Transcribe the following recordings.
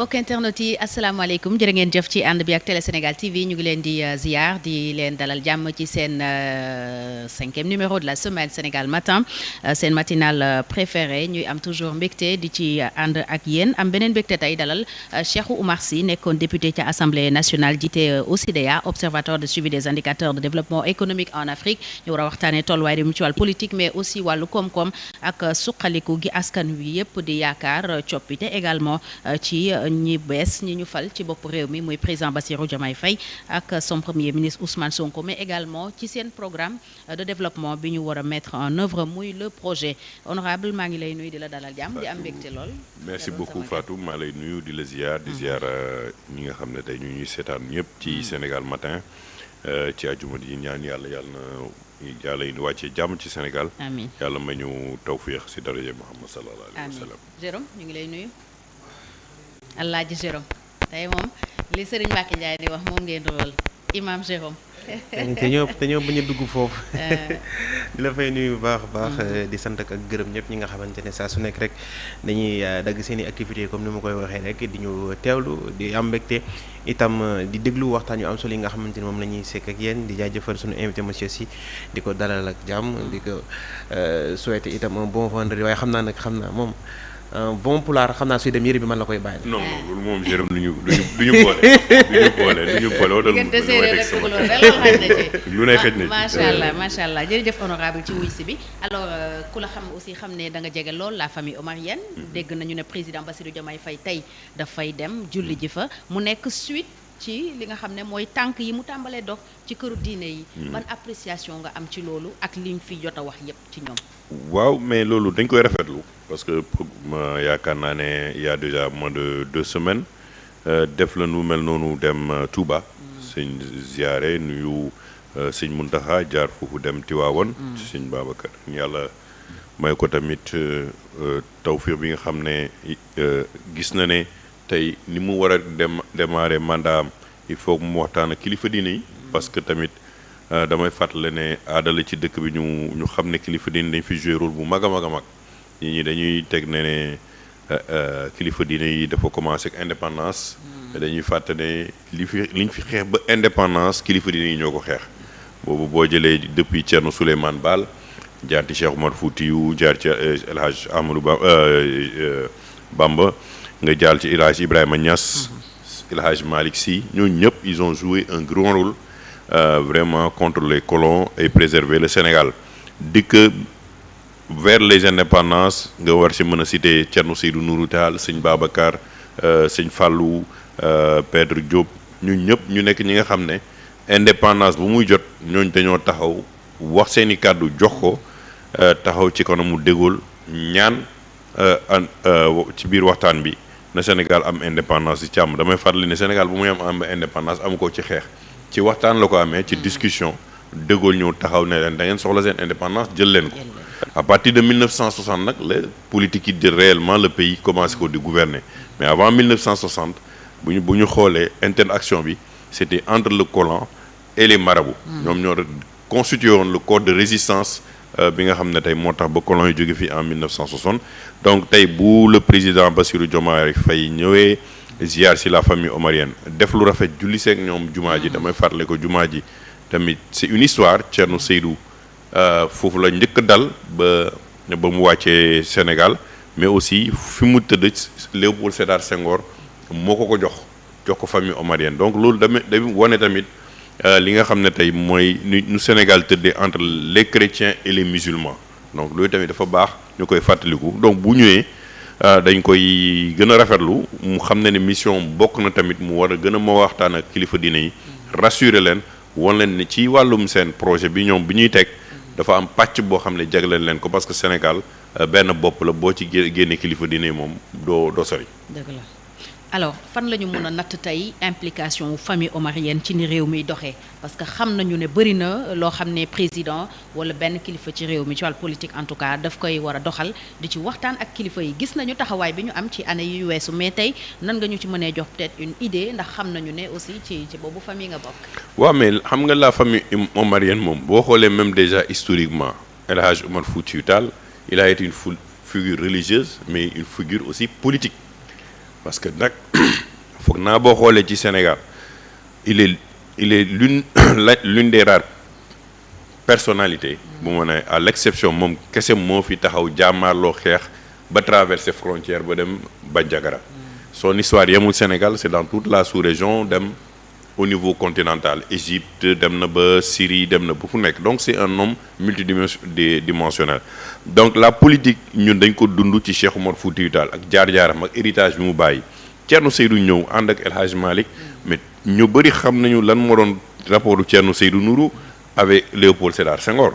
mbokk internet yi asalaamaaleykum jërë ngeen jëf ci ànd bi ak Télé Sénégal TV ñu ngi leen di ziar di leen dalal jàmm ci seen 5e numéro de la semaine Sénégal Matin seen matinal préféré ñuy am toujours mbégte di ci ànd ak yéen am beneen mbégte tey dalal Cheikhou Oumar Sy nekkoon député ca Assemblée nationale jiite OCDEA observatoire de suivi des indicateurs de développement économique en Afrique ñu war a waxtaanee tolluwaay réew mi ci wàllu politique mais aussi wàllu koom-koom ak suqaliku gi askan wi yëpp di yaakaar coppite également ci ñi bees ñi ñu fal ci bopp réew mi muy président Bassirou Diomaye Faye ak son premier ministre Ousmane Sonko mais également ci seen programme de développement bi ñu war a mettre en œuvre muy le projet honorable maa ngi lay nuyu di la dalal jàmm di am mbégte lool. merci beaucoup Fatou maa lay nuyu di la ziar di ziar ñi nga xam ne tey ñu ñuy seetaan ñëpp ci Sénégal Matin ci àjjuma yi ñaan yàlla yàlla indi wàccee jàmm ci Sénégal. amiin yàlla may ñu tawféex si daraja Muhammad sallallahu alayhi wa sallam. Jérôme ñu ngi lay nuyu. Alaaji Jérôme tey moom li Serigne Mbacké Ndiaye di wax moom ngeen dool imam Jérôme. te ñoo bañ a dugg foofu. di la fay nuyu bu baax a baax. di sant ak gërëm ñëpp ñi nga xamante ne saa su nekk rek dañuy dagg seen i activités comme ni ma koy waxee rek di ñu teewlu di am mbégte itam di déglu waxtaan yu am solo yi nga xamante ne moom la ñuy sekk ak yéen di jaajëfal suñu invité monsieur Sy di ko dalal ak jàmm di ko souhaiter itam un bon vendredi waaye xam naa moom. bon pulaar xam naa suy dem yëre bi man la koy bàyyi. non loolu moom Jérôme du ñu boole. diggante séeréer rek lu ne xëj na ci macha allah jërëjëf honorable ci wuy si bi alors ku la xam aussi xam ne da nga jege lool la famille omarienne. dégg nañu ne président Bassirou Diomaye Faye tey dafay dem julli ji fa mu nekk suite ci li nga xam ne mooy tànk yi mu tàmbalee dox ci këru diine yi. ban appréciation nga am ci loolu ak liñ fi jot a wax yépp ci ñoom. waaw mais loolu dañ koy rafetlu parce que yaakaar naa ne il y a déjà moins de 2 semaines def la nu mel noonu dem Touba. sëñ ziare nuyu sëñ Muntaxa jaar foofu dem Tiwaawoon. sëñ Babacar yàlla may ko tamit tawfiix bi nga xam ne gis na ne tey ni mu war a démarrer mandat am il faut que mu waxtaan ak kilifa diine yi parce que tamit. damay fàttale ne aadala ci dëkk bi ñu xam ne kilifa diine dañ fi jouer rôle bu mag a mag a mag ñi dañuy teg ne kilifa diine yi dafa commencé ak indépendance dañuy fàtte ne liñ fi xeex ba indépendance kilifa diine yi ñoo ko xeex boobu boo jëlee depuis Thierno Souleymane Baal jaar ci Cheikh Oumar Foutiyou jaar ci El Hadj Amadou Bamba nga jaar ci El Hadj Ibrahima Niass El Hadj Malick Sy ñooñu ñëpp ils ont joué un grand rôle vraiment contre les colons et préserver le Sénégal dikk vers les indépendances nga war ci mën a citer Thierno Seydou Nourou Tall sëñ Babacar sëñ Fallou Pedre Diop ñun ñëpp ñu nekk ñi nga xam ne indépendance bu muy jot ñooñ dañoo taxaw wax seeni kàddu jox ko taxaw ci kanamu De Gaulle ñaan ci biir waxtaan bi na Sénégal am indépendance ci càmm damay fàttali ne Sénégal bu muy am indépendance amu ko ci xeex ci waxtaan la ko amee ci discussion De Gaulle ñëw taxaw ne leen da ngeen soxla seen indépendance jël leen ko à partir de 1960 nag la politique yi jël réellement le pays commencé ko di gouverner mais avant 1960 bu ñu xoolee interaction bi c'était entre le colon et les marabouts ñoom ñoo constitué woon le corps de résistance bi nga xam ne tey moo tax ba colon yi jóge fii en 1960 donc tey bu le président Bassirou Diomaye Faye ñëwee ziar si la famille omarienne def lu rafet julli seeg ñoom jumaa ji damay fàttale ko jumaa ji tamit c'est une histoire Thierno Seydou foofu la njëkk dal ba mu wàccee Sénégal mais aussi fi mu tëdd Léopold Sédar Senghor moo ko jox ko famille omarienne donc loolu day wane tamit li nga xam ne tey mooy nu Sénégal tëddee entre les chrétiens et les musulmans donc loolu tamit dafa baax ñu koy fàttaliku donc bu ñëwee dañ koy gën a rafetlu mu xam ne mission bokk na tamit mu war a gën a moo waxtaan ak kilifa diine yi rassurer leen wan leen ne ci wàllum seen projet bi ñoom bi ñuy teg dafa am pàcc boo xam ne jagleel leen ko parce que Sénégal benn bopp la boo ci génne kilifa diine yi moom doo sori. dëgg la alors fan la ñu mën a natt tey implication famille omarienne ci ni réew mi doxee parce que xam nañu ne bëri na loo xam ne président wala benn kilifa ci réew mi ci wàllu politique en tout cas daf koy war a doxal di ci waxtaan ak kilifa yi gis nañu taxawaay bi ñu am ci année yu weesu mais tey nan nga ñu ci mënee jox peut-être une idée ndax xam nañu ne aussi ci boobu famille nga bokk. waaw mais xam nga la famille omarienne moom boo xoolee même déjà historiquement El Hadj Oumar Foutiyou Tall il a été une figure religieuse mais une figure aussi politique. parce que nag foog naa boo xoolee ci Sénégal il est l'une des rares personnalités bu ma ne à l'exception moom kese moo fi taxaw jàmmaarloo xeex ba traverser frontière ba dem Bandiagara. Son histoire yemul Sénégal, c'est dans toute la sous-région, dem au niveau continental, Égypte, dem na ba Syrie, dem na ba fu nekk. Donc c'est un homme multidimensionnel. Donc la politique ñun dañ ko dund ci Cheikh Oumar Foutiyou Tall ak jaar-jaaram ak héritage bi mu bàyyi. Thierno Seydou ñëw ànd ak El Hadj Malick, mais ñu bëri xam nañu lan moo doon rapport du Thierno Seydou Nourou avec Léopold Sédar Senghor.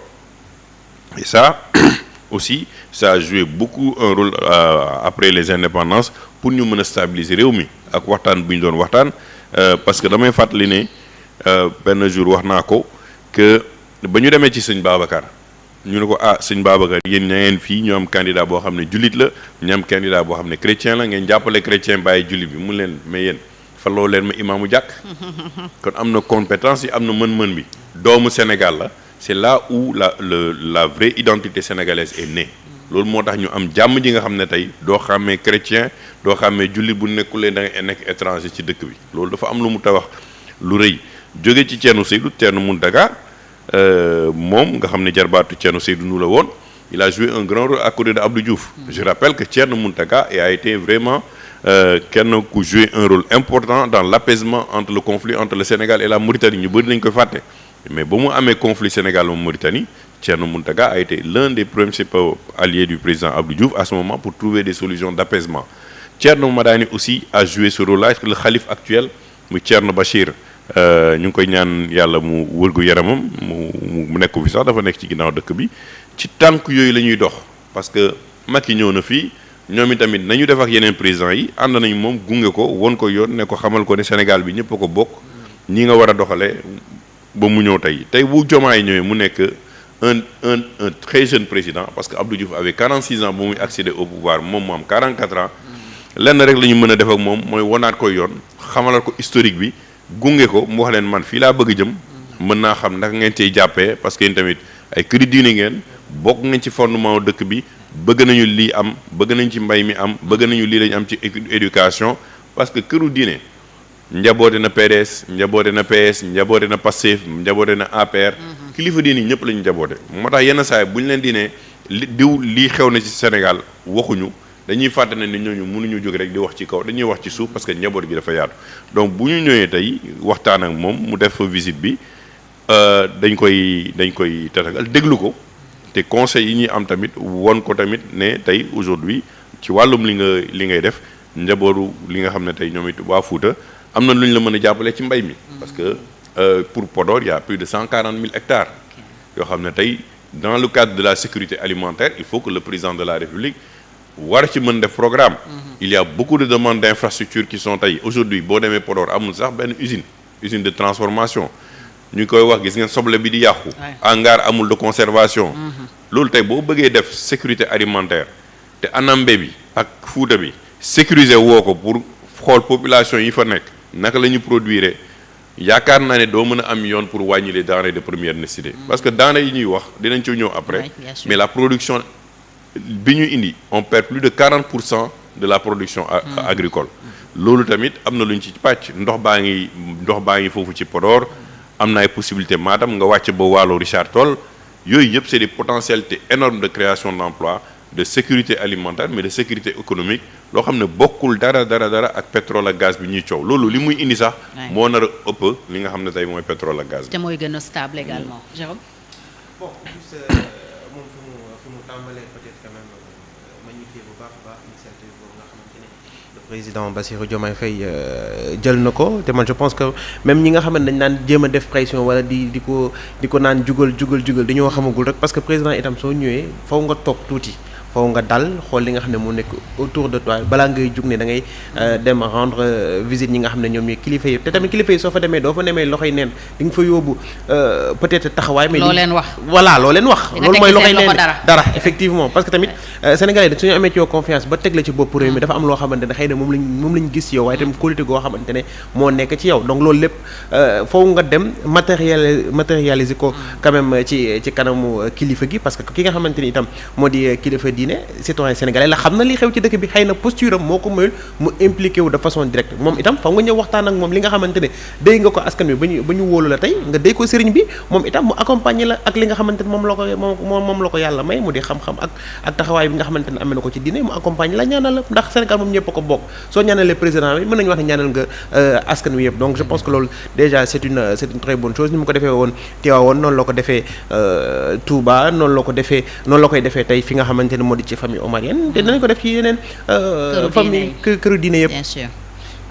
Et ça aussi, ça a joué beaucoup un rôle après les indépendances pour ñu mën a stabiliser réew mi ak waxtaan bu ñu doon waxtaan parce que damay fàttali ne benn jour wax naa ko que ba ñu demee ci sëñ Babacar ñu ne ko sëñ Babacar yéen ña ngeen fii ñu am candidat boo xam ne jullit la ñu am candidat boo xam ne chrétien la ngeen jàppale chrétien bàyyi jullit bi mu leen mais yéen faloo leen ma imaamu jàkk kon am na compétence yi am na mën-mën bi doomu Sénégal la c'est là où la vraie identité sénégalaise est née loolu moo tax ñu am jàmm ji nga xam ne tey doo xàmmee chrétien doo xàmmee jullit bu nekkulee da nga nekk étranger ci dëkk bi loolu dafa am lu mu tabax lu rëy jóge ci Thierno Seydou Thierno Mountaga moom nga xam ne jarbaatu Thierno Seydou nu la woon il a joué un grand rôle à côté de Abdou Diouf. Je rappelle que Thierno Mountaga a été vraiment kenn ku joué un rôle important dans l'apaisement entre le conflit entre le Sénégal et la Mauritanie ñu bëri nañ koy fàtte mais ba mu amee conflit Sénégal moom Mauritanie Thierno Mountaga a été l'un des principaux alliés du président Abdou Diouf à ce moment pour trouver des solutions d'apaisement. Thierno Madani aussi a joué ce rôle-là le khalife actuel muy Thierno Bachir ñu ngi koy ñaan yàlla mu wërgu yaramam mu nekk fi sax dafa nekk ci ginnaaw dëkk bi ci tànk yooyu la ñuy dox parce que Macky ñëw na fii ñoom itamit nañu def ak yeneen présidents yi ànd nañu moom gunge ko won ko yoon ne ko xamal ko ne Sénégal bi ñëpp a ko bokk ñi nga war a doxalee ba mu ñëw tey bu Diomaye ñëwee mu nekk un très jeune président parce que Abdou Diouf avait 46 ans ba muy accéder au pouvoir moom mu am 44 ans lenn rek la ñu mën a def ak moom mooy wonaat ko yoon xamalal ko historique bi gunge ko mu wax leen man fii laa bëgg jëm mën naa xam naka ngeen cey jàppee parce que yéen tamit ay këri diine ngeen bokk ngeen ci fondement dëkk bi bëgg nañu lii am bëgg nañ ci mbay mi am bëgg nañu lii lañu am ci éducation parce que këru diine njaboote na PDS njaboote na PS njaboote na Pastef njaboote na APR kilifa diine ñëpp la ñu njaboote moo tax yenn saa yi bu ñu leen diine lii xew na ci Sénégal waxuñu dañuy fàtte ne ni ñooñu mënuñu jóg rek di wax ci kaw dañuy wax ci suuf parce que njaboot gi dafa yaatu donc bu ñu ñëwee tey waxtaan ak moom mu def visite bi dañ koy tatagal déglu ko te conseils yi ñuy am tamit won ko tamit ne tey aujourd'hui ci wàllum li ngay def njabootu li nga xam ne tey ñoom it waa Fuuta am na lu ñu la mën a jàppale ci mbay mi parce que pour Podor il y a plus de 140 000 hectares yoo xam ne tey dans le cadre de la sécurité alimentaire il faut que le président de la République war ci mën def programme il y a beaucoup de demandes d'infrastructures qui sont tey aujourd'hui boo demee Podor amul sax benn usine de transformation ñu koy wax gis ngeen soble bi di yàqu hangar amul de conservation loolu tey boo bëggee def sécurité alimentaire te Anambé bi ak Fuuta bi sécuriser woo ko pour xool population yi fa nekk naka la ñu produire yaakaar naa ne doo mën a am yoon pour wàññi les denrées de première nécessité parce que denrées yi ñuy wax dinañ ci ñëw après mais la production bi ñu indi on perd plus de 40% de la production agricole loolu tamit am na lu ñu ci pàcc ndox baa ngi foofu ci Podor am na ay possibilités Matam nga wàcc ba Waalo Richard Toll yooyu yëpp c'est des potentialités énormes de création d'emploi de sécurité alimentaire mais de sécurité économique loo xam ne bokkul dara ak pétrole ak gaz bi ñuy coow loolu li muy indi sax moo nar a ëpp li nga xam ne tey mooy pétrole ak gaz bi. te mooy gën a stable également. Jérôme. bon juste moom fi mu tàmbalee peut-être quand même magnifier bu baax a baax initiative boobu nga xamante ne le président Bassirou Diomaye Faye jël na ko te man je pense que même ñi nga xamante dañ naan jéem a def pression wala di ko naan jugal dañoo xamagul rek parce que président itam soo ñëwee faw nga toog tuuti. foo nga dal xool li nga xam ne mu nekk autour de toi balaa ngay jug ne da ngay dem rendre visite ñi nga xam ne ñoom ñooy kilifa yi te tamit kilifa yi soo fa demee doo fa demee loxoy neen di nga fa yóbbu peut-être taxawaay. mais loo leen wax voilà loo leen wax. loolu mooy loxoy neen dara effectivement parce que tamit Sénégalais suñu amee ci yow confiance ba teg la ci bopp réew mi dafa am loo xamante ne xëy na moom lañ gis yow waaye tamit qualité goo xamante ne moo nekk ci yow donc loolu lépp foo nga dem matérialiser ko quand même ci kanamu kilifa gi parce que ki nga xamante ni itam moo di kilifa diine ne citoyen sénégalais la xam na li xew ci dëkk bi xëy na posture am moo ko mayul mu impliqué wu de façon directe moom itam fa nga ñëw waxtaan ak moom li nga xamante ne déy nga ko askan bi ba ñu wóolu la tey nga déy ko sëriñ bi moom itam mu accompagner la ak li nga xamante ne moom la ko yàlla may mu di xam-xam ak taxawaay bi nga xamante ne amee na ko ci diine mu accompagner la ñaanal la ndax Sénégal moom ñëpp a ko bokk soo ñaanalee président bi mën nañu wax ne ñaanal nga askan wi yëpp donc je pense que loolu déjà c'est une très bonne chose ni mu ko defee woon Tivaouane noonu la ko defee Touba noonu la koy defee tey fi nga xamante ne moo di ci famille omarienne te dinañ ko def ci yeneen famille këru diine yëpp. Bien sûr.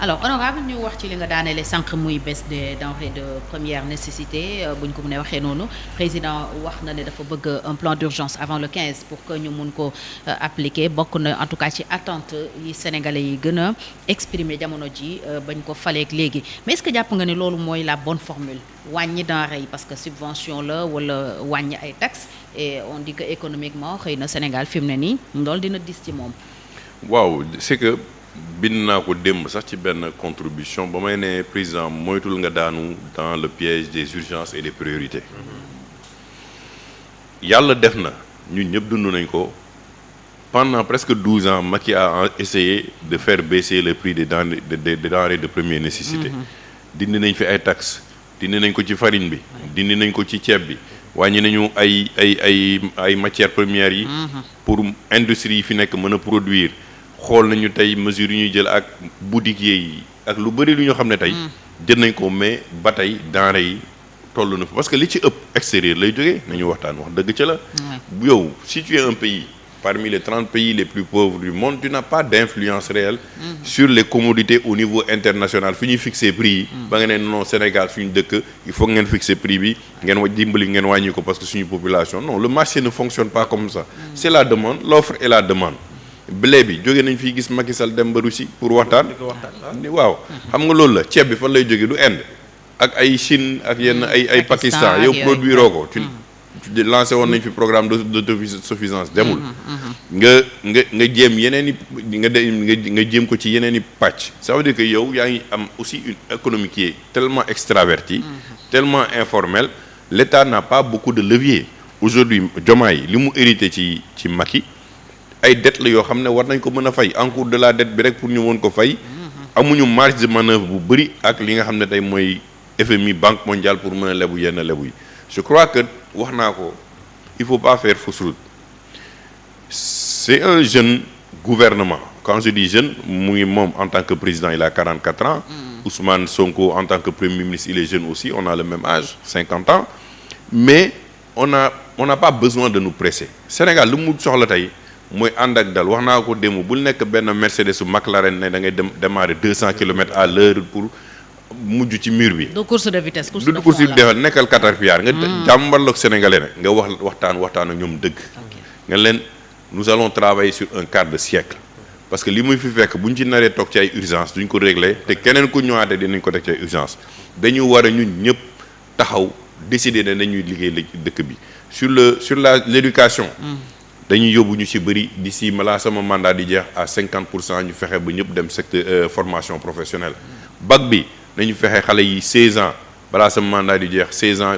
Alors honorable ñu wax ci li nga daaneele sànq muy baisse des denrées de première nécessité bu ñu ko mënee waxee noonu président wax na ne dafa bëgg un plan d'urgence avant le 15 pour que ñu mun ko appliquer bokk na en tout cas ci attente yi sénégalais yi gën a exprimer jamono ji bañ ko faleek léegi mais est-ce que jàpp nga ne loolu mooy la bonne formule wàññi denrées yi parce que subvention la wala wàññi ay taxes et on dit que économiquement xëy na Sénégal fi mu ne nii loolu dina dis ci moom. waaw c'est que. bind naa ko démb sax ci benn contribution ba may ne président moytul nga daanu dans le piège des urgences et des priorités yàlla def na ñun ñëpp dund nañ ko pendant presque 12 ans Macky a essayé de faire baisser le prix des denrées de première nécessité dindi nañ fi ay taxes dindi nañ ko ci farine bi dindi nañ ko ci ceeb bi wàññi nañu ay matières premières yi pour industrie yi fi nekk mën a produire xool nañu tey mesures yu ñuy jël ak boutiquiers yi ak lu bëri lu ñu xam ne tey jël nañ ko mais ba tey denrées yi toll na fa parce que li ci ëpp extérieur lay jógee nañu waxtaan wax dëgg ca la yow si tu es un pays parmi les 30 pays les plus pauvres du monde tu n'as pas d'influence réelle sur les commodités au niveau international fi ñuy fixer prix yi ba nga ne non Sénégal suñu dëkk il faut ngeen fixer prix bi ngeen dimbali ngeen wàññi ko parce que suñu population non le marché ne fonctionne pas comme ça c'est la demande l'offre et la demande blé bi jóge nañ fii gis Macky Sall dem ba Russie pour waxtaan waaw xam nga loolu la ceeb bi fan lay jóge du Inde ak ay Chine ak yenn ay Pakistan yow produire oo ko tu lancé woon nañ fi programme d'autosuffisance demul nga jéem yeneen i nga jéem ko ci yeneen i pàcc ça veut dire que yow yaa ngi am aussi une économie qui est tellement extravertie tellement informelle l'État n'a pas beaucoup de levier aujourd'hui Diomaye li mu hérité ci Macky ay dette la yoo xam ne war nañ ko mën a fay en cours de la dette bi rek pour ñu woon ko fay amuñu marge de manœuvre bu bëri ak li nga xam ne tey mooy FMI Banque mondiale pour mën a lebu yenn lebu yi je crois que wax naa ko il faut pas faire fausse route c'est un jeune gouvernement quand je dis jeune mu ngi moom en tant que président il a 44 ans Ousmane Sonko en tant que premier ministre il est jeune aussi on a le même âge 50 ans mais on n'a pas besoin de nous presser Sénégal lu mu soxla tey mooy ànd ak dal wax naa ko démb bul nekk benn Mercedes su McLaren ne da ngay démarrer 200 kilomètres à l'heure pour mujj ci mur bi. du course de vitesse course de defal nekkal Caterpillar nga jàmbarloog sénégalais nag nga waxtaan ak ñoom dëgg. nga leen nous allons travailler sur un quart de siècle parce que li muy fi fekk bu ñu ci naree toog ci ay urgence duñ ko régler te keneen ku ñëwaatee dinañ ko teg ci ay urgence dañu war a ñun ñëpp taxaw décider ne nañuy liggéey dëkk bi sur l'éducation. dañuy yóbbu ñu ci bëri d'ici malaa sama mandat di jeex à 50% ñu fexe ba ñëpp dem secteur formation professionnelle bac bi nañu fexe xale yi 16 ans balaa sama mandat di jeex 16 ans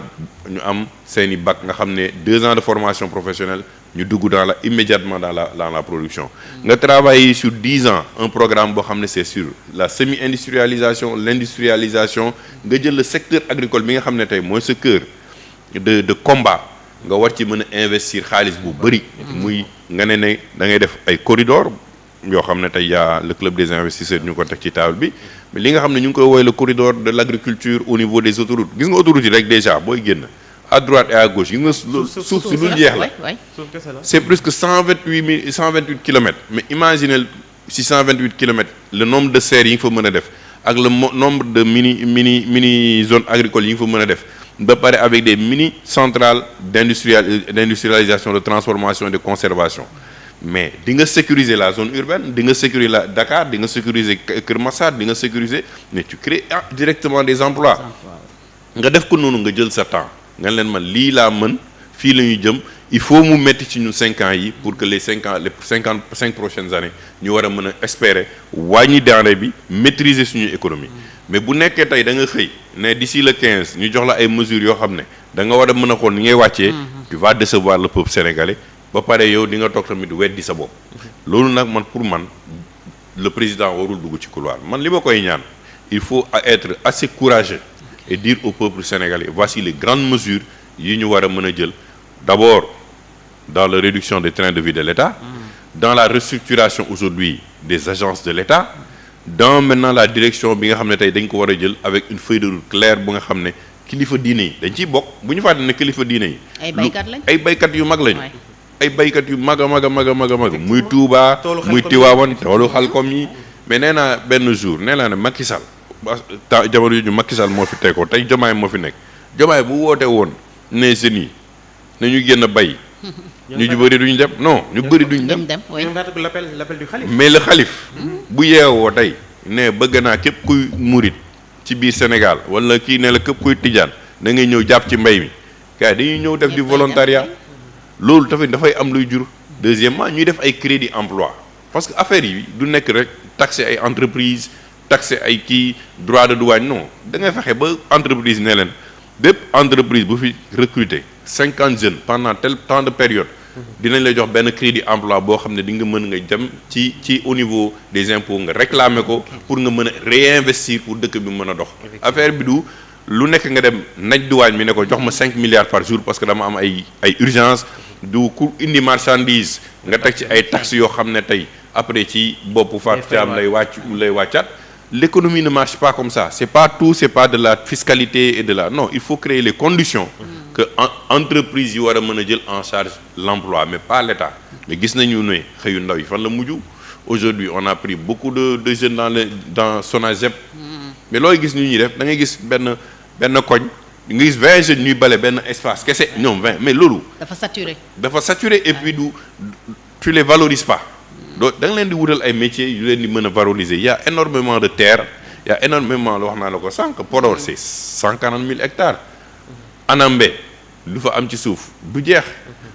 ñu am seeni bac nga xam ne 2 ans de formation professionnelle ñu dugg immédiatement dans la production nga travailler sur 10 ans un programme boo xam ne c'est sur la semi-industrialisation l'industrialisation nga jël le secteur agricole bi nga xam ne tey mooy ce cœur de combat nga war ci mën a investir xaalis bu bëri muy nga ne da ngay def ay corridor yoo xam ne tey yaa le club des investisseurs ñu ko teg ci table bi mais li nga xam ne ñu ngi koy woowee le corridor de l'agriculture au niveau des autoroutes gis nga autoroutes yi rek déjà booy génn à droite et à gauche gis nga suuf si lu jeex la c'est plus que 128 kilomètres mais imaginez si 128 kilomètres le nombre de serres yi nga fa mën a def ak le nombre de mini zones agricoles yi nga fa mën a def ba pare avec des mini centrales d'industrialisation de transformation et de conservation mais di nga sécuriser la zone urbaine di nga sécuriser la Dakar di nga sécuriser Kër Massar di nga sécuriser mais tu crées directement des emplois nga def ko noonu nga jël sa temps nga leen man lii laa mën fii la ñuy jëm il faut mu metti ci ñu 5 ans yi pour que les 55 prochaines années ñu war a mën a espérer wàññi denrée bi maîtriser suñu économie mais bu nekkee tey da nga xëy ne d'ici le 15 ñu jox la ay mesures yoo xam ne da nga war a mën a xool ni ngay wàccee tu vas décevoir le peuple sénégalais et ba pare yow di nga toog tamit weddi sa bopp. loolu nag man pour man le président warul dugg ci couloir man li ma koy ñaan il faut être assez courageux et dire au peuple sénégalais voici les grandes mesures yi ñu war a mën a jël d'abord dans la réduction des trains de vie de l'État, dans la restructuration aujourd'hui des agences de l'État, dans maintenant la direction bi nga xam ne tey dañ ko war a jël avec une feuille de route claire bu nga xam ne kilifa diine yi dañ ciy bokk bu ñu fàtte ne kilifa diine yi. ay baykat lañ ay baykat yu mag lañu. ay baykat yu mag a mag a mag a mag a mag muy Touba muy Tiwaawan toolu xalkom yi mais nee naa benn jour nee naa ne Macky Sall jamono yu ñu Macky Sall moo fi teekoo tey Diomaye moo fi nekk Diomaye bu woote woon ne jeunes yi nañu génn bay ñu bëri duñ dem non ñu bëri duñ dem mais le xalif bu yeewoo tey ne bëgg naa képp kuy murit ci biir Sénégal wala kii ne la képp kuy tijaan da ngay ñëw jàpp ci mbay mi gars dañuy ñëw def du volontariat loolu tamit dafay am luy jur. deuxièmement ñuy def ay crédit emploi parce que affaire yi du nekk rek taxer ay entreprise taxer ay kii droit de douane non da ngay fexe ba entreprise ne leen bépp entreprise bu fi recruter 50 jeunes pendant tel temps de période dinañ lay jox benn crédit emploi boo xam ne di nga mën nga dem ci au niveau des impôts nga réclamer ko pour nga mën a réinvestir pour dëkk bi mën a dox. affaire bi du lu nekk nga dem naj duwaañ mi ne ko jox ma 5 milliards par jour parce que dama am ay urgence du ku indi marchandise nga teg ci ay taxes yoo xam ne tey après ci boppu Fatou Thiam lay wàccaat. L'économie ne marche pas comme ça c'est pas tout c'est pas de la fiscalité et de la non il faut créer les conditions que entreprise yi war a mën a jël en charge l'emploi mais pas l'État mais gis nañu ne xëyu ndaw yi fan la mujj aujourd'hui on a pris beaucoup de jeunes dans Sonagep mais looy gis ñu ñuy def da ngay gis benn koñ nga gis 20 jeunes ñuy bale benn espace kese ñoom 20 mais loolu dafa saturé et puis tu les valorises pas donc da nga leen di wutal ay métiers yu leen di mën a valoriser il y a énormément de terre il y a énormément la wax naa la ko sànq Podor c'est 140 000 hectares Anambé lu fa am ci suuf du jeex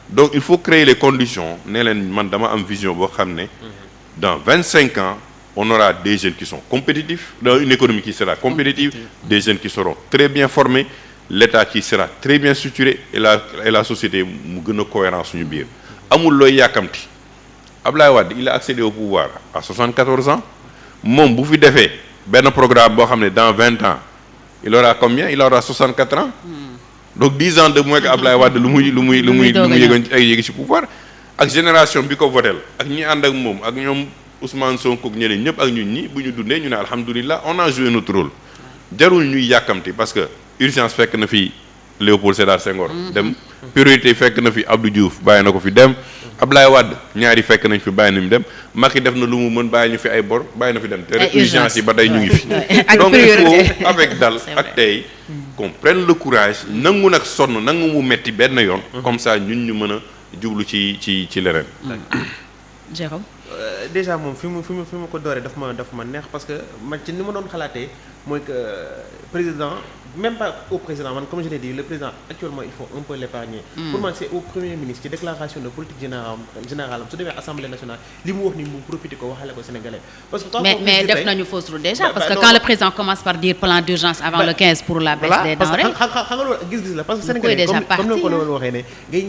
donc il faut créer les conditions ne leen man dama am vision boo xam ne dans 25 ans on aura des jeunes qui sont compétitifs dans une économie qui sera compétitive des jeunes qui seront très bien formés l'État qui sera très bien structuré et la société mu gën a cohérent suñu biir amul looy yàkkamti Ablaye Wade il a accédé au pouvoir à 74 ans moom bu fi defee benn programme boo xam ne dans 20 ans il aura combien il aura 64 ans donc 10 ans de moins que Ablaye Wade lu muy yëgoon ci pouvoir ak génération bi ko votel ak ñi ànd ak moom ak ñoom Ousmane Sonko ak ñeneen ñëpp ak ñun ñi bu ñu dundee ñu ne alhamdulilah on a joué notre rôle jarul ñuy yàkkamti parce que urgence fekk na fi Léopold Sédar Senghor dem priorité fekk na fi Abdou Diouf bàyyi na ko fi dem Ablaye Wade ñaari fekk nañ fi bàyyi nañu dem Macky def na lu mu mën bàyyi ñu fi ay bor bàyyi na fi dem te urgence yi ba tey ñu ngi fi donc il faut avec dal ak tey qu'on prenne le courage nangu nag sonn nangu mu metti benn yoon comme ça ñun ñu mën a jublu ci leneen Jérôme déjà moom fi mu ko dooree daf ma neex parce que man ci ni ma doon xalaatee mooy que président même pas au président man comme je l'ai dit le président actuellement il faut un peu l'épargner pour man c'est au premier ministre ci déclaration de politique générale am su demee assemblée nationale li mu wax ni mu profité ko waxale ko sénégalais parce que mais def nañu fausse route déjà parce que quand le président commence par dire plan d'urgence avant le 15 pour la baisse des denrées xam nga loolu gis-gis la parce que sénégalais comme ni ko loolu waxee ne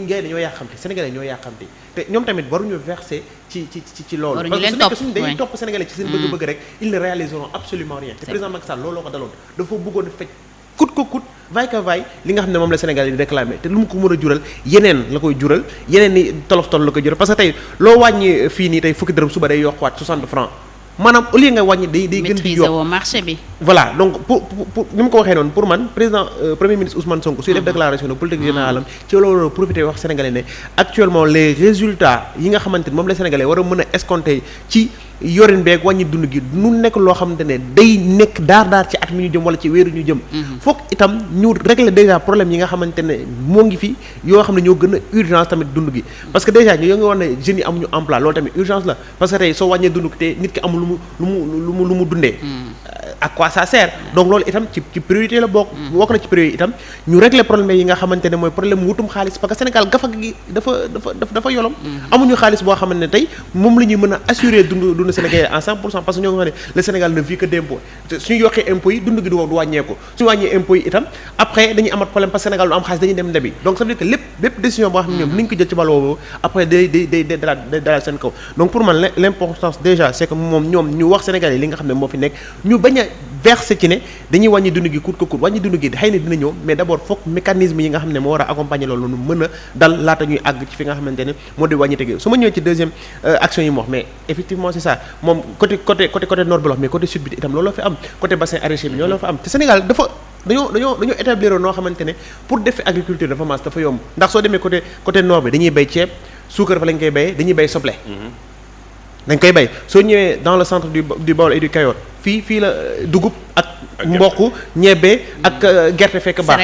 ngay dañoo yàqamti sénégalais ñoo yàqamti te ñoom tamit waruñu verser ci loolu parce que su nekk suñu dañuy topp sénégalais ci seen bëgg-bëgg rek ils ne réaliseront absolument rien te président Macky Sall looloo ko daloon dafa bëggoon fecc coûte que coûte vaille que vaille li nga xam ne moom la Sénégal yi réclamé te lu mu ko mën a jural yeneen la koy jural yeneen ni tolof la koy jural parce que tey loo wàññi fii nii tey fukki dërëm suba day yokkuwaat 60 francs maanaam au lieu nga wàññi day gën di yokk marché bi voilà donc pour ni mu ko waxee noonu pour man président premier ministre Ousmane Sonko suy def déclaration de politique générale am ci loolu profité wax sénégalais ne actuellement les résultats yi nga xamante ni moom la sénégalais war a mën a escompter ci yorin beeg wàññi dund gi nu nekk loo xamante ne day nekk daar ci at mi ñu jëm wala ci wéeru ñu jëm foog itam ñu régler déjà problème yi nga xamante ne moo ngi fi yoo xam ne ñoo gën a urgence tamit dund gi parce que déjà yoo ngi wax ne jeunes yi amuñu emploi loolu tamit urgence la parce que tey soo wàññee dund gi te nit ki amul lu mu dundee à quoi ça sert. Donc loolu itam ci priorité la bokk na ci priorité itam ñu régler problème yi nga xamante ne mooy problème wutum xaalis parce que Sénégal gafa gi dafa yolom amuñu xaalis boo xamante ne tey moom la ñuy mën a assurer dund Sénégalais en 100% parce que ñoo nga xam ne le Sénégal ne vit que d'impôts suñu yokkee impôts yi dund gi du wàññeeku suñu wàññee impôts yi itam après dañuy amat problème parce que Sénégal du am xaalis dañuy dem lebi donc ça veut dire que lépp décision boo xam ne ñoom ni ñu ko jël ci wàll boobu après day dalal seen kaw donc pour man l'importance déjà c'est que moom ñoom ñu wax Sénégalais li nga xam ne moo fi nekk ñu bañ a verser ci ne dañuy wàññi dund gi coûte que coûte wàññi dund gi xëy na dina ñëw mais d'abord foog mécanisme yi nga xam ne moo war a accompagner loolu nu mën a dal laata ñuy àgg ci fi nga xamante ne moo di wàññi tege su ma ñëwee ci deuxième action yi mu wax mais effectivement c'est ça moom côté nord bi la wax mais côté sud bi itam looloo fi am côté bassin arachier bi looloo fi am te Sénégal dañoo établir noo xamante ne pour def agriculture dafa maas dafa yomb ndax soo demee côté nord bi dañuy bay ceeb suukar fa lañ koy bayee dañuy bay soble dañ koy bay soo ñëwee dans le centre du Baol et du Kayor fii la dugub ak mboq ñebbe ak gerte fekk baax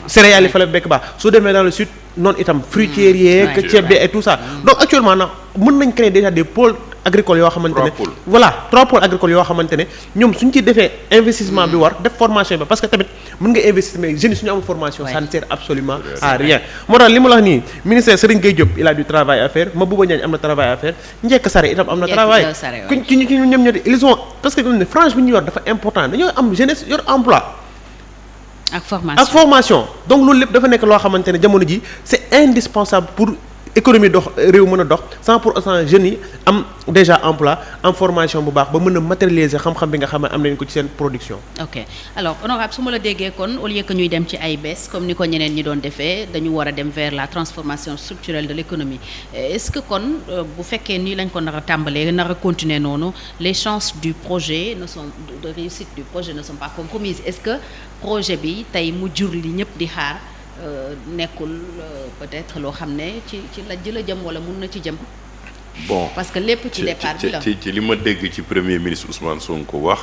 céréales yi fa la fekk baax soo demee dans le sud noonu itam fruitières yeeg ceeb et tout ça donc actuellement nag mën nañ créer déjà des pôles agricoles yoo xamante ne voilà 3 pôles agricoles yoo xamante ne ñoom suñ ci defee investissement bi war def formation bi parce que tamit mën nga investir mais jeunes yi suñu amul formation ça ne sert absolument à rien moo tax li ma la wax nii ministère Serigne Gueye Diop il a du travail à faire Mabouba Niagne am na travail à faire Njekk Sare itam am na travail ci ñoom ñoo ils ont parce que ñoom ne franche bi ñu yor dafa important dañoo am jeunesse yor emploi ak formation donc loolu lépp dafa nekk loo xamante ne jamono ji c'est indispensable pour économie dox réew mën a dox sans pour autant jeunes yi am déjà emploi am formation bu baax ba mën a matérialiser xam-xam bi nga xam ne am nañ ko ci seen production. ok alors honorable su ma la déggee kon au lieu que ñuy dem ci ay baisse comme ni ko ñeneen ñi doon defee dañu war a dem vers la transformation structurelle de l'économie est-ce que kon bu fekkee nii lañ ko nar a tàmbalee nar a continuer noonu les chances du projet de réussite du projet ne sont pas compromises est-ce que projet bi tey mu jur li ñëpp di xaar. nekkul peut-être loo xam ne ci la jëm wala mun na ci jëm. bon parce que lépp ci départ bi la ci li ma dégg ci premier ministre Ousmane Sonko wax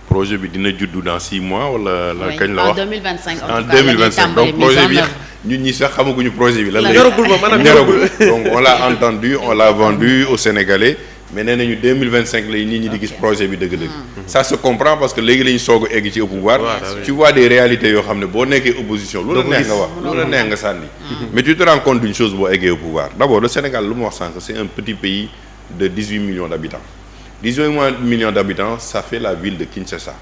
projet bi dina juddu dans 6 mois wala. la kañ la wax en 2025. en 2025 donc projet bi ñun ñi sax xamaguñu projet bi. lan la ñoragul ba maanaam ñoragul donc on l'a entendu on l'a vendu aux Sénégalais. mais nee nañu 2025 lay nit ñi di gis projet bi dëgg-dëgg. ça se comprend parce que léegi la ñu soog a egg ci au pouvoir. tu vois des réalités yoo xam ne boo nekkee opposition. lu la neex nga wax lu la neex nga sànni. mais tu te rends compte d'une chose boo eggee au pouvoir d'abord le Sénégal lu ma wax sànq c'est un petit pays de 18 millions d'habitants. 18 millions d'habitants ça fait la ville de Kinshasa.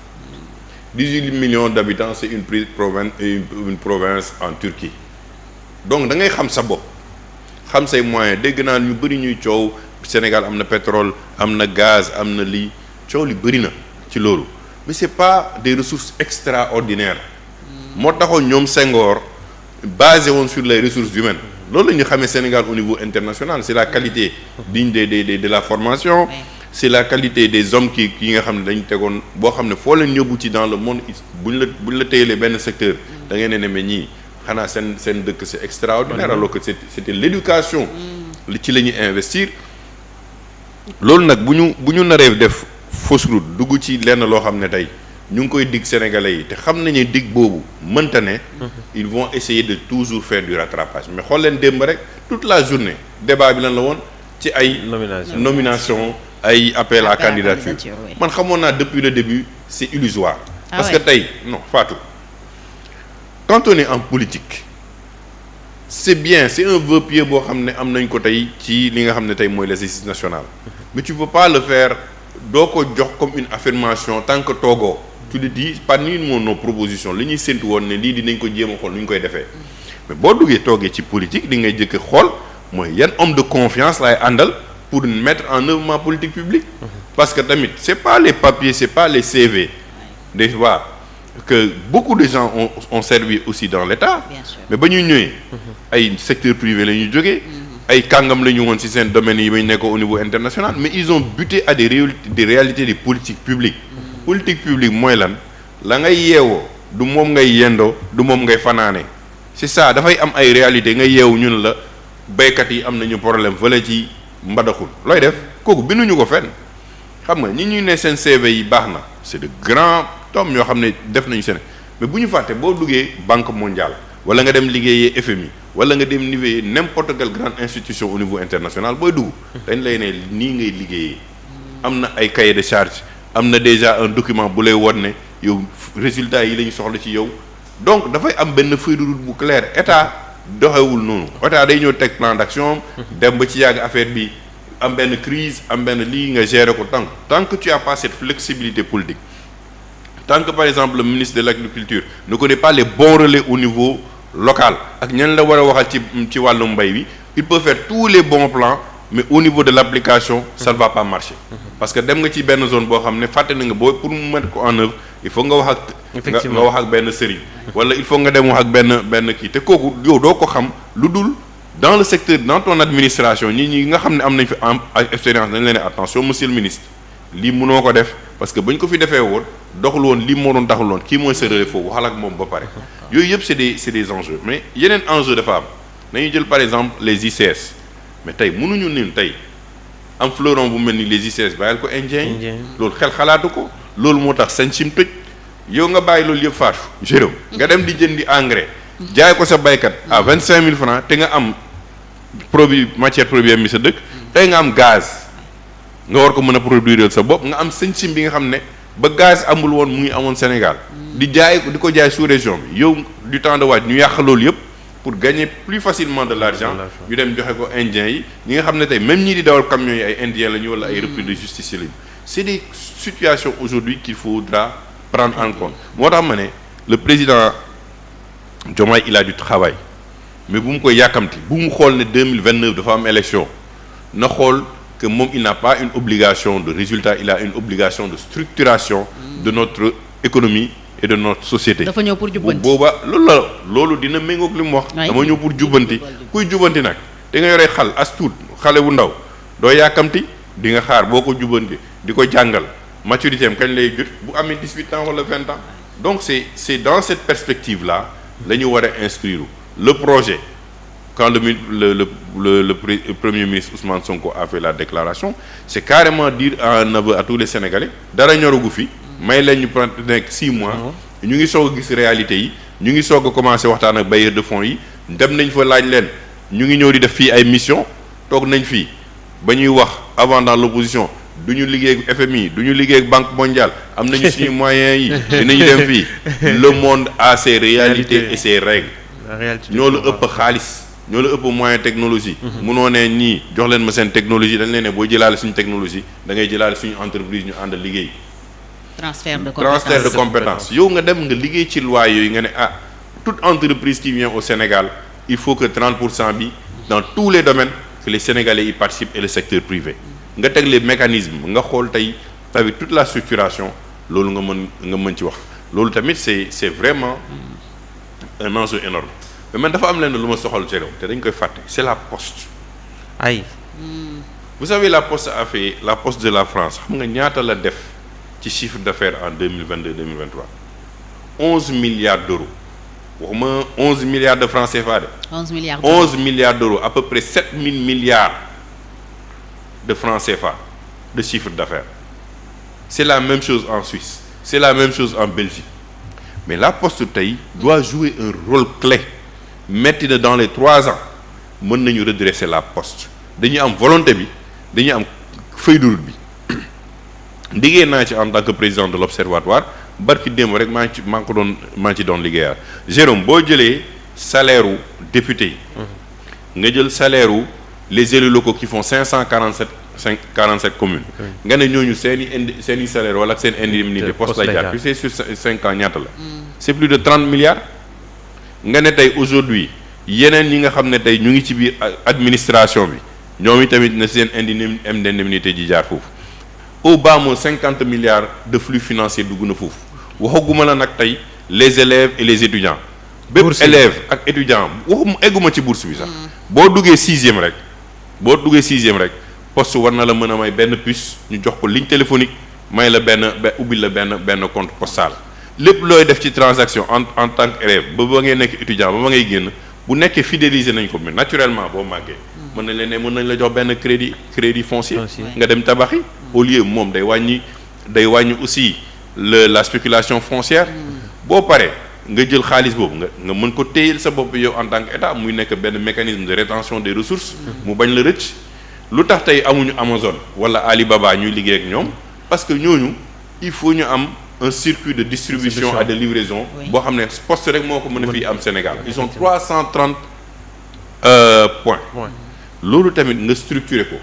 18 millions d'habitants c'est une province en Turquie. donc da ngay xam sa bopp xam say moyens dégg naa ñu bari ñuy coow. Sénégal am na pétrole am na gaz am na lii coow li bëri na ci loolu mais c'est pas des ressources extraordinaires moo taxoon ñoom Senghor basé woon sur les ressources humaines loolu la ñu xamee Sénégal au niveau international c'est la qualité digne de la formation c'est la qualité des hommes qui nga xam ne dañu tegoon boo xam ne foo leen yóbbu ci dans le monde buñ la téyelee benn secteur da ngay ne mais ñii xanaa seen dëkk c'est extraordinaire alors que c'était l'éducation li ci la ñuy investir loolu nag bu ñu naree def fausse route dugg ci lenn loo xam ne tey ñu ngi koy dig sénégalais yi te xam nañu dig boobu mënta ne ils vont essayer de toujours faire du rattrapage mais xool leen démb rek toute la journée débat bi lan la woon ci ay nomination ay appel à candidature man xamoon naa depuis le début c'est illusoire parce que tey non Fatou quand on est en politique c'est bien c'est un vœu pieux boo xam ne am nañ ko tey ci li nga xam ne tey mooy l'exercice national mais tu peux pas le faire doo ko jox comme une affirmation tant que toogoo tu le dis par ni nos propositions li ñuy séntu woon ne lii dinañ ko jéem a xool nu ñu koy defee mais boo duggee toogee ci politique li ngay jëkk xool mooy yan homme de confiance laay àndal pour mettre en œuvre ma politique publique parce que tamit c'est pas les papiers c'est pas les CV des fois que beaucoup de gens ont servi aussi dans l'État mais ba ñuy ñëwee ay secteur privé la ñuy jógee ay kàngam la ñu woon ci seen domaines yi ba ñu nekk au niveau international mais ils ont buté à des réalités des politiques publiques politique publique mooy lan la ngay yeewoo du moom ngay yendoo du moom ngay fanaane c'est ça dafay am ay réalités nga yeewu ñun la béykat yi am nañu problème fële ci Mbadakhoune looy def kooku binduñu ko fenn xam nga ñi ñuy ne seen CV yi baax na c'est de grands hommes yoo xam ne def nañu seen mais bu ñu fàtte boo duggee Banque mondiale wala nga dem liggéeyee FMI wala nga dem liggéeyee n'importe quelle grande institution au niveau international booy dugg dañ lay ne nii ngay liggéeyee am na ay cahier de charge am na déjà un document bu lay won ne yow résultat yi la ñu soxla ci yow donc dafay am benn feuille de route bu clair état doxewul noonu état day ñëw teg plan d'action dem ba ci yàgg affaire bi am benn crise am benn lii nga gérer ko tant que tu as pas cette flexibilité politique tant que par exemple le ministre de l'agriculture ne connaît pas les bons relais au niveau local ak ñan la war a waxal ci wàllu mbay bi il peut faire tous les bons plans mais au niveau de l'application ça ne va pas marcher parce que dem nga ci benn zone boo xam ne fàtte na nga boo pour mu mettre ko en œuvre il faut nga wax ak nga wax ak benn sëriñ wala il faut nga dem wax ak benn kii te kooku yow doo ko xam lu dul dans le secteur dans ton administration ñi nga xam ne am nañ fi expérience dañ leen ne attention monsieur le ministre lii mënoo ko def parce que bañ ko fi defee woon doxul woon lii moo doon taxul woon kii mooy sa relais foofu waxal ak moom ba pare yooyu yëpp c'est des enjeux mais yeneen enjeu dafa am nañu jël par exemple les ICS mais tey mënuñu nin tey am fleuron bu mel ni les ICS bàyyil ko indien loolu xel xalaatu ko loolu moo tax sañ sim tëj yow nga bàyyi loolu yëpp faatu Jérôme nga dem di jëndi engrais jaay ko sa baykat à 25 000 francs te nga am matière première mi sa dëkk tey nga am gaz nga war ko mën a produire sa bopp nga am sañ sim bi nga xam ne ba gaz amul woon mu ngi amoon Sénégal di ko jaay sous région bi yow du temps de waaj ñu yàq loolu yëpp pour gagner plus facilement de l'argent ñu dem joxe ko indiens yi ñi nga xam ne tey même ñii di dawal camions yi ay indiens la ñu wala ay repris de justice lañu c'est des situations aujourd'hui qu'il faudra prendre en compte moo tax ma ne le président Diomaye il a du travail mais bu mu koy yàkkamti bu mu xool ne 2029 dafa am élection na xool que moom il n'a pas une obligation de résultat il a une obligation de structuration de notre économie et de notre société. dafa ñëw pour jubbanti booba loolu dina méngoog li mu wax. dama ñëw pour jubbanti kuy jubbanti nag te nga yoree as tuut xale bu ndaw doo yàkkamti di nga xaar boo ko jubbanti di ko jàngal maturité am kañ lay jot bu amee 18 ans wala 20 ans donc c'est dans cette perspective là la ñu war a inscrire le projet quand le premier ministre Ousmane Sonko a fait la déclaration c'est carrément dire un aveu à tous les Sénégalais dara ñoragu fi. may leen ñu nekk 6 mois ñu ngi soog a gis réalité yi ñu ngi soog a commencé waxtaan ak bailleurs de fonds yi dem nañ fa laaj leen ñu ngi ñëw di def fii ay mission toog nañ fii ba ñuy wax avant dans l'opposition du ñu liggéey ak FMI du ñu liggéey ak Banque mondiale am nañu suñu moyens yi dinañu dem fii le monde a ses réalités et ses règles ñoo la ëpp xaalis ñoo la ëpp moyen technologie munoo ne ñii jox leen ma seen technologie dañ leen ne boo jëlaale suñu technologie da ngay jëlaale suñu entreprise ñu ànd liggéey transfert de compétence yow nga dem nga liggéey ci loi yooyu nga ne toute entreprise qui vient au Sénégal il faut que 30% bi dans tous les domaines que les Sénégalais y participent et le secteur privé nga teg les mécanismes nga xool tey avec toute la structuration loolu nga mën ci wax loolu tamit c'est vraiment un enjeu énorme mais man dafa am leen lu ma soxal Jérôme te dañ koy fàtte c'est la poste vous savez la poste a fait la poste de la France xam nga ñaata la def ci chiffre d'affaires en 2022-2023 11 milliards d'euros waxuma 11 milliards de francs CFA de 11 milliards d'euros à peu près 7 000 milliards de francs CFA de chiffre d'affaires c'est la même chose en Suisse c'est la même chose en Belgique mais la Poste tey doit jouer un rôle clé metti na dans les 3 ans mën nañu redresser la Poste dañuy am volonté bi dañuy am feuille de route bi liggéey naa ci en tant que président de l'observatoire barki démb rek maa ngi ci doon liggéeyaat Jérôme boo jëlee salaire u député yi nga jël salaire u les élus locaux qui font 547 communes nga ne ñooñu seeni salaire wala seen indemnité poste lay jaar tu sais sur 5 ans ñaata la c'est plus de 30 milliards nga ne tey aujourd'hui yeneen ñi nga xam ne tey ñu ngi ci biir administration bi ñoom itamit na seen indemnité ji jaar foofu au bas moo 50 milliards de flux financiers dugg na foofu waxaguma la nag tey les élèves et les étudiants bépp élève ak étudiant waxuma egguma ci bourse bi sax boo duggee sixième rek poste war na la mën a may benn puce ñu jox ko ligne téléphonique may la ubbil la benn compte postal lépp looy def ci transaction en tant qu'élève ba ngay nekk étudiant ba ngay génn bu nekkee fidéliser nañ ko mais naturellement boo màggee mën nañ la jox benn crédit foncier nga dem tabaxi au lieu moom day wàññi aussi la spéculation foncière boo paree nga jël xaalis boobu nga mën ko téyel sa bopp yow en tant que état muy nekk benn mécanisme de rétention des ressources mu bañ la rëcc lu tax tey amuñu Amazon wala Alibaba ñuy liggéey ak ñoom parce que ñooñu il faut ñu am un circuit de distribution et de livraison boo xam ne poste rek moo ko mën a fii am Sénégal ils ont 330 points loolu tamit nga structuré ko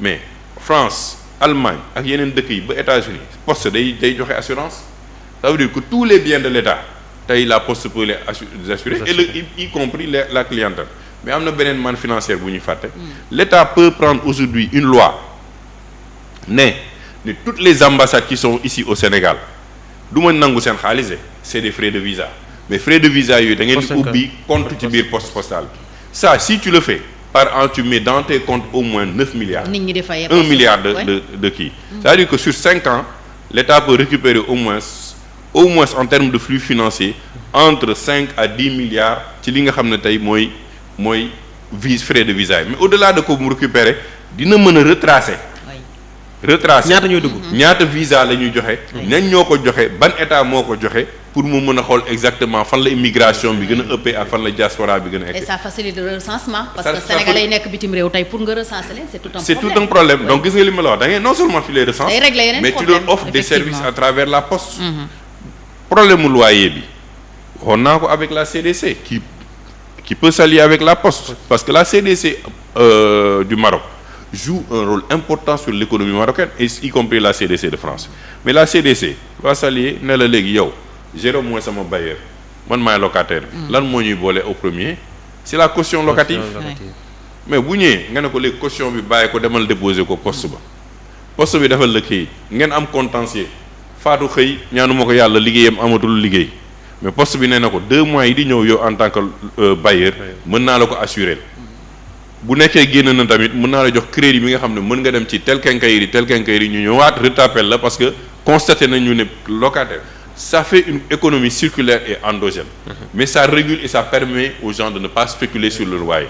mais France Allemagne ak yeneen dëkk yi ba États-Unis poste day joxe assurance ça veut dire que tous les biens de l'État tey la poste peut les assurer et y compris la clientèle mais am na beneen manne financière bu ñuy fàtte l'État peut prendre aujourd'hui une loi ne toutes les ambassades qui sont ici au Sénégal du ma nangu seen xaalis c'est des frais de visa mais frais de visa yooyu da ngeen di ubbi compte ci biir poste postal bi ça si tu le fais par an tu mets dans tes comptes au moins 9 milliards 1 milliard de kii c'est-à-dire que sur 5 ans l'État peut récupérer au moins en termes de flux financiers entre 5 à 10 milliards ci li nga xam ne tey mooy frais de visa mais au-delà de ko mu récupérer dina mën a retracer ñaata ñooy dugg ñaata visa la ñuy joxe ñañ ñoo ko joxe ban état moo ko joxe pour mu mën a xool exactement fan la immigration bi gën a ëppee ak fan la diaspora bi gën a ëppee. et ça facilite le recensement parce que sénégalais yi nekk bitim réew tey pour nga recenser leen c'est tout un problème donc gis nga li ma la wax da ngay non seulement tu les recenses mais tu leur offres des services à travers la poste problème mu loyer bi waxoon naa ko avec la CDC qui peut s'allier avec la poste parce que la CDC du Maroc joue un rôle important sur l'économie marocaine et y compris la CDC de France mais la CDC va s'allier ne la léegi yow Jérôme mooy sama bailleur man maay locataire lan moo ñuy boole au premier c'est la caution locative mais bu ñëwee nga ne ko léegi caution bi bàyyi ko demal déposer ko poste bi defal la kayit ngeen am contentieux faatu xëy ñaanuma ko yàlla liggéeyam amatul liggéey mais poste bi nee na ko 2 mois yi di ñëw yow en tant que bailleur mën naa la ko assurer bu nekkee génn na tamit mën naa la jox crédit bi nga xam ne mën nga dem ci tel quincaillerie ñu ñëwaat retapel la parce que constaté nañu ne locataire ça fait une économie circulaire et endogène mais ça régule et ça permet aux gens de ne pas spéculer sur le loyer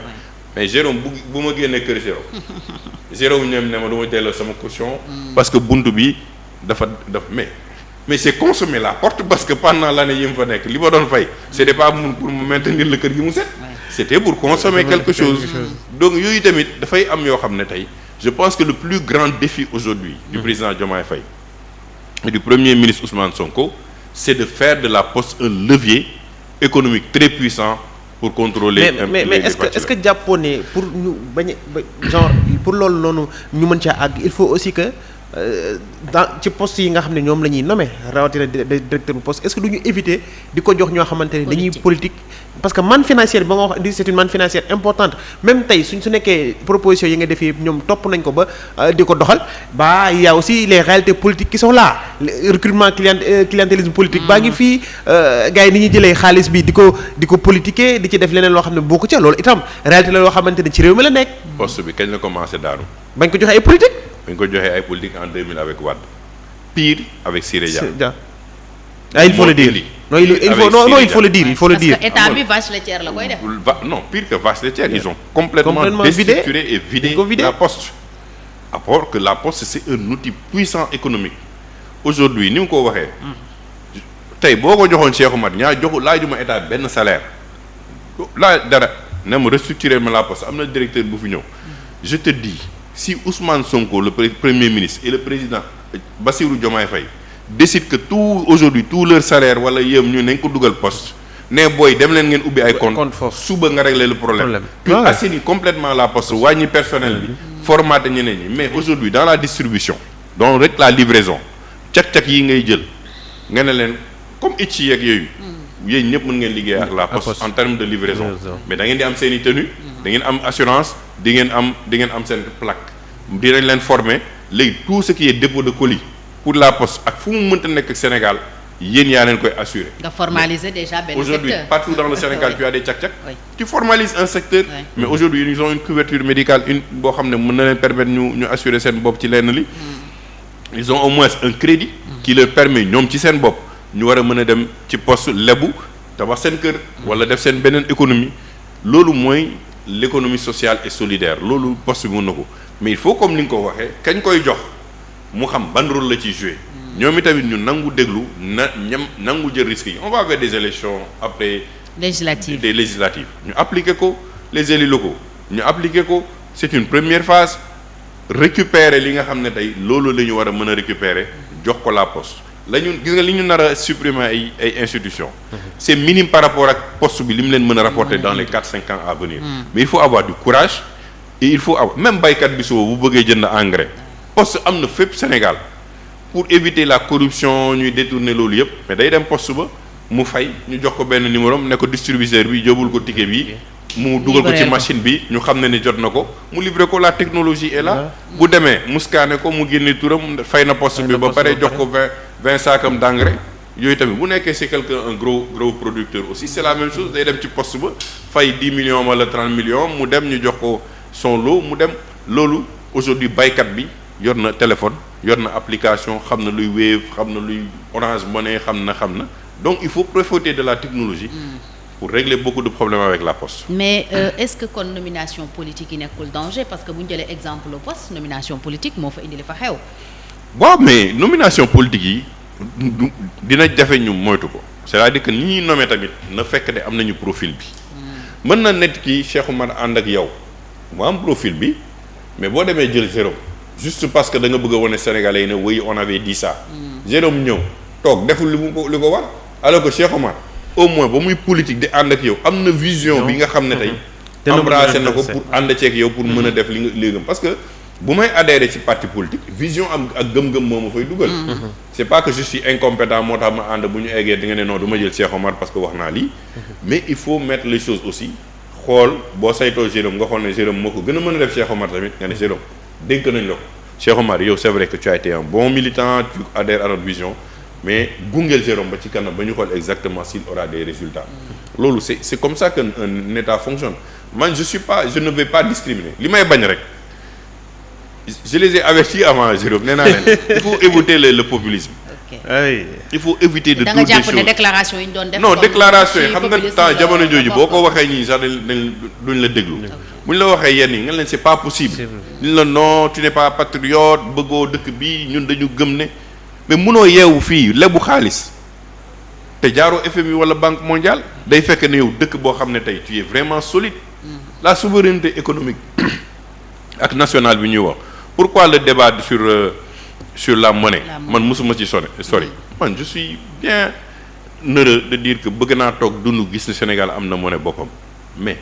mais Jérôme bu ma génnee kër Jérôme ñoom ne ma du ma delloo sama caution parce que buntu bi dafa mais c'est consommer la porte parce que pendant l'année yi mu fa nekk li ma doon fay c'était pas pour me maintenir le kër gi mu set c'était pour consommer quelque chose donc yooyu tamit dafay am yoo xam ne tey je pense que le plus grand défi aujourd'hui du président Diomaye Faye et du premier ministre Ousmane Sonko c'est de faire de la poste un levier économique très puissant pour contrôler mais est-ce que jàppoo ne pour ñu bañ genre pour loolu noonu ñu mën caa àgg il faut aussi que ci poste yi nga xam ne ñoom la ñuy nommer rawatina directeur bu poste est-ce que du ñu éviter di ko jox ñoo xamante ne dañuy politique parce que manne financière ba nga wax di c'est une manne financière importante même tey su nekkee proposition yi nga def yëpp ñoom topp nañ ko ba di ko doxal ba y a aussi les réalités politiques qui sont là le recrutement clientélisme politique baa ngi fii gars yi ni ñuy jëlee xaalis bi di ko politiquer di ci def leneen loo xam ne boo ko ca loolu itam réalité la loo xamante ne ci réew mi la nekk. poste bi kañ la commencé daanu. bañ ko joxe ay politique. bañ ko joxee ay politique en 2000 avec Wade pire avec Siré Dia. Il faut le dire il faut le dire parce que état bi vache laitière la koy def. non pire que vache laitière ils ont complètement déstructuré et vidé la poste. alors que la poste c'est un outil puissant économique aujourd'hui ni mu ko waxee. tey boo ko joxoon Cheikh Oumar laajuma état benn salaire dara ne ma restructurer ma la poste am na directeur bu fi ñëw je te dis. Si Ousmane Sonko le premier ministre et le président Bassirou Diomaye Faye décident que aujourd'hui tout leur salaire wala yéem ñu nañ ko dugal poste ne booy dem leen ngeen ubbi ay compte suba nga régler le problème tu assainis complètement la poste wàññi personnel bi formaté ñeneen ñi mais aujourd'hui dans la distribution donc rek la livraison cak-cak yi ngay jël nga ne leen comme itchi yeeg yooyu yéen ñëpp mën ngeen liggéey ak la poste en termes de livraison mais da ngeen di am seen i tenue da ngeen am assurance di ngeen am seen plaque dinañ leen former léegi tout ce qui est dépôt de colis pour la poste ak fu mu mënta nekk Sénégal yéen yaa leen koy assurer. nga formaliser déjà benn secteur aujourd'hui partout dans le Sénégal tu as des cak-cak tu formalises un secteur mais aujourd'hui ils ont une couverture médicale boo xam ne mën na leen permettre ñu assurer seen bopp ci lenn li ils ont au moins un crédit qui leur permet ñoom ci seen bopp ñu war a mën a dem ci poste lebu tabax seen kër wala def seen beneen économie loolu mooy l'économie sociale et solidaire loolu poste bi mën na ko mais il faut comme ni nga ko waxee kañ koy jox mu xam ban rôle la ciy jouer ñoom itamit ñu nangu déglu nangu jël risques yi on va vers des élections après des législatives ñu appliquer ko les élus locaux ñu appliquer ko c'est une première phase récupérer li nga xam ne tey loolu la ñu war a mën a récupérer jox ko la poste la ñu gis nga li ñu nar a supprimer ay institutions. c'est minime par rapport ak poste bi li mu leen mën a rapporter dans les 4-5 ans à venir. mais il faut avoir du courage et il faut avoir même baykat bi suba bu bëggee jënd engrais poste am na fépp Sénégal pour éviter la corruption ñuy détourner loolu yëpp mais day dem poste ba mu fay ñu jox ko benn numéro ne ko distributeur bi jóbul ko ticket bi. mu dugal ko ci machine bi ñu xam ne ni jot na ko mu livrer ko la technologie est là bu demee mu scanner ko mu génne turam fay na poste bi ba pare jox ko 20 saakam d'engrais yooyu tamit bu nekkee c'est quelqu'un un gros producteur aussi c'est la même chose day dem ci poste ba fay 10 millions wala 30 millions mu dem ñu jox ko son lot mu dem loolu aujourd'hui baykat bi yor na téléphone yor na application xam na luy Wave xam na luy Orange Money xam na donc il faut profiter de la technologie pour régler beaucoup de problèmes avec la poste. mais est-ce que kon nomination politique yi nekkul danger parce que bu ñu jëlee exemple poste nomination politique moo fa indi li fa xew. waaw mais nomination politique yi dina jafe ñu moytu ko c'est-à-dire que ni ñuy nommer tamit na fekk ne am nañu profil bi. mën na nekk ki Cheikh Oumar ànd ak yow mu am profil bi mais boo demee jël Jérôme juste parce que da nga bëgg a wane Sénégalais yi ne oui on avait dit ça. Jérôme ñëw toog deful li ko war alors que Cheikh Oumar. au moins ba muy politique di ànd ak yow am na vision bi nga xam ne tey embrassé na ko pour ànd ceeg yow pour mën a def li nga léegam parce que bu may adhéré ci parti politique vision am ak gëm-gëm moo ma fay dugal c'est pas que je suis incompétent moo tax ma ànd bu ñu eggee di nga ne non du ma jël Cheikh Omar parce que wax naa lii mais il faut mettre les choses aussi xool boo saytoo Jérôme nga xool ne Jérôme moo ko gën a mën a def Cheikh Omar tamit nga ne Jérôme dénk nañ la ko Cheikh Omar yow c'est vrai que tu as été un bon militant tu adhères à notre vision mais gungeel Jérôme ba ci kanam ba ñu xool exactement s'il aura des résultats loolu c'est comme ça que un État fonctionne man je ne vais pas discriminer li may bañ rek je les ai avertis avant Jérôme nee naa leen il faut éviter le populisme. il faut éviter de. da nga jàpp ne déclaration yi ñu doon def. non déclaration yi xam nga temps jamono jooju boo ko waxee ñii sax duñ la déglu. bu ñu la waxee yenn yi nga leen c'est pas possible. ñu la non tu n'es pas patriote bëggoo dëkk bi ñun dañu gëm ne. mais munoo yeewu fii lebu xaalis te jaaroo FMI wala Banque mondiale day fekk ne yow dëkk boo xam ne tey tu es vraiment solide. la souveraineté économique ak nationale bi ñuy wax pourquoi le débat sur la monnaie man mosuma ci sori man je suis bien heureux de dire que bëgg naa toog dund gis ne Sénégal am na monnaie boppam mais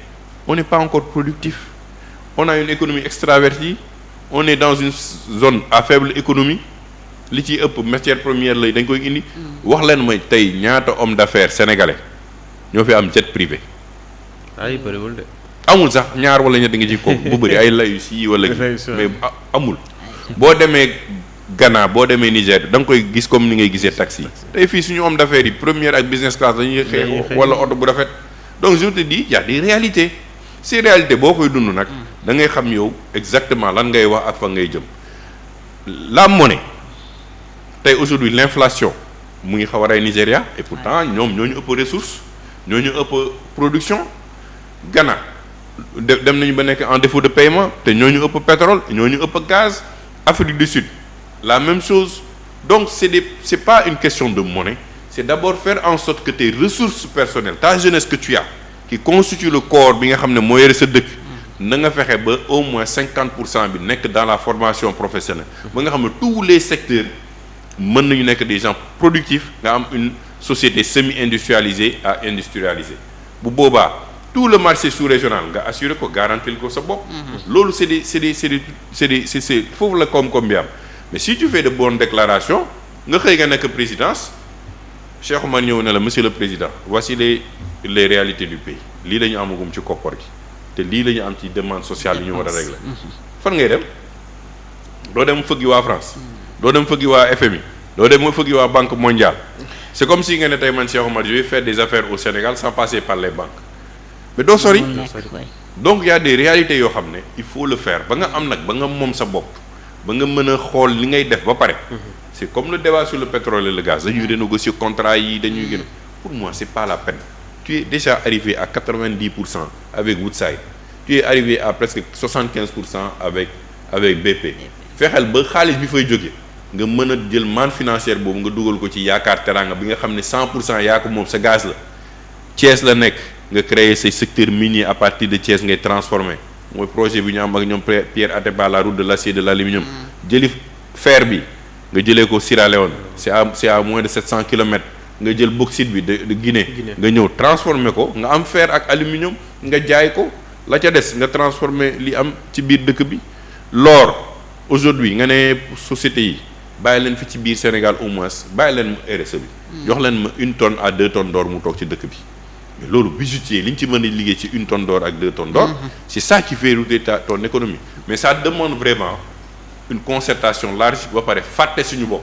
on n'est pas encore productif on a une économie extravertie on est dans une zone à faible économie li ci ëpp matière première lay dañ koy indi wax leen mooy tey ñaata homme d'affaires sénégalais ñoo fi am jet privé ay bëriwul de amul sax ñaar wala ñett nga ci ko bu bëri ay layu si wala mais amul boo demee Ghana boo demee Niger da nga koy gis comme ni ngay gisee taxi tey fii suñu homme d'affaires yi première ak business class dañuy xëy wala oto bu rafet donc je te dis y a des réalités ces réalités boo koy dund nag da ngay xam yow exactement lan ngay wax ak fa ngay jëm la monnaie tey aujourd'hui l'inflation mu ngi xaw a rey Nigéria et pourtant ñoom ñoo ñu ëpp ressources ñoo ñu ëpp production Ghana dem nañu ba nekk en défaut de paiement te ñoo ñu ëpp pétrole ñoo ñu ëpp gaz Afrique du Sud la même chose donc c'est pas une question de monnaie c'est d'abord faire en sorte que tes ressources personnelles ta jeunesse que tu as qui constitue le corps bi nga xam ne moo yore sa dëkk na nga fexe ba au moins 50% bi nekk dans la formation professionnelle ba nga xam ne tous les secteurs mën nañu nekk des gens productifs nga am une société semi-industrialisée à industrialisée bu boobaa tout le marché sous-régional nga assurer ko garantir ko sa bopp loolu c'est foofu la koom-koom bi am mais si tu fais de bonnes déclarations nga xëy nga nekk présidence Cheikh Oumar ñëw ne la monsieur le président voici les réalités du pays lii la ñu amagum ci koppar gi te lii la ñu am ci demande sociale yi ñu war a régler fan ngay dem doo dem fëggi waa France doo dem fëggi waa FMI doo dem fëggi waa Banque mondiale c'est comme si nga ne tey man Cheikh Oumar je vais faire des affaires au Sénégal sans passer par les banques mais doo sori donc y a des réalités yoo xam ne il faut le faire ba nga am nag ba nga moom sa bopp ba nga mën a xool li ngay def ba pare c'est comme le débat sur le pétrole et le gaz dañuy renégocier contrat yi dañuy gën pour moi c'est pas la peine tu es déjà arrivé à 90% avec Woodside tu es arrivé à presque 75% avec BP fexeel ba xaalis bi fay jóge nga mën a jël manne financière boobu nga dugal ko ci yaakaar teranga bi nga xam ne 100% yaa ko moom sa gaz la Thiès la nekk nga créer say secteur minier à partir de Thiès ngay transformer mooy projet bi ñu am ak ñoom Pierre Atepa la route de l'acier de l'aluminium jëli fer bi nga jëlee ko Sierra Leone c'est à moins de 700 kilomètres nga jël bauxite bi de Guinée nga ñëw transformer ko nga am fer ak aluminium nga jaay ko la ca des nga transformer li am ci biir dëkk bi. l'or aujourd'hui nga ne société yi bàyyi leen fi ci biir Sénégal au moins bàyyi leen ma RSE bi jox leen ma 1 tonne à 2 tonnes d'or mu toog ci dëkk bi mais loolu bijoutier li ñu ci mën a liggéey ci 1 tonne d'or ak 2 tonnes d'or c'est ça qui fait rouler ton économie mais ça demande vraiment une concertation large ba pare fàtte suñu bopp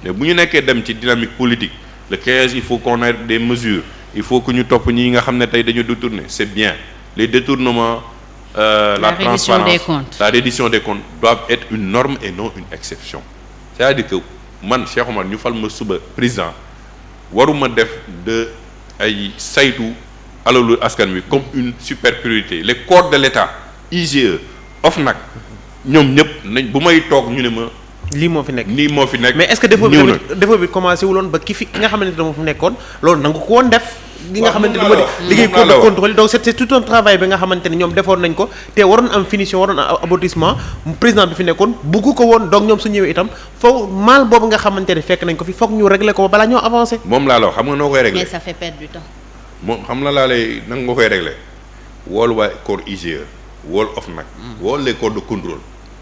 mais bu ñu nekkee dem ci dynamique politique le 15 il faut qu'on ait des mesures il faut que ñu topp ñi nga xam ne tey dañu détourner c'est bien les détournements la transparence la reddition des comptes doivent être une norme et non une exception c'est-à-dire que man Cheikh Omar ñu fal ma suba président waruma def de ay saytu alalu askan wi comme une super priorité les corps de l'État IGE OFNAC ñoom ñëpp nañ bu may toog ñu ne ma lii moo fi nekk mais est-ce que défaut bi commencé wuloon ba ki nga xamante ne moo fi nekkoon loolu nangu ko woon def li nga xamante ne moo di liggéey corps de contrôle donc c'est tout un travail bi nga xamante ne ñoom defoon nañ ko te waroon am finition waroon am aboutissement président bi fi nekkoon bugg ko woon donc ñoom su ñëwee itam foog mal boobu nga xamante ne fekk nañ ko fi foog ñu régler ko ba balaa ñoo avancer. moom laa la wax xam nga noo koy régler mais ça fait perdre du temps. moom xam na laa lay nanga nga koy régler wool waa corps IGE wool OFNAC wool les corps de contrôle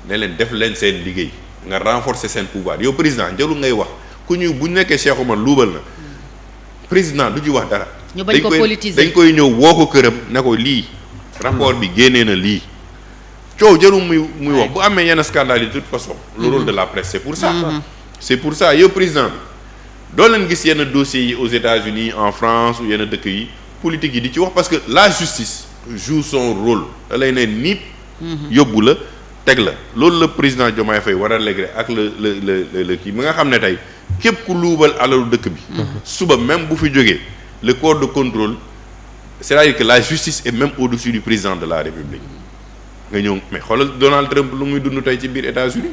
ne leen def leen seen liggéey nga renforcer seen pouvoir yow président jëlu ngay wax ku ñu bu nekkee Cheikh Oumar luubal na président du ci wax dara. ñu bañ ko politiser dañ koy ñëw woo ko këram ne ko lii rapport bi génnee na lii coow jëru muy wax bu amee yenn scandale yi de toute façon le rôle de la presse c'est pour ça yow président bi doo leen gis yenn dossiers yi aux États-Unis en France ou yenn dëkk yi politique yi di ci wax parce que la justice joue son rôle da lay ne nit yóbbu la teg la loolu la président Diomaye Faye war a régler ak le kii mi nga xam ne tey képp ku luubal alalu dëkk bi suba même bu fi jógee le corps de contrôle c'est-à-dire que la justice est même au-dessus du président de la République nga ñëw mais xoolal Donald Trump lu muy dund tey ci biir États-Unis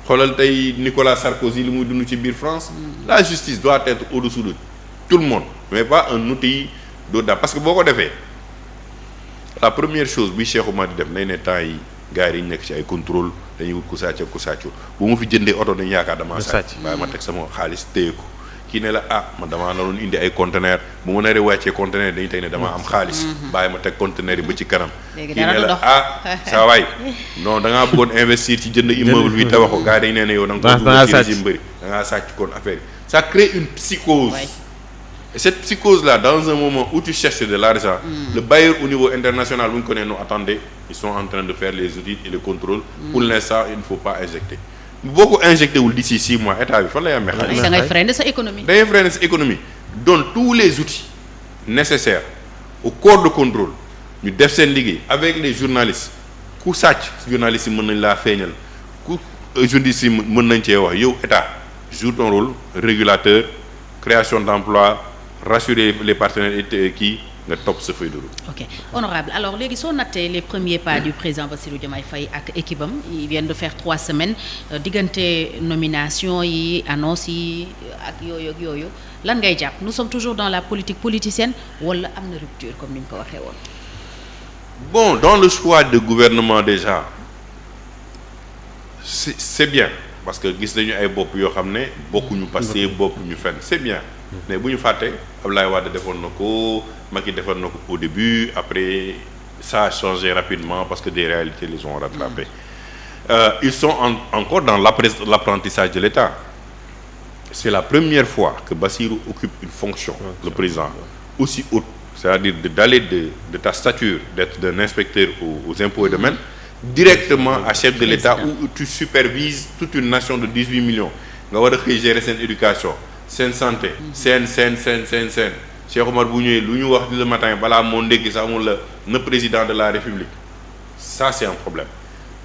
xoolal tey Nicolas Sarkozy lu muy dund ci biir France la justice doit être au-dessous de tout le monde mais pas un outil d'audace parce que boo ko defee la première chose bi Cheikh Oumar di def nay ne temps yi gars yi dañu nekk ci ay contrôle dañuy wut ku sàcc ak ku sàccu bu ma fi jëndee oto dañu yaakaar damaa sàcc waaye ma teg sama xaalis téye ko kii ne la man damaa naroon indi ay conteneur bu ma naree wàccee conteneur dañuy teg ne damaa am xaalis bàyyi ma teg conteneur yi ba ci kanam kii ne la saa waay non da ngaa bëggoon investir ci jënd immeuble bi tabax ko gars yi dañu nee ne yow da nga ko bëgg ci mbëri da ngaa sàcc kon affaire yi ça crée une psychose et cette psychose là dans un moment où tu cherches de l'argent le bailleur au niveau international bu ñu ko nee non attendez ils sont en train de faire les audits et le contrôle pour l'instant il ne faut pas injecter boo ko injecté wul d'ici 6 mois état bi fan lay amee xaalis. da ngay freiner sa économie. da ngay freiner sa économie donne tous les outils nécessaires au corps de contrôle ñu def seen liggéey avec les journalistes ku sàcc journalistes yi mën nañ laa feeñal ku journalistes yi mën nañ cee wax yow état joue ton rôle régulateur création d'emploi rassurer les partenaires et kii nga topp sa feuille de route. ok honorable alors léegi soo nattee les premiers pas du président Bassirou Diomaye Faye ak équipe am ils viennent de faire 3 semaines diggante nomination yi annonce yi ak yooyu lan ngay jàpp nous sommes toujours dans la politique politicienne wala am na rupture comme ni ñu ko waxee woon. bon dans le choix de gouvernement déjà c'est bien parce que gis nañu ay bopp yoo xam ne bokkuñu passé bokkuñu fenn c'est bien mais bu ñu fàtte Abdoulaye Wade defoon na ko Macky defoon na ko au début après ça a changé rapidement parce que des réalités les ont rattrapés ils sont encore dans l'apprentissage de l'État c'est la première fois que Bassirou occupe une fonction le président aussi haute c'est-à-dire d'aller de ta stature d'être d'un inspecteur aux impôts et domaines directement à chef de l'État où tu supervises toute une nation de 18 millions nga war a xëy gérer seen éducation seen santé seen Cheikh Omar bu ñëwee lu ñu wax le matin balaa moo ndékki sax amul le président de la République ça c'est un problème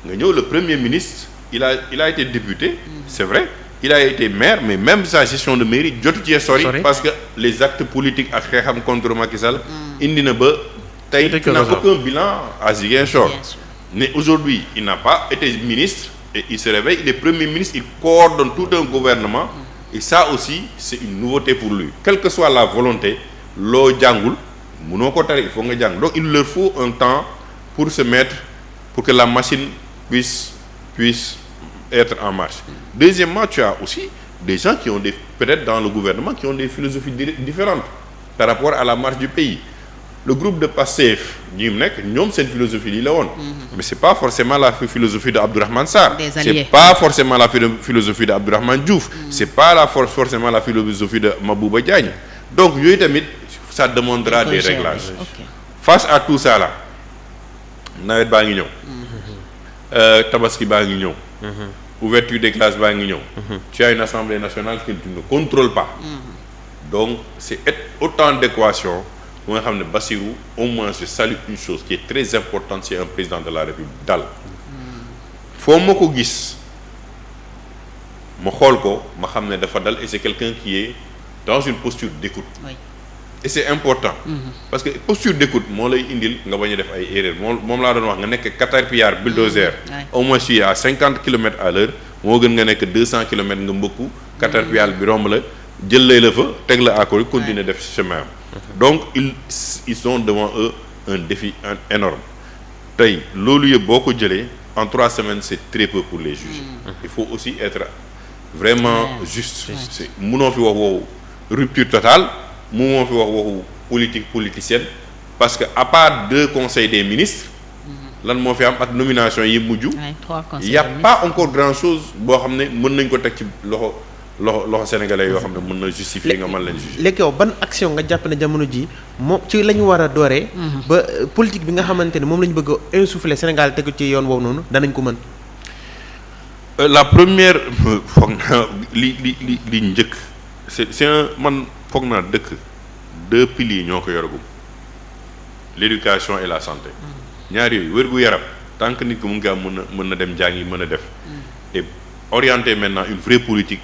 nga ñëw le premier ministre il a été député c'est vrai il a été maire mais même sa gestion de mairie jotu ci sori parce que les actes politiques ak xeexam contre Macky Sall indi na ba tey il n'a aucun bilan à Ziguinchor mais aujourd'hui il n'a pas été ministre et il se réveille il est premier ministre il coordonne tout un gouvernement et ça aussi c'est une nouveauté pour lui quelle que soit la volonté loo jàngul mënoo ko tere il faut nga jàng donc il leur faut un temps pour se mettre pour que la machine puisse être en marche. Deuxièmement, tu as aussi des gens qui ont peut-être dans le gouvernement qui ont des philosophies différentes par rapport à la marche du pays. Le groupe de Pastef ñi mu nekk ñoom seen philosophie lii la woon. Mais c'est pas forcément la philosophie de Abdourahmane Sarr. C'est pas forcément la philosophie de Abdourahmane Diouf. C'est pas forcément la philosophie de Mabouba Diagne. Donc yooyu tamit ça demandera des réglages. Face à tout ça là nawet baa ngi ñëw. Tabaski baa ngi ñëw. Ouverture des classes baa ngi ñëw. Tu as une assemblée nationale que tu ne contrôles pas. Donc c'est autant d'équations. bu nga xam ne Bassirou au moins je salue une chose qui est très importante c'est un président de la République dal foo ma ko gis ma xool ko ma xam ne dafa dal et c'est quelqu'un qui est dans une posture d'écoute. Oui. Et c'est important. Parce que posture d'écoute moo lay indil nga bañ a def ay erreurs moom laa doon wax nga nekk caterpillar bulldozer. Au moins tu es à 50 kilomètres à l'heure moo gën nga nekk 200 kilomètres nga mbëkku caterpillar bi romb la jëlee la fa teg la à côté continuer def chemin. Donc ils sont devant eux un défi énorme tey loolu yëpp boo ko jëlee en 3 semaines c'est très peu pour les juges. Il faut aussi être vraiment juste. C'est munoo fi wax waxu rupture totale munoo fi wax waxu politique politicienne parce que à part 2 conseils des ministres lan moo fi am ak nomination yi mujj. Il y a pas encore grand chose boo xam ne mën nañ ko teg ci loxo sénégalais yoo xam ne mën na justifier nga mën leen juger. léegi yow ban action nga jàpp ne jamono ji moom ci la ñu war a dooree. ba politique bi nga xamante ne moom la ñu bëgg a insuffler Sénégal tegu ci yoon woowu noonu danañ ko mën. La première foog naa li njëkk c'est un man foog naa dëkk 2 piliers ñoo ko yoragum l'éducation et la santé. ñaar yooyu wér-gu-yaram tant que nit ko mu ngi am mën na dem jàngi mën a def. et orienter maintenant une vraie politique.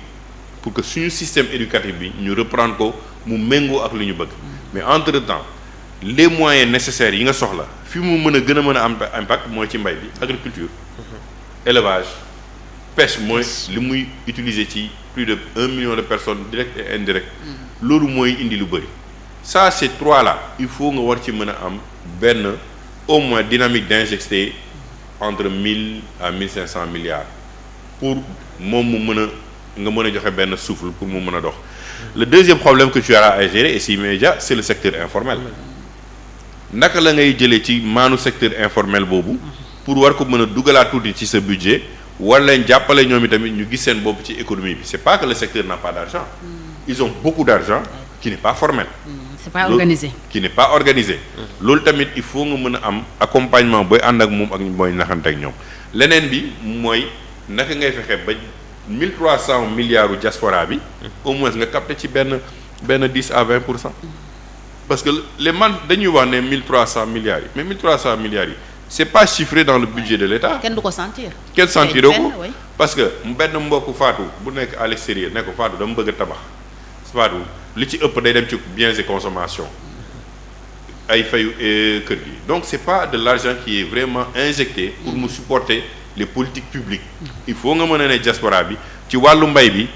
Pour que suñu système éducatif bi ñu reprendre ko mu méngoo ak li ñu bëgg mais entre-temps les moyens nécessaires yi nga soxla fi mu mën a gën a mën a am impact mooy ci mbay bi agriculture élevage pêche mooy li muy utiliser ci plus de 1 million de personnes directes et indirectes loolu mooy indi lu bëri ça ces 3 là il faut nga war ci mën a am benn au moins dynamique d'injecter entre 1000 à 1500 milliards pour moom mu mën a nga mën a joxe benn souffle pour mu mën a dox. Le deuxième problème que tu auras à gérer et c'est immédiat c'est le secteur informel naka la ngay jëlee ci maanu secteur informel boobu pour war ko mën a dugalaat tuuti ci sa budget war leen jàppale ñoom itamit ñu gis seen bopp ci économie bi c'est pas que le secteur n'a pas d'argent ils ont beaucoup d'argent qui n'est pas formel c'est pas organisé qui n'est pas organisé loolu tamit il faut nga mën a am accompagnement booy ànd ak moom ak booy naxante ak ñoom leneen bi mooy naka ngay fexe ba 1300 milliards u diaspora bi au moins nga capté ci benn 10 à 20% parce que les man dañuy wax ne 1300 milliards yi mais 1300 milliards yi c'est pas chiffré dans le budget de l'État. kenn du ko sentir. kenn sentir ko parce que benn mbokku Fatou bu nekk à l'extérieur ne ko Fatou dama bëgg a tabax Fatou li ci ëpp day dem ci biens et consommation ay fayu kër gi donc c'est pas de l'argent qui est vraiment injecté pour mu supporter les politiques publiques. Il faut nga mën a ne diaspora bi ci wàllu mbay bi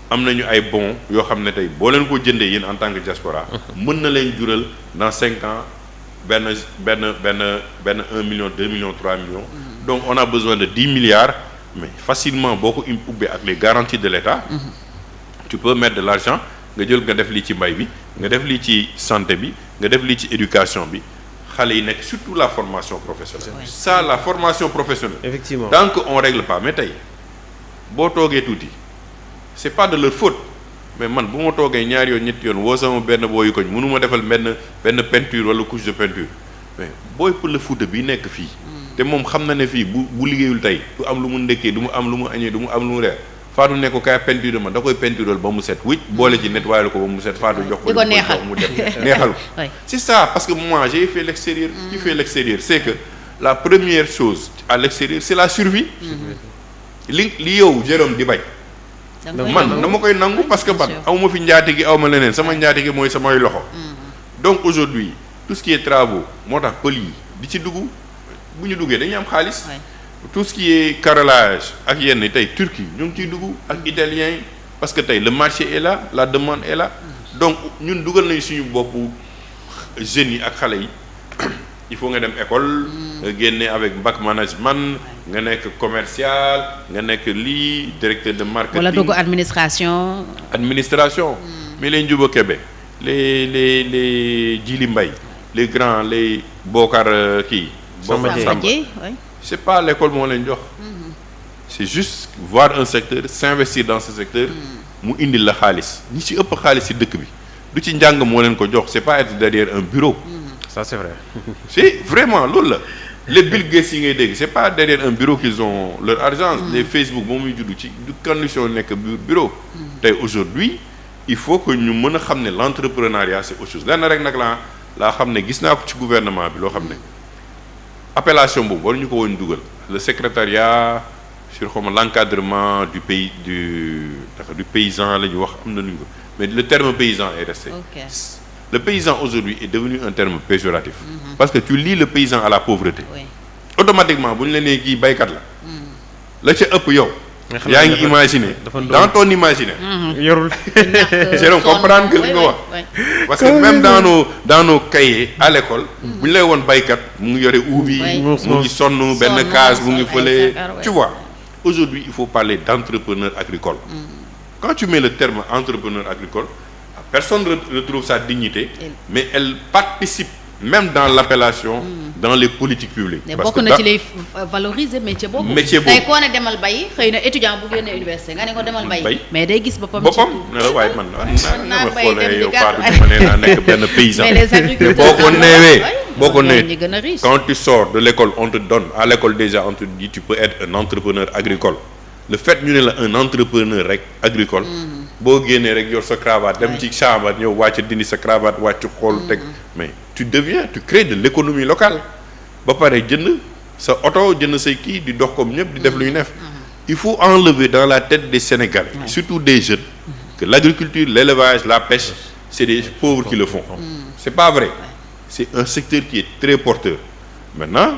am nañu ay bons yoo xam ne tey boo leen ko jëndee yéen en tant que diaspora mën na leen jural dans 5 ans benn 1 million 2 millions 3 millions. Donc on a besoin de 10 milliards mais facilement boo ko ubbee ak les garanties de l'État tu peux mettre de l'argent nga jël nga def lii ci mbay bi nga def lii ci santé bi nga def lii ci éducation bi xale yi nekk surtout la formation professionnelle. Oui. Ça la formation professionnelle. Effectivement. Tant qu'on règle pas mais tey boo toogee tuuti c'est pas de leur faute mais man bu ma toogee ñaari yoon ñetti yoon woo sama benn booyu koñ mënu ma defal benn peinture wala couche de peinture mais booy pour le foot bi nekk fii. te moom xam na ne fii bu liggéeyul tey du am lu mu ndekkee du mu am lu mu añee du mu am lu mu reer Fatou ne ko kaay peinture ma da koy peintural ba mu set wicc boole ci nettoyer ko ba mu set Fatou jox ko mu def neexal ko c'est ça parce que moi j'ai fait l'extérieur qui fait l'extérieur c'est que la première chose à l'extérieur c'est la survie li yow Jérôme di bañ man dama koy nangu parce que man aw ma fi njaati gi aw ma leneen sama njaati gi mooy samay loxo donc aujourd'hui tout ce qui est travaux moo tax pël yi di ci dugg bu ñu duggee dañuy am xaalis tout ce qui est carrelage ak yenn tey Turquie ñu ngi ciy dugg ak italiens yi parce que tey le marché est là la demande est là donc ñun dugal nañu suñu bopp jeunes yi ak xale yi il faut nga dem école nga génne avec bac management nga nekk commercial nga nekk lii directeur de marketing wala dugg administration mais les Ndiouba Kébé les Djili Mbaye les grands les Bokar kii Samba c'est pas l'école moo leen jox c'est juste voir un secteur s'investir dans ce secteur mu indil la xaalis ñi ci ëpp xaalis ci dëkk bi du ci njàng moo leen ko jox c'est pas être derrière un bureau ça c'est vrai c'est vraiment loolu la les Bill Gates yi ngay dégg c'est pas derrière un bureau qu'ils ont leur argent les Facebook moom muy juddu ci du condition nekk bureau tey aujourd'hui il faut que ñu mën a xam ne l'entrepreneuriat c'est autre chose lenn rek nag laa xam ne gis naa ko ci gouvernement bi loo xam ne appellation boobu waruñu ko woon dugal le secrétariat sur xawma l'encadrement du pays du paysan la ñu wax am na lu ñu ko mais le terme paysan est resté le paysan aujourd'hui est devenu un terme péjoratif parce que tu lis le paysan à la pauvreté automatiquement bu ñu la nee kii baykat la ca ëpp yow yaa ngi imaginer dans ton imaginaire yorul c'est donc comprendre que li nga wax parce que même dans nos cahiers à l'école bu ñu lay woon baykat mu ngi yore uubi mu ngi sonn benn case mu ngi fële tu vois aujourd'hui il faut parler d'entrepreneur agricole quand tu mets le terme entrepreneur agricole personne ne retrouve sa dignité mais elle participe même dans l'appellation dans les politiques publiques. parce que bokk na ci lay valoriser métier boobu. tey koo ne demal bay xëy na étudiant bu génne université nga ne ko demal bay. mais day gis boppam ne la waaye man naa ma xoolee yow Fatou ma ne naa nekk benn paysan. mais les agriculteurs boo ko neewee quand tu sors de l'école on te donne à l'école déjà on te dit tu peux être un entrepreneur agricole le fait ñu ne la un entrepreneur rek agricole. boo génnee rek yor sa cravate dem ci chambre ñëw wàcc dindi sa cravate wàcc xool teg mais tu crées de l'économie locale ba pare jënd sa oto jënd say kii di dox comme ñëpp di def lu ñu def il faut enlever dans la tête des Sénégalais surtout des jeunes que l'agriculture l'élevage la pêche c'est des pauvres qui le font c'est pas vrai c'est un secteur qui est très porteur maintenant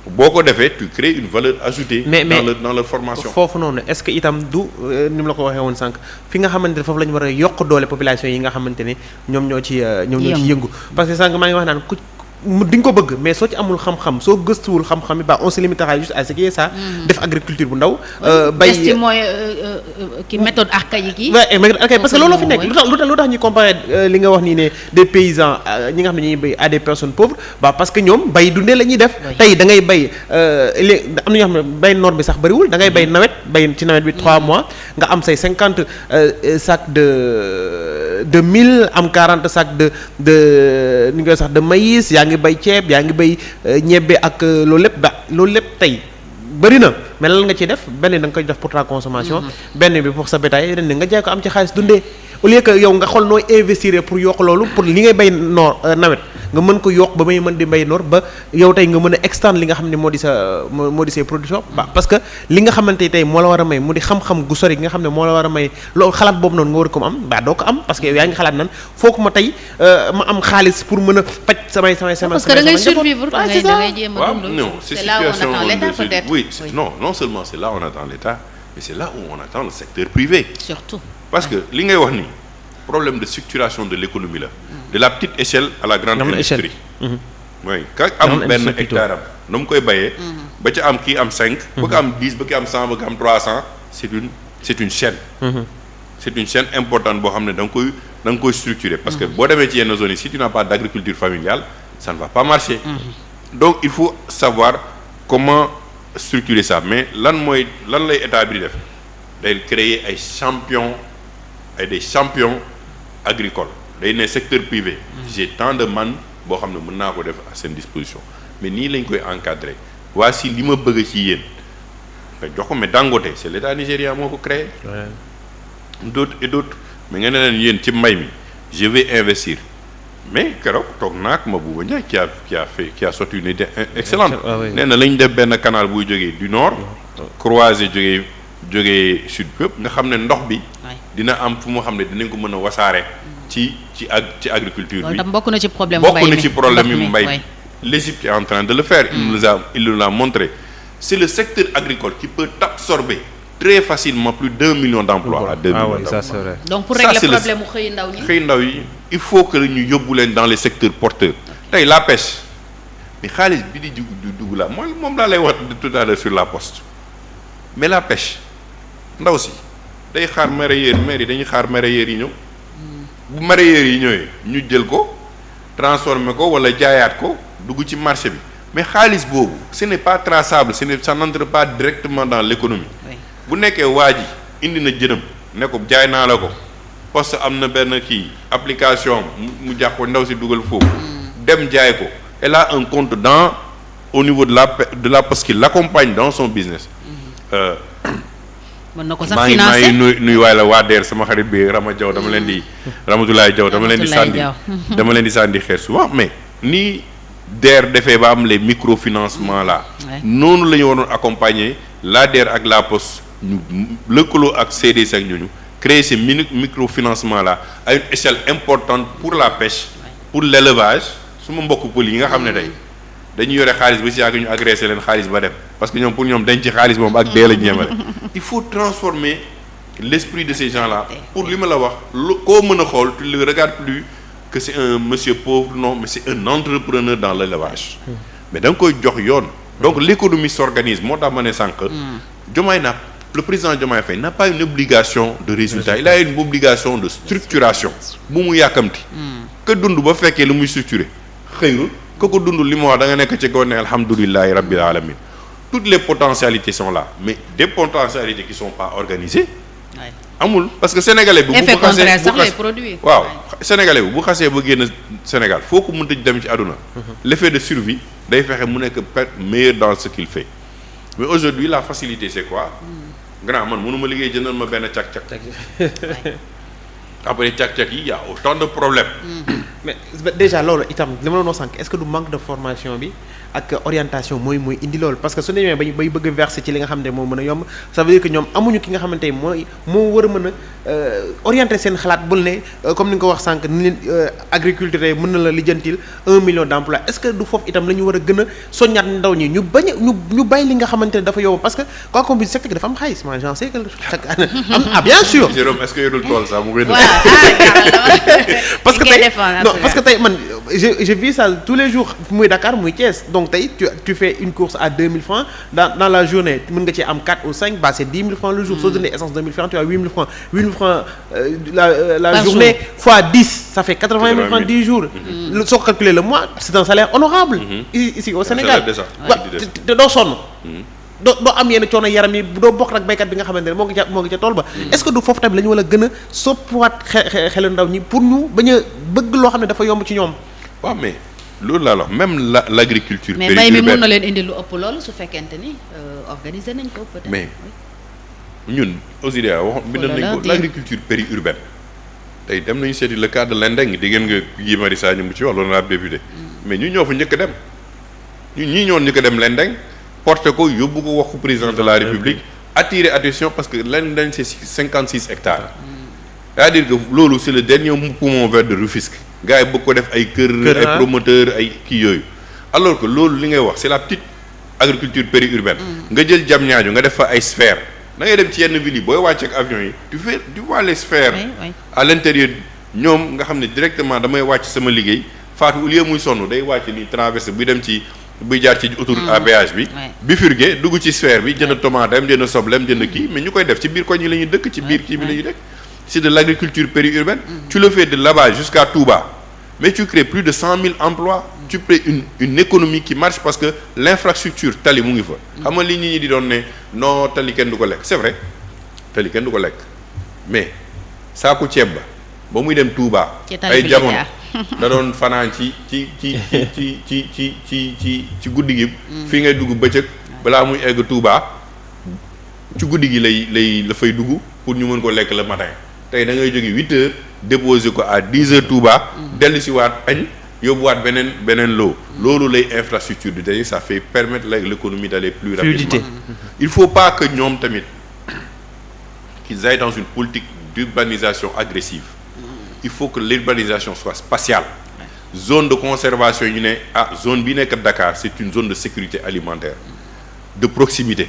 boo ko defee tu crées une valeur ajoutée dans leur formation foofu noonu est-ce que itam du ni mu la ko waxee woon sànq fi nga xamante ne foofu la ñu war a yokk doole population yi nga xamante ne ñoom ñoo ci yëngu parce que sànq maa ngi wax naan di nga ko bëgg mais soo ci amul xam-xam soo gëstuwul xam-xam yi on se limitera juste à ce qui est ça def agriculture bu ndaw bay ci mooy ki méthode archaïque yi parce que looloo fi nekk lu tax ñuy comparer li nga wax nii ne des paysans ñi nga xam ne ñuy bay à des personnes pauvres parce que ñoom bay dundee la ñuy def tey da ngay bay léegi am na ñoo xam ne bay noor bi sax bëriwul da ngay bay ci nawet bi 3 mois nga am say 50 sacs de 1000 am 40 sacs de ni nga sax de maïs yaa ngi bay ceeb yaa ngi bay ñebbe ak loolu lépp tey bëri na mais lan nga ciy def benn da nga koy def pour ta consommation benn bi pour sa bétail ren nga jaay ko am ci xaalis dundee au lieu que yow nga xool nooy investir pour yokk loolu pour li ngay bay nawet nga mën ko yokk ba may mën di bay noor ba yow tey nga mën a extendre li nga xam ne moo di say production parce que li nga xamante tey moo la war a may mu di xam-xam gu sori gi nga xam ne moo la war a may loolu xalaat boobu noonu nga war ko am doo ko am parce que yow yaa ngi xalaat nan foog ma tey ma am xaalis pour mën a faj samay parce que da ngay survivre da ngay jéem a dund non c'est là où on attend l'État peut-être oui non seulement c'est là où on attend l'État mais c'est là où on attend le secteur privé surtout parce que li ngay wax ni problème de structuration de l'économie la de la petite échelle à la grande industrie mooy ka am benn hectare am na mu koy bayee ba ca am kii am 5 ba ka am 10 ba ki am 100 ba ka am 300 c'est une chaîne c'est une chaîne importante boo xam ne da nga koy structurer parce que boo demee ci yenn zones yi si tu n'as pas d'agriculture familiale ça ne va pas marcher donc il faut savoir comment structurer ça mais lan lay état bi di def day créer ay des champions agricoles day ne secteur privé j'ai tant de man boo xam ne mën naa ko def à seen disposition mais nii lañ koy encadrer voici li ma bëgg ci yéen nga jox ko mais Dangote c'est l'état nigérien moo ko créé d'autres et d'autres mais nga ne leen yéen ci mbay mi je vais investir mais keroog toog naak Mabouba Ndiaye qui a sorti une idée excellente nee na lañ def benn canal buy jógee du nord croisé jógee sud bépp nga xam ne ndox bi dina am fu mu xam ne dinañ ko mën a wasaare ci agriculture bi bokk na ci problème yi mbay mi l'Égypte est en train de le faire il nous a montré c'est le secteur agricole qui peut absorber très facilement plus d'1 million d'emplois à 2 millions d'emplois. Ça c'est vrai. Donc pour régler le problème mu xëy ndaw yi il faut que ñu yóbbu leen dans les secteurs porteurs tey la pêche mais xaalis bi di dugg la mooy moom laa lay wax tout à l'heure sur la poste mais la pêche ndaw si day xaar mareyeur maire yi dañuy xaar mareyeur yi ñëw bu mareyeur yi ñëwee ñu jël ko transformer ko wala jaayaat ko dugg ci marché bi mais xaalis boobu ce n'est pas traçable ça n'entre pas directement dans l'économie bu nekkee waa ji indi na jënam ne ko jaay naa la ko poste am na benn kii application mu jàpp ko ndaw si dugal foofu dem jaay ko elle a un compte au niveau de la poste qui l'accompagne dans son business mën na ko sax financer maa ngi nuy waay la waa DER sama xarit bi Rama Diaw dama leen di Ramatoulaye Diaw dama leen di sànni xeer souvent mais nii DER defee ba am les microfinancements là noonu la ñu waroon accompagner la DER ak la poste ñu lëkkaloo ak CDC ak ñooñu créer ces microfinancements là à une échelle importante pour la pêche pour l'élevage suma mbokk pël yi nga xam ne tey dañuy yore xaalis ba si yàgg ñu agressé leen xaalis ba dem parce que ñoom pour ñoom dañ ci xaalis moom ak dee la ñu yemale il faut transformer l'esprit de ces gens-là pour li ma la wax lu koo mën a xool tu le regardes plus que c'est un monsieur pauvre non mais c'est un entrepreneur dans l'élevage mais da nga koy jox yoon donc l'économie s'organise moo tax ma ne sànq le président Diomaye Faye n'a pas une obligation de résultat il a une obligation de structuration bu mu yàkkamti que dund ba fekkee lu muy structuré xëyrul ko dund li mu wax da nga nekk ci gone alhamdulillahi rabbil alamin toutes les potentialités sont là mais des potentialités qui sont pas organisées amul parce que sénégalais bi bu xasee waaw sénégalais bi bu xasee ba génn Sénégal foo ko mënta dem ci àdduna l'effet de survie day fexe mu nekk meilleur dans ce qu'il fait mais aujourd'hui la facilité c'est quoi grand man mënuma liggéey jëndal ma benn cak-cak après cak-cak yi y a autant de problèmes mais déjà loolu itam li ma doon wax sànq est-ce que du manque de formation bi ak orientation mooy indi loolu parce que su demee bay bëgg a verser ci li nga xam ne moo mën a yomb ça veut dire que ñoom amuñu ki nga xamante ni moo war a mën a orienter seen xalaat bul ne comme ni nga ko wax sànq ni leen agriculture yi mën na la lijjantil 1 million d'emplois est-ce que du foofu itam la ñu war a gën a soññaat ndaw ñi ñu bañ a ñu bàyyi li nga xamante ne dafa yomb parce que quoi qu'on puisse secteur dafa am xaalis moi j'en sais que chaque année bien sûr. Jérôme est-ce que yorul tool sax mu koy parce que tey non parce que tey man je vis ça tous les jours muy Dakar muy Thiès donc tey tu fais une course à 2000 francs dans la journée mën nga ci am 4 ou 5 c'est 10 000 francs le jour soo jëndee essence 2000 francs tu as 8 000 francs 8 000 francs la journée fois 10 ça fait 80 000 francs 10 jours soo calculer le mois c'est un salaire honorable ici au Sénégal te doo sonn doo am yenn coono yaram yi doo bokk ak baykat bi nga xamante ne moo ngi ca tool ba est-ce que du foofu tamit la ñu war a gën a soppiwaat xelu ndaw ñi pour ñu bañ a bëgg loo xam ne dafa yomb ci ñoom waaw mais loolu laa la wax même l'agriculture mais mbay mi mën na leen indi lu ëpp loolu su fekkente ni organiser nañ ko peut-être mais ñun OSIDEA wax bind nañ ko l'agriculture périurbaine tey dem nañu seeti le cas de Lendeng di ngeen nga Guy Marius Sagna mu ci wax l'honorable député mais ñu ñoo fa njëkk a dem ñun ñii ñoon njëkk a dem Lendeng porté ko yóbbu ko wax ko président de la République attirer attention parce que Lendeng c'est 56 hectares c'est-à-dire que loolu c'est le dernier poumon vert de Rufisque gars yi bëgg ko def ay kër ay promoteur ay kii yooyu alors que loolu li ngay wax c'est la petite agriculture périurbaine nga jël Diamniadio nga def fa ay sphères da ngay dem ci yenn villes yi booy wàcc ak avion yi tu vois les sphères à l'intérieur ñoom nga xam ne directement damay wàcc sama liggéey Fatou au lieu muy sonn day wàcc ni traversé buy jaar ci autoroute à péage bi bifurqué dugg ci sphère bi jënd tomate am jënd soblem jënd kii mais ñu koy def ci biir koñ yi la ñuy dëkk ci biir kii bi la ñuy dëkk c'est de l'agriculture périurbaine tu le fais de là-bas jusqu'à Touba mais tu crées plus de 100 000 emplois tu crées une économie qui marche parce que l'infrastructure tali mu ngi fa xam nga li nit ñi di doon ne non tali kenn du ko lekk c'est vrai tali kenn du ko lekk mais saaku ceeb ba muy dem Touba ay jamono da doon fanaan ci guddi gi fii ngay dugg bëccëg balaa muy egg Touba ci guddi gi la fay dugg pour ñu mën ko lekk le matin tey da ngay jóge 8 heures déposer ko à 10 heures Touba dellu si waat añ yóbbuwaat beneen loolu lay infrastructure du tey ça fait permettre l'économie d'aller plus rapidement il faut pas que ñoom tamit qu'ils aillent dans une politique d'urbanisation agressive il faut que l'urbanisation soit spatiale zone de conservation ñu ne zone bi nekk Dakar c'est une zone de sécurité alimentaire de proximité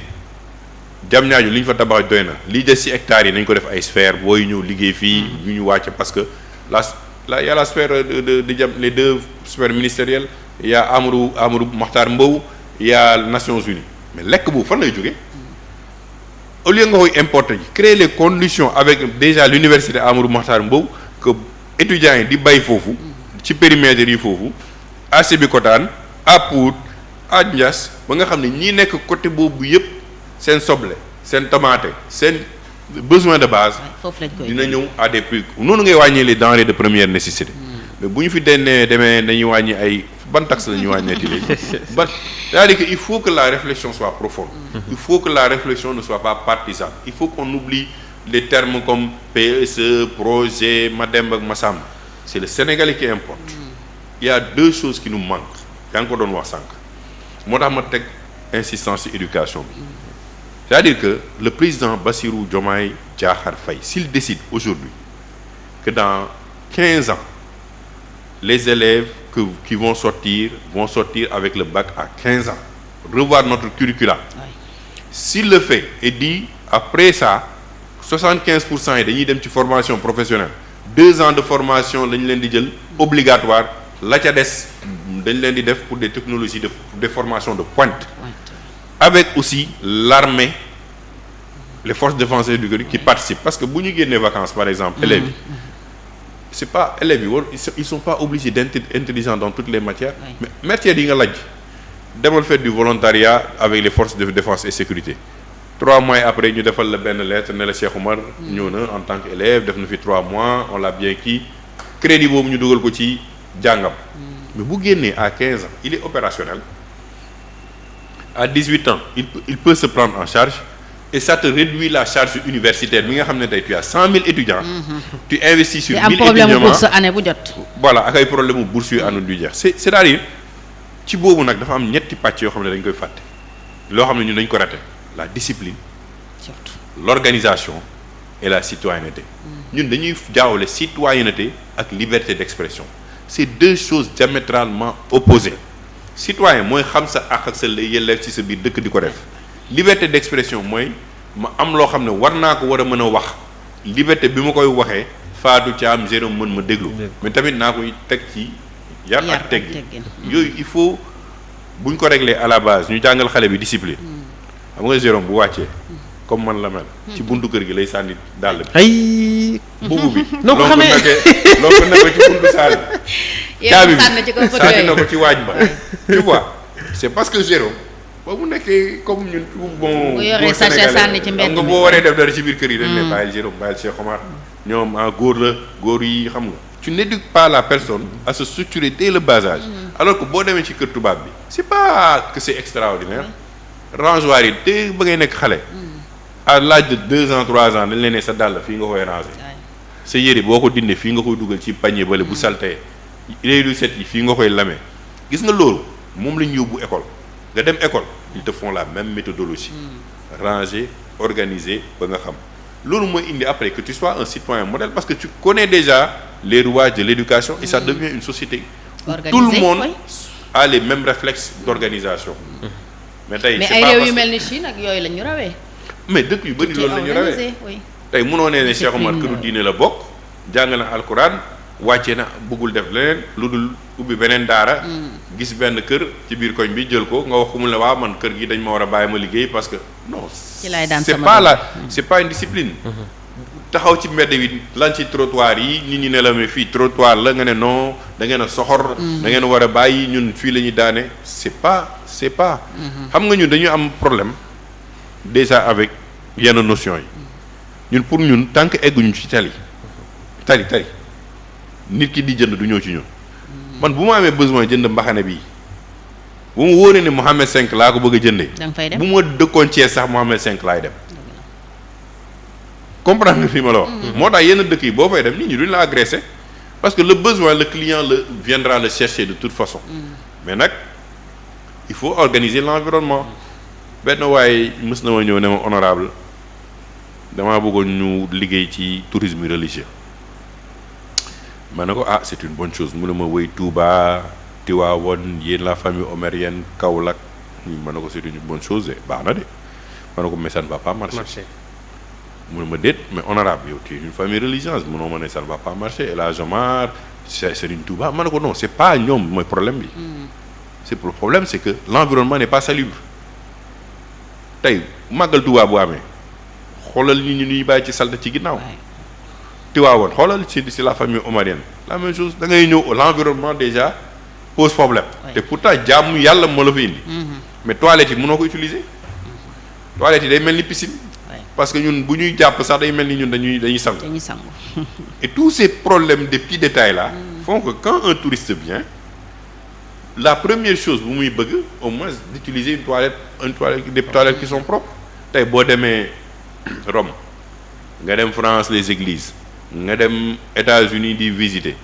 Diamniadio li ñu fa tabax doy na lii des ci hectares yi nañ ko def ay sphères booy ñëw liggéey fii ñu wàcc parce que y a la sphère de les 2 sphères ministérielles il y a Amadou Mahtar Mbow, il y a Nations Unies mais lekk boobu fan lay jógee au lieu nga koy importer créer les conditions avec déjà l'université Amadou Mahtar Mbow que étudiants yi di bay foofu ci périmètre yi foofu à Sébikotane à Pout à Ndiass ba nga xam ne ñii nekk côté boobu yëpp seen soble seen tomate seen besoin de base dina ñëw à des prix noonu ngay wàññee les denrées de première nécessité mais bu ñu fi demee dañuy wàññi ay ban taxe la ñuy wàññeeti léegi ban c'est-à-dire que il faut que la réflexion soit profonde il faut que la réflexion ne soit pas partisane il faut qu'on oublie les termes comme PSE projet Mademba ak Massamba c'est le Sénégalais qui importe il y a deux choses qui nous manquent yaa ngi ko doon wax sànq moo tax ma teg insistance ci éducation bi c'est-à-dire que le président Bassirou Diomaye Diakhar Faye s'il décide aujourd'hui que dans 15 ans les élèves qui vont sortir avec le bac à 15 ans revoir notre curriculum s'il le fait et dit après ça 75% yi dañuy dem ci formation professionnelle 2 ans de formation lañu leen di jël obligatoire la ca des dañ leen di def pour des technologies des formations de pointe avec aussi l'armée les forces défensives du pays qui participent parce que bu ñu génnee vacances par exemple élèves yi c'est pas élèves yi ils sont pas obligés d'être intelligents dans toutes les matières mais matières yi nga laaj demal faire du volontariat avec les forces de défense et sécurité 3 mois après ñu defal la benn lettre ne la Cheikh Oumar ñëw na en tant qu'élève def na fi 3 mois on l'a bien kii crédit boobu ñu dugal ko ci jàngam mais bu génnee à 15 ans il est opérationnel à 18 ans il peut se prendre en charge et ça te réduit la charge universitaire bi nga xam ne tey tu as 100 000 étudiants tu investis sur 1000 étudiants problème bourse année bu jot voilà ak ay problème mu bourse yu année du jeex c'est-à-dire ci boobu nag dafa am ñetti pàcc yoo xam ne dañ koy fàtte loo xam ne ñun dañ ko raté la discipline surtout l'organisation et la citoyenneté ñun dañuy jaawale citoyenneté ak liberté d'expression c'est deux choses diamétralement opposées citoyen mooy xam sa àq ak sa yelleef ci sa biir dëkk di ko def liberté d'expression mooy ma am loo xam ne war naa ko war a mën a wax liberté bi ma koy waxee Fadou Thiam Jérôme mën ma déglu mais tamit naa koy teg ci yar ak teggin yooyu il faut buñ ko régler à la base ñu jàngal xale bi discipline xam nga Jérôme bu wàccee comme man la mel ci buntu kër gi lay sànni dàll bi ay mbubu bi noo ko xamee loo ko ne ko ci buntu saal bi caabi bi sànni na ko ci waañ ba tu vois c'est parce que Jérôme ba mu nekkee comme ñun bon. bu yoree sachet sànni ci mbedd mi nga boo waree def dara ci biir kër yi dañ ne bàyyil Jérôme bàyyil Cheikh Omar ñoom góor la góor yi xam nga. tu n'éduques pas la personne à se structurer dès le bas âge. alors que boo demee ci kër tubaab bi. c'est pas que c'est extraordinaire. rangeoir yi te ba ngay nekk xale. à l'âge de 2 ans 3 ans dañ leen ne sa dàll fii nga koy ranger. sa yére boo ko dindee fii nga koy dugal ci panier bale bu saltee léegi du set yi fii nga koy lamee gis nga loolu moom la ñu yóbbu école. nga dem école ils te font la même méthodologie ranger organiser ba nga xam loolu mooy indi après que tu sois un citoyen modèle parce que tu connais déjà les rouages de l'éducation et ça devient une société où tout le monde a les mêmes réflexes d'organisation mais tey mais ay réew yu mel ni Chine ak yooyu la ñu rawee mais dëkk yu bëri loolu la ñu rawee tey mënoo nee ne Cheikh Omar këru diine la bokk jàng na alquran wàccee na bëggul def leneen lu dul ubbi beneen daara gis benn kër ci biir koñ bi jël ko nga wax ko mu ne waaw man kër gi dañ ma war a bàyyi ma liggéey parce que non c'est pas là c'est pas une discipline taxaw ci mbedd bi lan ci trottoir yi nit ñi ne la mais fii trottoir la nga ne non da ngeen a soxor da ngeen war a bàyyi ñun fii la ñuy daane c'est pas xam nga ñun dañu am problème déjà avec yenn notions yi ñun pour ñun tant que egguñu ci tali nit ki di jënd du ñëw ci ñun man bu ma amee besoin jënd mbaxane bii bu mu wóoree ne Mohamed 5 laa ko bëgg a jëndee bu ma dëkkoon Thiès sax Mohamed 5 laay dem comprendre nga fi ma la wax moo tax yenn dëkk yi boo fay dem nit ñi duñ la agressé parce que le besoin le client viendra le chercher de toute façon mais nag il faut organiser l'environnement benn waaye mës na ma ñëw ne ma honorable damaa bëggoon ñu liggéey ci tourisme religieux ma ne ko c'est une bonne chose mu ne ma woy Touba Tivaouane yéen la famille omarienne Kaolack ma ne ko c'est une bonne chose de baax na de ma ne ko mais ça ne va pas marcher mu ne ma déet mais honorable yow tu es une famille religieuse mënoo ma ne ça ne va pas marcher El Hadj Omar Serigne Touba ma ne ko non c'est pas ñoom mooy problème bi c'est le problème, c'est que l'environnement n'est pas salubre. tey màggal Tuubaa bu amee xoolal nit ñi ñuy bàyyi ci salte ci ginnaaw. Tiwaawoon xoolal ci la famille omarienne la même chose da ngay ñëw l'environnement déjà pose problème. te pourtant jaamu yàlla moo la fa indi. mais toilettes yi mënoo ko utiliser. toilettes yi day mel ni piscine. parce que ñun bu ñuy jàpp sax day mel ni ñun dañuy sangu. Et tous ces problèmes des petits détails là. font que quand un touriste vient. la première chose bu muy bëgg au moins d'utiliser des toilettes qui sont propres. tey boo demee Rome nga dem France les églises nga dem États-Unis di visiter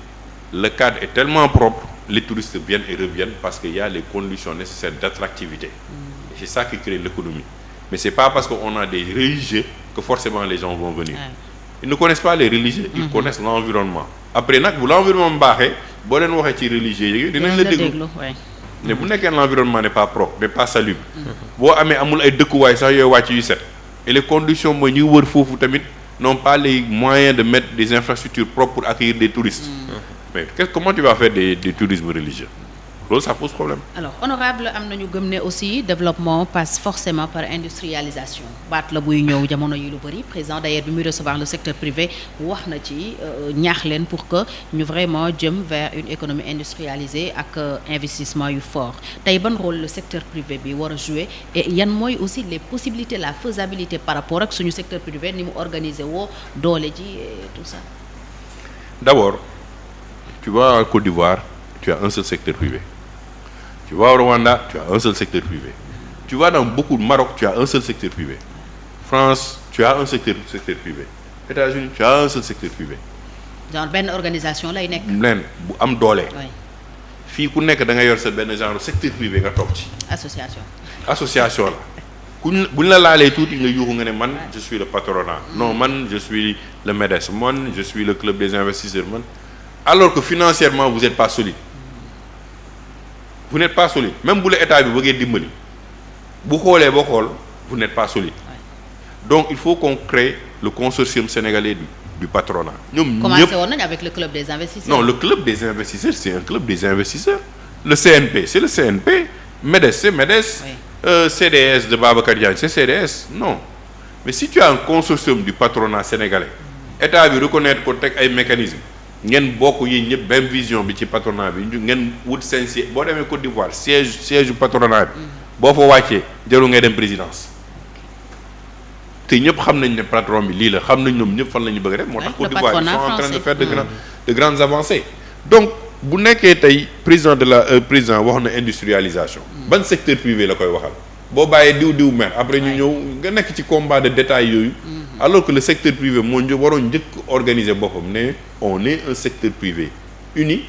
le cadre est tellement propre les touristes viennent et reviennent parce qu'il y a les conditions nécessaires d'attractivité. Et c'est ça qui crée l'économie. Mais c'est pas parce qu'on a des religieux que forcément les gens vont venir. Ils ne connaissent pas les religieux, ils connaissent l'environnement. Après nag bu l'environnement baaxee boo leen waxee ci religieux yi dinañ la déglu. mais bu nekkee l'environnement n'est pas propre n'est pas salubre. boo amee amul ay dëkkuwaay sax yooyu wàcc yu set. et les conditions mooy ñuy wër foofu tamit n'ont pas les moyens de mettre des infrastructures propres pour accueillir des touristes. mais comment tu vas faire des tourismes religieux? loolu ça pose problème. alors honorable am nañu gëm ne aussi développement passe forcément par industrialisation baat la buy ñëw jamono yi lu bëri président d'ailleurs bi muy recevoir le secteur privé wax na ci ñaax leen pour que ñu vraiment jëm vers une économie industrialisée ak investissement yu fort tey ban rôle le secteur privé bi war a jouer et yan mooy aussi les possibilités la faisabilité par rapport ak suñu secteur privé ni mu organiser woo doole ji et tout ça. D'abord tu vas en Côte d'Ivoire tu as un seul secteur privé. Tu vas au Rwanda, tu as un seul secteur privé. Tu vas dans beaucoup de Maroc, tu as un seul secteur privé. France, tu as un secteur privé. États-Unis, tu as un seul secteur privé. Dans benn organisation lay nekk. leen bu am doole. fii ku nekk da nga yor sa benn genre secteur privé nga toog ci. association la. buñ la laalee tuuti nga yuuxu nga ne man je suis le patronat. non man je suis le MEDES man je suis le club des investisseurs man. alors que financièrement vous êtes pas solide. vous n'êtes pas solide même bu la état bi bëggee dimbali bu xoolee ba xool vous n'êtes pas solide. donc il faut qu'on crée le consortium sénégalais du patronat. ñoom ñëpp commencé woon nañu avec le club des investisseurs. non le club des investisseurs c'est un club des investisseurs. le CNP c'est le CNP. MEDES c'est MEDES. CDS de Babacar Diagne c'est CDS non mais si tu as un consortium du patronat sénégalais état bi reconnaître ko teg ay mécanismes. ngeen bokk yi ñëpp même vision bi ci patronat bi ngeen wut seen siège boo demee Côte d'Ivoire siège du patronat bi boo fa wàccee jarul ngay dem présidence te ñëpp xam nañ ne patron bi lii la xam nañ ñoom ñëpp fan la ñu bëgg rek moo tax Côte d'Ivoire ils sont en train de faire de grandes avancées donc bu nekkee tey président wax na industrialisation ban secteur privé la koy waxal boo bàyyee diw mer après ñu ñëw nga nekk ci combat de détail yooyu alors que le secteur privé moo waroon njëkk organiser boppam ne on est un secteur privé uni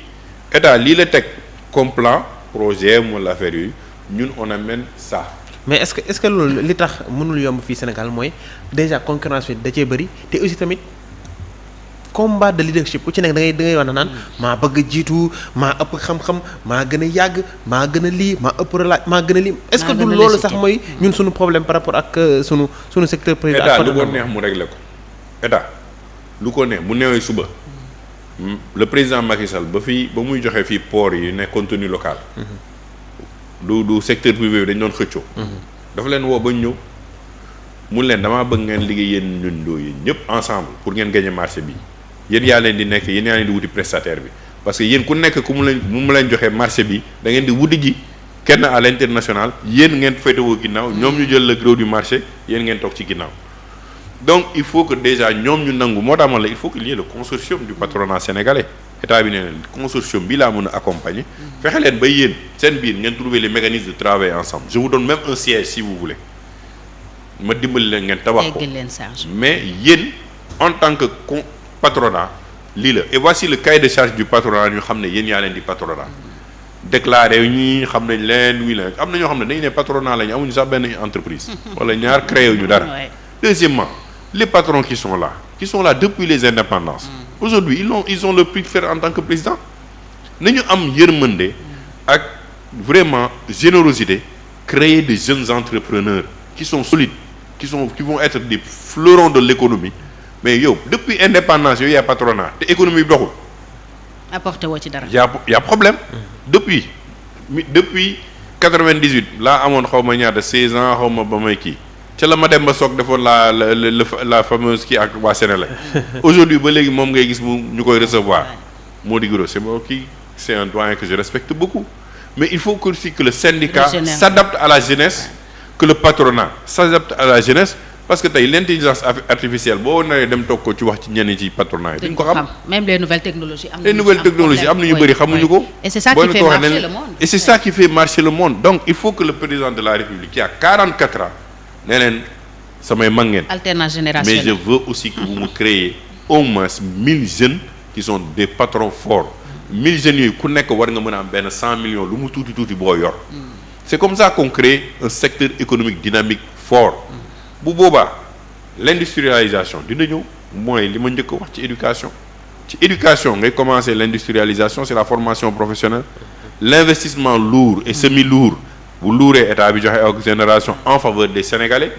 état lii la teg comme plan projet wala affaire yooyu ñun on amène ça. mais est-ce que loolu li tax mënul yomb fii Sénégal mooy déjà concurrence bi da cee bëri te aussi tamit combat de leadership ku ci nekk da ngay wax naan maa bëgg jiitu maa ëpp xam-xam maa gën a yàgg maa gën a lii maa ëpp relax maa gën a lii. est-ce que du loolu sax mooy ñun suñu problème par rapport ak sunu secteur privé. état lu ko neex mu régler ko état lu ko neex mu neewee suba le président Macky Sall ba muy joxe fii port yi ne contenu local. du secteur privé bi dañ doon xëccoo. dafa leen woo ba ñëw mun leen damaa bëgg ngeen liggéey yéen ñun doo yéen ñëpp ensemble pour ngeen gagner marché bi. yéen yaa leen di nekk yéen yaa leen di wuti prestataire bi parce que yéen ku nekk ku mu leen joxee marché bi da ngeen di wuti ji kenn à l'international yéen ngeen féetewoo ginnaaw ñoom ñu jël le gros du marché yéen ngeen toog ci ginnaaw donc il faut que déjà ñoom ñu nangu moo tax man la il faut qu'il y ait le consortium du patronat sénégalais état bi nee na consortium bi laa mën a accompagner fexe leen ba yéen seen biir ngeen trouver les mécanismes de travail ensemble je vous donne même un siège si vous voulez ma dimbali leen ngeen tabax ko mais yéen en tant que patronat lii la et voici le cahier de charge du patronat ñu xam ne yéen yaa leen di patronat déclaré ñi xam nañ leen wii la am na ñoo xam ne dañu ne patronat lañu amuñu sax benn entreprise wala ñaar créé ñu dara. Deuxièmement les patrons qui sont là depuis les indépendances aujourd'hui ils ont le prix de faire en tant que président nañu am yërmande ak vraiment générosité créer des jeunes entrepreneurs qui sont solides qui vont être des fleurons de l'économie. mais yow depuis indépendance yow yaa patronat te économie bi doxul. apporté woo ci dara. y a problème. depuis depuis 98 laa amoon xaw ma ñaata 16 ans xaw ma ba may kii ca la ma dem ba soog defoon la fameuse kii ak waa Sénégal aujourd'hui ba léegi moom ngay gis ñu koy recevoir Mody Guiro c'est un doyen que je respecte beaucoup mais il faut aussi que le syndicat s'adapte à la jeunesse que le patronat s'adapte à la jeunesse parce que tey l'intelligence artificielle boo nawee dem toog ko ci wax ci ñenn ci patronat yi duñ ko xam même les nouvelles technologies am na ñu bëri xamuñu ko et c'est ça qui fait marcher le monde et c'est ça qui fait marcher le monde donc il faut que le président de la République qui a 44 ans ne leen samay mag ngeen alternance générationnelle mais je veux aussi que vous me créez au moins 1000 jeunes qui sont des patrons forts 1000 jeunes yooyu ku nekk war nga mën a am benn 100 millions lu mu tuuti boo yor c'est comme ça qu'on crée un secteur économique dynamique fort bu boobaa l'industrialisation dina ñëw mooy li ma njëkk a wax ci éducation ngay commencer l'industrialisation c'est la formation professionnelle l'investissement lourd et semi-lourd bu luuree état bi joxe ak génération en faveur des Sénégalais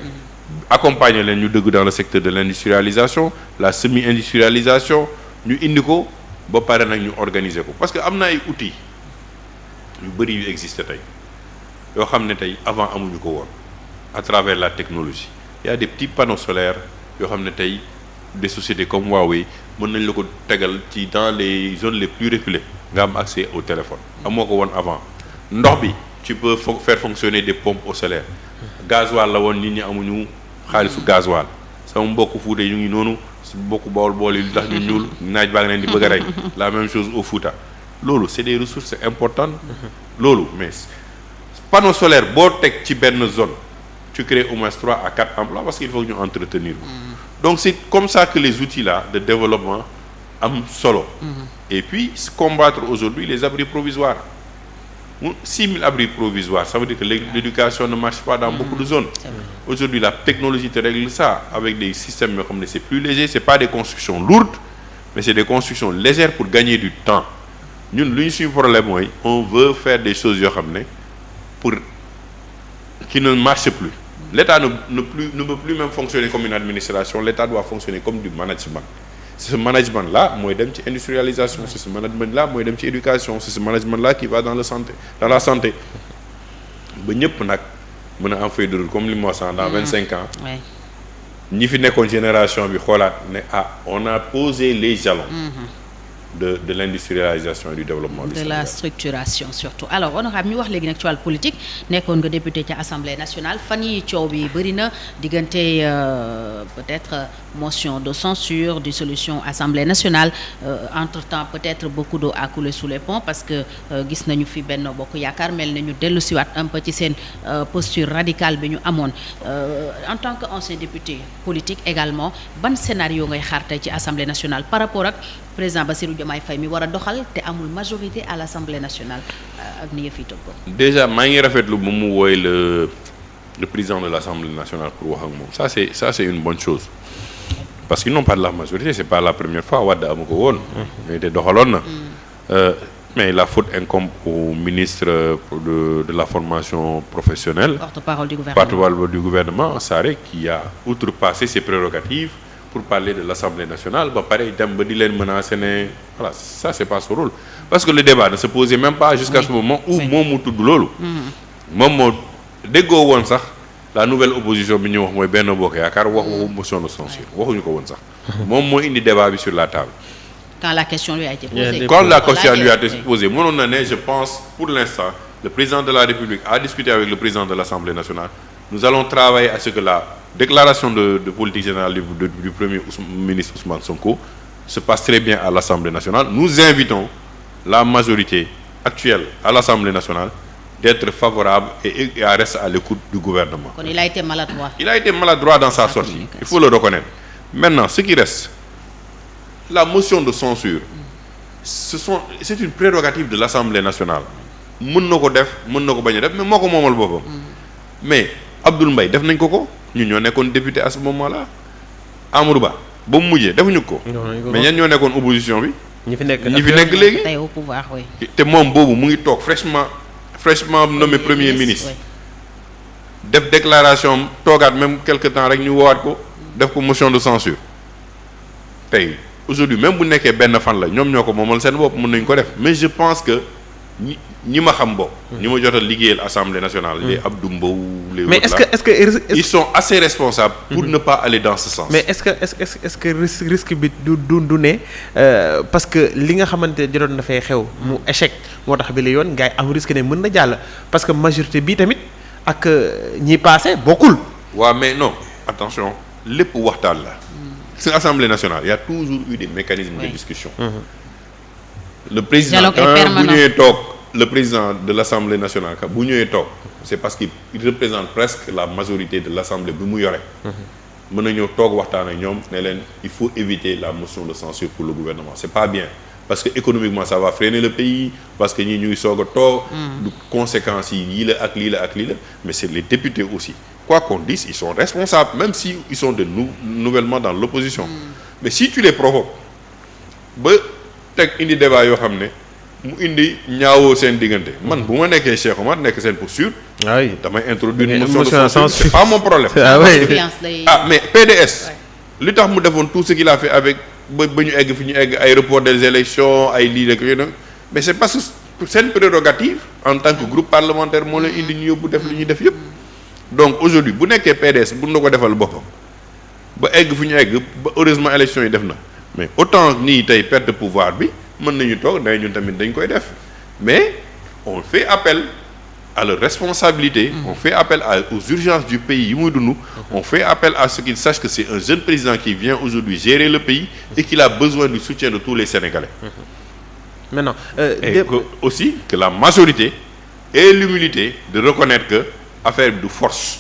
accompagner leen ñu dëgg dans le secteur de l'industrialisation la semi-industrialisation ñu indi ko ba pare nag ñu organiser ko parce que am na ay outils yu bëri yu existé tey yoo xam ne tey avant amuñu ko woon à travers la technologie il y a des petits panneaux solaires yoo xam ne tey des sociétés comme Huawei mën nañ la ko tegal ci dans les zones les plus reculées nga am accès au téléphone amoo ko woon avant ndox bi tu peux faire fonctionner des pompes au solaire gasoil la woon nit ñi amuñu xaalisu gasoil sama mbokk Fuuta ñu ngi noonu si mbokk Bawol yi lu tax ñu ñuul naaj baa ngi leen di bëgg a rey la même chose au Fouta loolu c'est des ressources importantes loolu mais panneau solaire boo teg ci benn zone tu crées au moins 3 à 4 emplois parce qu'il faut que ñu entretenir donc c'est comme ça que les outils là de développement am solo et puis combattre aujourd'hui les abris provisoires 6000 abris provisoires ça veut dire que l'éducation ne marche pas dans beaucoup de zones aujourd'hui la technologie te règle ça avec des systèmes yoo xam ne c'est plus léger c'est pas des constructions lourdes mais c'est des constructions légères pour gagner du temps ñun lu ñu suñu problème mooy on veut faire des choses yoo xam ne pour qui ne marche plus l'État ne peut plus même fonctionner comme une administration l'État doit fonctionner comme du management ce management là mooy dem ci industrialisation c'est ce management là mooy dem ci éducation c'est ce management là qui va dans la santé ba ñëpp nag mën a am feuille de route comme li ma wax dans 25 ans ñi fi nekkoon génération bi xoolaat ne on a posé les jalons de l'industrialisation et du développement du Sénégal. De la structuration surtout alors honorable ñu wax léegi nag ci wàllu politique nekkoon nga député ci Assemblée nationale fan yi coow bi bëri na diggante peut-être motion de censure dissolution Assemblée nationale entre-temps peut-être beaucoup d'eau a coulé sous les ponts parce que gis nañu fi Benno Bokk Yaakaar mel na ñu dellu siwaat un peu ci seen posture radicale bi ñu amoon en tant que ancien député politique également ban scénario ngay xaar tey ci Assemblée nationale par rapport ak président Bassirou Diomaye Faye mi war a doxal te amul majorité à l'Assemblée nationale ak ni yëf yi topp. déjà maa ngi rafetlu ba mu wooy le président de l'Assemblée nationale pour wax ak moom ça c'est une bonne chose parce qu'ils n'ont pas de la majorité c'est pas la première fois Wade amu ko woon. mais te doxaloon na. mais la faute incombe au ministre de la formation professionnelle. porte-parole du gouvernement Sarré qui a outrepassé ses prérogatives. pour parler de l'Assemblée nationale ba pare dem ba di leen menacer ne voilà ça c'est pas son rôle parce que le débat ne se posait même pas jusqu'à ce moment où moom mu tudd loolu moom moo déggoo woon sax la nouvelle opposition bi ñu wax mooy Benno Bokk Yaakaar waxu motion de censure waxuñu ko woon sax moom moo indi débat bi sur la table quand la question lui a été posée mënoon na ne je pense pour l'instant le président de la République a discuté avec le président de l'Assemblée nationale nous allons travailler à ce que la déclaration de politique générale du premier ministre Ousmane Sonko se passe très bien à l'Assemblée nationale. Nous invitons la majorité actuelle à l'Assemblée nationale d'être favorable et à rester à l'écoute du gouvernement. Donc, il a été maladroit. Il a été maladroit dans sa sortie. Il faut le reconnaître. Maintenant, ce qui reste, la motion de censure, c'est une prérogative de l'Assemblée nationale. Mën na ko def, mën na ko bañ a def, mais moo ko moomal boppam. Mais Abdoul Mbaye def nañ ko ñun ñoo nekkoon député à ce moment-là Amadou Ba ba mu mujjee defuñu ko mais ñan ñoo nekkoon opposition bi ñi fi nekk léegi tey au pouvoir oui. te moom boobu mu ngi toog fraîchement nommé premier ministre def déclaration toogaat même quelque temps rek ñu woowaat ko def ko motion de censure tey aujourd'hui même bu nekkee benn fan la ñoom ñoo ko moomal seen bopp mën nañ ko def mais je pense que ñi ma xam bokk. ñi ma jot a liggéeyal assemblée nationale. les Abdou Mbow les. mais est-ce que ils sont assez responsables. pour ne pas aller dans ce sens. mais est-ce que risque bi du ne parce que li nga xamante ne jotoon na fay xew. mu échec moo tax bi la yoon gars yi am risque ne mën na jàll parce que majorité bi tamit ak ñi passé bokkul. waaw mais non attention lépp waxtaan la. c'est l'Assemblée nationale il y a toujours eu des mécanismes de discussion. le président bu ñëwee toog le président de l'Assemblée nationale bu ñëwee toog c'est parce qu'il représente presque la majorité de l'Assemblée bi mu yore. mën na ñëw toog waxtaan ak ñoom ne leen il faut éviter la motion de censure pour le gouvernement c'est pas bien parce que économiquement ça va freiner le pays parce que ñii ñu ngi soog a toog. du conséquences yi lii la ak lii la ak lii la mais c'est les députés aussi quoi qu'on dise ils sont responsables même si ils sont nouvellement dans l'opposition. mais si tu les provoques ba teg indi débat yoo xam ne mu indi ñaawoo seen diggante man bu ma nekkee Cheikh Omar nekk seen posture. oui damay introduire une motion de censure c'est pas mon problème. Mais PDS. li tax mu defoon tout ce qu'il a fait avec ba ñu egg fi ñu egg ay report des élections ay lii rek yooyu mais c'est parce que seen prérogative en tant que groupe parlementaire moo leen indi ñu yóbbu def li ñuy def yëpp. donc aujourd'hui bu nekkee PDS bu na ko defal boppam ba egg fi ñu egg ba heureusement élection yi def na. mais autant nii tey perte de pouvoir bi mën nañu toog day ñun tamit dañ koy def mais on fait appel à leur responsabilité. On fait appel aux urgences du pays yi muy dund. On fait appel à ce qu'ils sachent que c'est un jeune président qui vient aujourd'hui gérer le pays et qu'il a besoin du soutien de tous les Sénégalais. Maintenant aussi que la majorité ait l'humilité de reconnaître que affaire bi du force.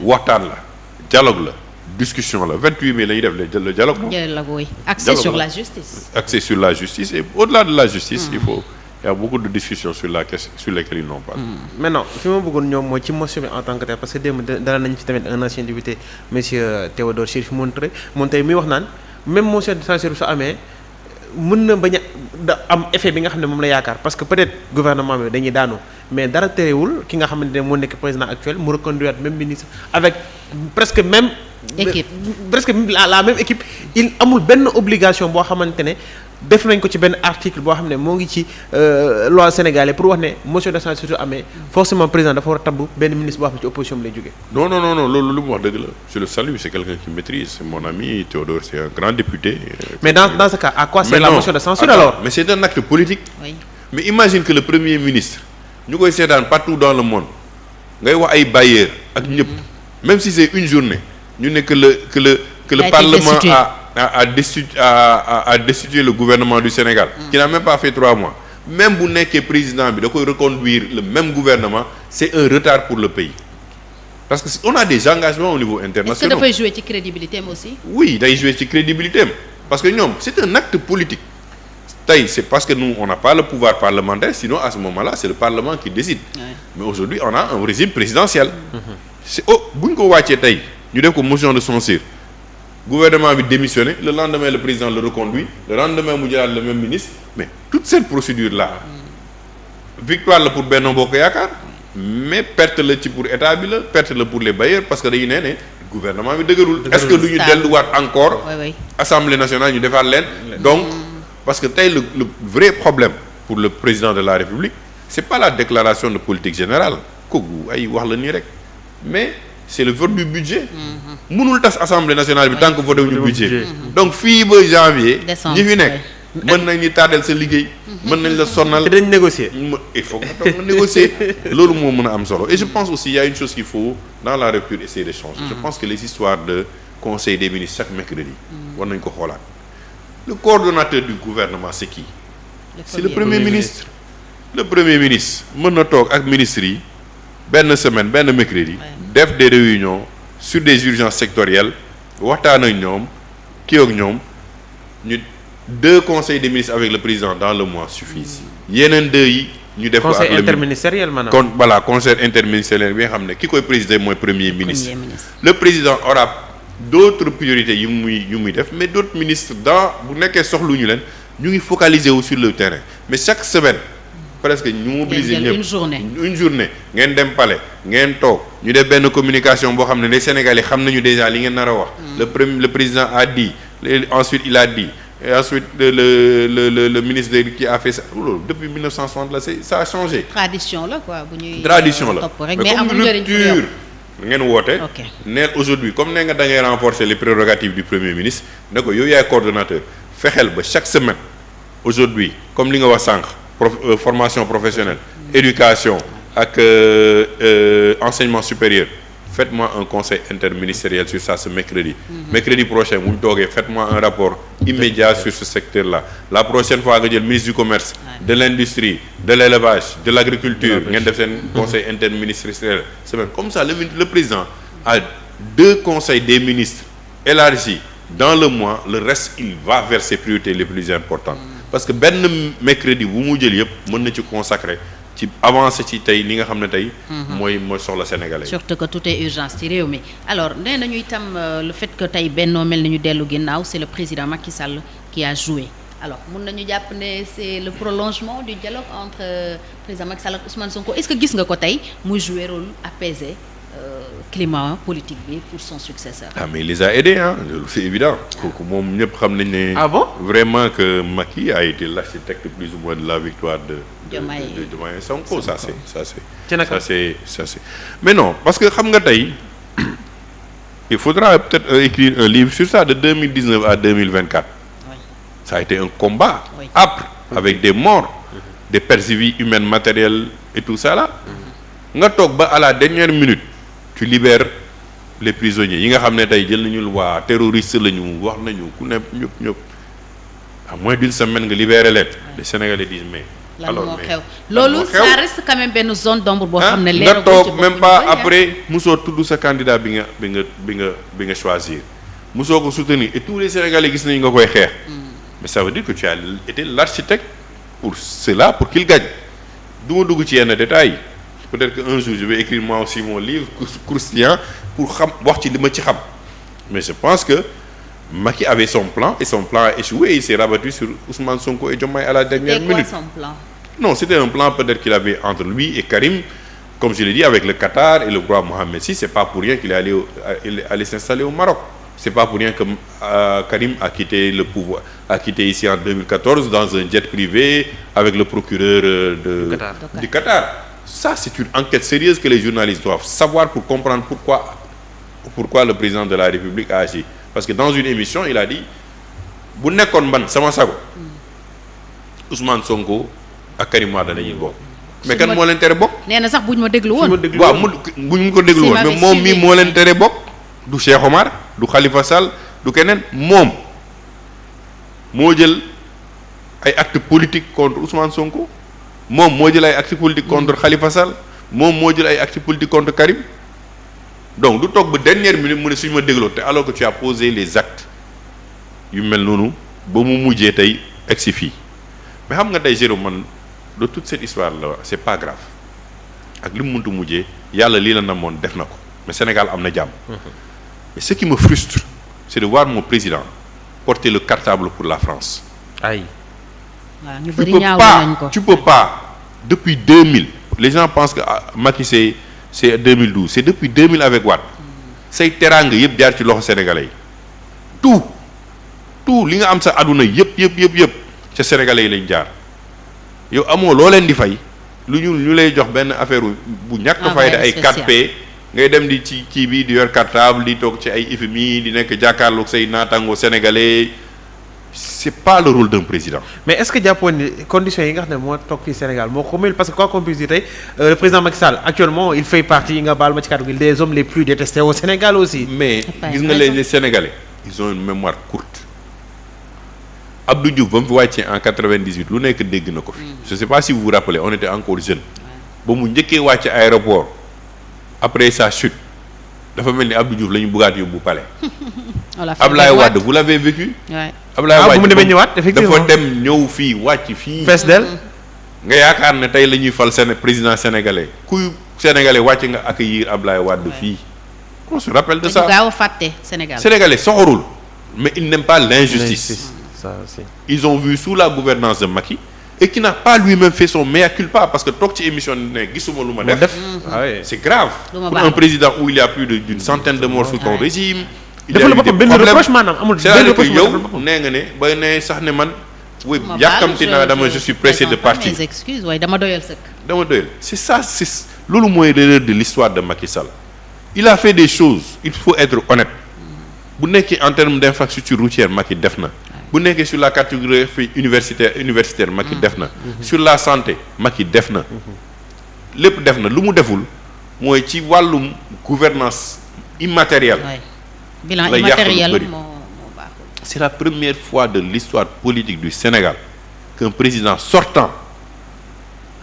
waxtaan la dialogue la. discussion là 28 mai la ñuy def le dialogue. Oui. Axé sur la justice. Axé sur la justice et au-delà de la justice. Il y a beaucoup de discussions sur lesquelles ils n'ont pas. Maintenant fi ma bëggoon ñoom mooy ci motion bi en tant que tel parce que démb dara nañ fi tamit un ancien député monsieur Théodore Chérif Monteuré moom tey muy wax naan même motion de censure su amee mën na bañ a am effet bi nga xam ne moom la yaakaar parce que peut-être gouvernement bi dañuy daanu mais dara terewul ki nga xamante ne moo nekk président actuel mu reconduire même ministre avec presque même. presque la même équipe il amul benn obligation boo xamante ne def nañ ko ci benn article boo xam ne moo ngi ci loi sénégalaise pour wax ne motion de censure amee forcément président dafa war a tabb benn ministre boo xam ne ci opposition bi lay jógee. non loolu lu mu wax dëgg la je le salue c'est quelqu'un qui maîtrise c'est mon ami Théodore c'est un grand député. mais dans ce cas à quoi sert la motion de censure alors. mais c'est un acte politique. Oui. Mais imagine que le premier ministre ñu koy seetaan partout dans le monde ngay wax ay bailleurs ak ñëpp même si c'est une journée ñu ne que le Parlement a destitué le gouvernement du Sénégal qui n'a même pas fait 3 mois même bu nekkee président bi da koy reconduire le même gouvernement c'est un retard pour le pays parce que on a des engagements au niveau international. Est-ce que dafay jouer ci crédibilité am aussi. Oui day jouer ci crédibilité am parce que ñoom c'est un acte politique tey c'est parce que nous on n'a pas le pouvoir parlementaire sinon à ce moment-là c'est le Parlement qui décide. Mais aujourd'hui on a un régime présidentiel. c'est bu ñu ko wàccee tey ñu def ko motion de censure gouvernement bi démissionné le lendemain le président le reconduit le lendemain mu jëlaat le même ministre mais toute cette procédure là victoire la pour Benno Bokk Yaakaar mais perte la ci pour état bi la perte la pour les bailleurs parce que dañu ne gouvernement bi dëgërul. est-ce que du ñu delluwaat encore. Assemblée nationale ñu defaat leen. donc parce que tey le vrai problème pour le président de la République c'est pas la déclaration de politique générale kooku ay wax la nii rek mais. c'est le vote du budget. mënul tas assemblée nationale bi tant que voté wuñu budget. donc fii ba janvier. ñi fi nekk mën nañ ni tardel sa liggéey. mën nañ la sonnal te dañ négocier. il faut que nga toog nga négocier. loolu moo mën a am solo et je pense aussi il y a une chose qu'il faut dans la rupture essayer de changer. Je pense que les histoires de conseil des ministres chaque mercredi. war nañ ko xoolaat. le coordonnateur du gouvernement c'est qui. c'est le premier ministre. le premier ministre mën na toog ak ministres yi benn semaine benn mercredi. def des réunions sur des urgences sectorielles waxtaan ak ñoom kii ak ñoom ñu 2 conseils des ministres avec le président dans le mois suffisent yeneen 2 yi ñu def ko ak conseil interministériel maanaam kon voilà conseil interministériel bi nga xam ne ki koy présider mooy premier ministre le président aura d'autres priorités yu muy def mais d'autres ministres bu nekkee soxluñu leen ñu ngi focaliser wu sur le terrain mais chaque semaine presque ñu mobiliser ñëpp une journée ngeen dem palais ngeen toog ñu def benn communication boo xam ne les Sénégalais xam nañu déjà li ngeen nar a wax. le président a dit ensuite il a dit et ensuite le ministre qui a fait ça loolu depuis 1960 là ça a changé. tradition la quoi bu ñuy. tradition la topp rek mais amul njëriñ pour yow. ngeen woote. neel aujourd'hui comme ne nga da ngay renforcer les prérogatives du premier ministre ne ko yow yaay coordonnateur fexeel ba chaque semaine aujourd'hui comme li nga wax sànq formation professionnelle éducation ak enseignement supérieur faites-moi un conseil interministériel sur ça ce mercredi. Mercredi prochain bu ñu toogee faites-moi un rapport immédiat sur ce secteur-là la prochaine fois nga jël ministre du commerce de l'industrie de l'élevage de l'agriculture ngeen def seen conseil interministériel semaine comme ça le président a 2 conseils des ministres élargis dans le mois le reste il va vers ses priorités les plus importantes parce que benn mercredi bu mu jël yëpp mën na ci consacrer ci avancé ci tey li nga xam ne tey. mooy soxla sénégalais. surtout que tout est urgence ci réew mi alors nee nañu itam le fait que tey Benno mel nañu dellu ginnaaw c'est le président Macky Sall qui a joué alors mun nañu jàpp ne c'est le prolongement du dialogue entre président Macky Sall ak Ousmane Sonko est-ce que gis nga ko tey muy jouer rôle apaisé climat politique bi pour son successeur. ah mais il les a aidés loolu c'est évident. kooku moom ñëpp xam nañ ne. ah bon vraiment que Macky a été l'architecte plus ou moins de la victoire de Diomaye Sonko ça c'est mais non parce que xam nga tey il faudra peut-être écrire un livre sur ça de 2019 à 2024. Oui. Ça a été un combat âpre avec des morts des pertes de vie humaines matérielles et tout ça là nga toog ba à la dernière minute tu libères les prisonniers yi nga xam ne tey jël nañu waa terroriste la ñu wax nañu ku ne ñëpp à moins d'une semaine nga libérer leen les Sénégalais disent mais alors moo xew loolu ça reste quand même benn zone d'ombre boo xam ne nga toog même pas après musoo tudd sa candidat bi nga choisir musoo ko soutenir et tous les Sénégalais gis nañu nga koy xeex mais ça veut dire que tu as été l'architecte pour cela pour qu'il gagne du ma dugg ci yenn détails peut-être que un jour je vais écrire moi aussi mon livre croustillant pour xam wax ci li ma ci xam mais je pense que Macky avait son plan et son plan a échoué et il s'est rabattu sur Ousmane Sonko et Diomaye à la dernière minute. C'était quoi son plan? Non, c'était un plan peut-être qu'il avait entre lui et Karim, comme je l'ai dit, avec le Qatar et le roi Mohammed VI. C'est pas pour rien qu'il est allé s'installer au Maroc. C'est pas pour rien que Karim a quitté le pouvoir, a quitté ici en 2014 dans un jet privé avec le procureur du Qatar. Ça, c'est une enquête sérieuse que les journalistes doivent savoir pour comprendre pourquoi le président de la République a agi. Parce que dans une émission il a dit bu nekkoon man sama sago Ousmane Sonko ak Karim Wade dañuy bokk. mais kan moo leen tere bokk. nee na sax buñ ma déglu woon. waaw buñ ko déglu woon mais moom mii moo leen tere bokk. du Cheikh Omar du Khalifa Sall du keneen moom moo jël ay actes politiques contre Ousmane Sonko moom moo jël ay actes politiques contre Khalifa Sall moom moo jël ay actes politiques contre Karim. donc du toog ba dernière minute mu ne suñu ma dégloo te alors que tu as posé les actes yu mel noonu ba mu mujjee tey egsi fii mais xam nga tey Jérôme man de toute cette histoire là c'est pas grave ak li mu muntu mujjee yàlla lii la namoon def na ko mais Sénégal am na jàmm. mais ce qui me frustre c'est de voir mon président porter le cartable pour la France. aïe. waaw ñu bëri ñaaw nañ ko tu peux pas depuis 2000 les gens pensent que Macky c'est 2012 c'est depuis 2000 avec Wade say teraanga yëpp jaar ci loxo sénégalais yi tout li nga am sa àdduna yëpp ca sénégalais yi lañ jaar yow amoo loo leen di fay lu ñu lay jox benn affaire bu ñàkk fayda ay 4P ngay dem di ci kii bi di yor cartable di toog ci ay FMI di nekk jàkkaarloog say naataango sénégalais c'est pas le rôle d'un président. mais est-ce que jàppoon ni conditions yi nga xam ne moo toog fii Sénégal moo ko mel parce que quoi qu'on puisse dire tey le président Macky Sall actuellement il fait partie nga baal ma ci kàddu gi des hommes les plus détestés au Sénégal aussi. mais gis nga les Sénégalais ils ont une mémoire courte Abdou Diouf ba mu fi wàccee en 98 lu nekk dégg na ko fi. je sais pas si vous vous rappelez on était encore jeunes. ba mu njëkkee wàcc aéroport après sa chute dafa mel ni Abdou Diouf la ñu bëggaat yóbbu palais. Ablaye Wade vous l'avez vécu. Ablaye Wade bu mu demee ñëwaat effectivement dafa dem ñëw fii wàcc fii. fees del nga yaakaar ne tey la ñuy fal président sénégalais kuy sénégalais wàcc nga accueillir Ablaye Wade fii. on se rappelle de ça gaaw a fàtte Sénégal. sénégalais soxorul mais ils n'aiment pas l'injustice. ça aussi. ils ont vu sous la gouvernance de Macky et qui n'a pas lui-même fait son mea culpa parce que toog ci émission ne gisuma lu ma def. ah oui. c'est grave pour un président où il y a plus d'une centaine de morts sous ton régime. il y a eu des problèmes c'est-à-dire que yow nee nga ne ba ne sax ne man. oui yàkkamti naa dama je suis pressé de partir. mes excuses waaye dama doyal sëkk. dama doyal c'est ça c'est loolu mooy l'erreur de l'histoire de Macky Sall. il a fait des choses il faut être honnête. bu nekkee en termes d'infrastructure routière Macky def na. bu nekkee sur la cartographie universitaire Macky def na. sur la santé Macky def na. lépp def na lu mu deful mooy ci wàllum gouvernance immatérielle. bilan immatériel moo baaxul. c'est la première fois de l'histoire politique du Sénégal qu'un président sortant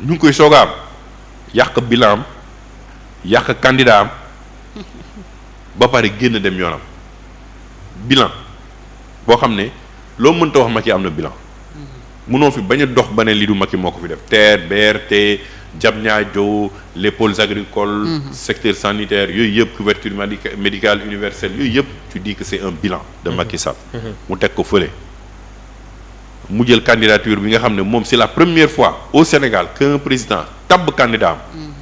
ñu ngi koy soog a am yàq bilan am yàq candidat am ba pare génn dem yoonam bilan boo xam ne loo mënta wax Macky am na bilan. mënoo fi bañ a dox ba ne lii du Macky moo ko fi def TER BRT Diamniadio les pôles agricoles. secteur sanitaire yooyu yëpp couverture médicale universelle yooyu yëpp tu dis que c'est un bilan de Macky Sall. mu teg ko fële mu jël candidature bi nga xam ne moom c'est la première fois au Sénégal qu'un président tabb candidat am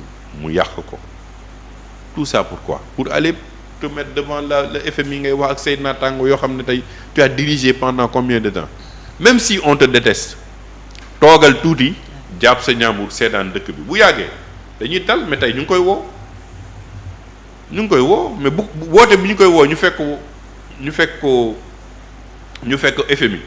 mu yàq ko tout ça pourquoi pour aller te mettre devant le FMI ngay wax ak say naataango yoo xam ne tey tu as dirigé pendant combien de temps même si on te déteste toogal tuuti jàpp sa ñaambur seetaan dëkk bi bu yàggee dañuy tal mais tey ñu ngi koy woo mais bu woote bi ñu koy woo ñu fekk FMI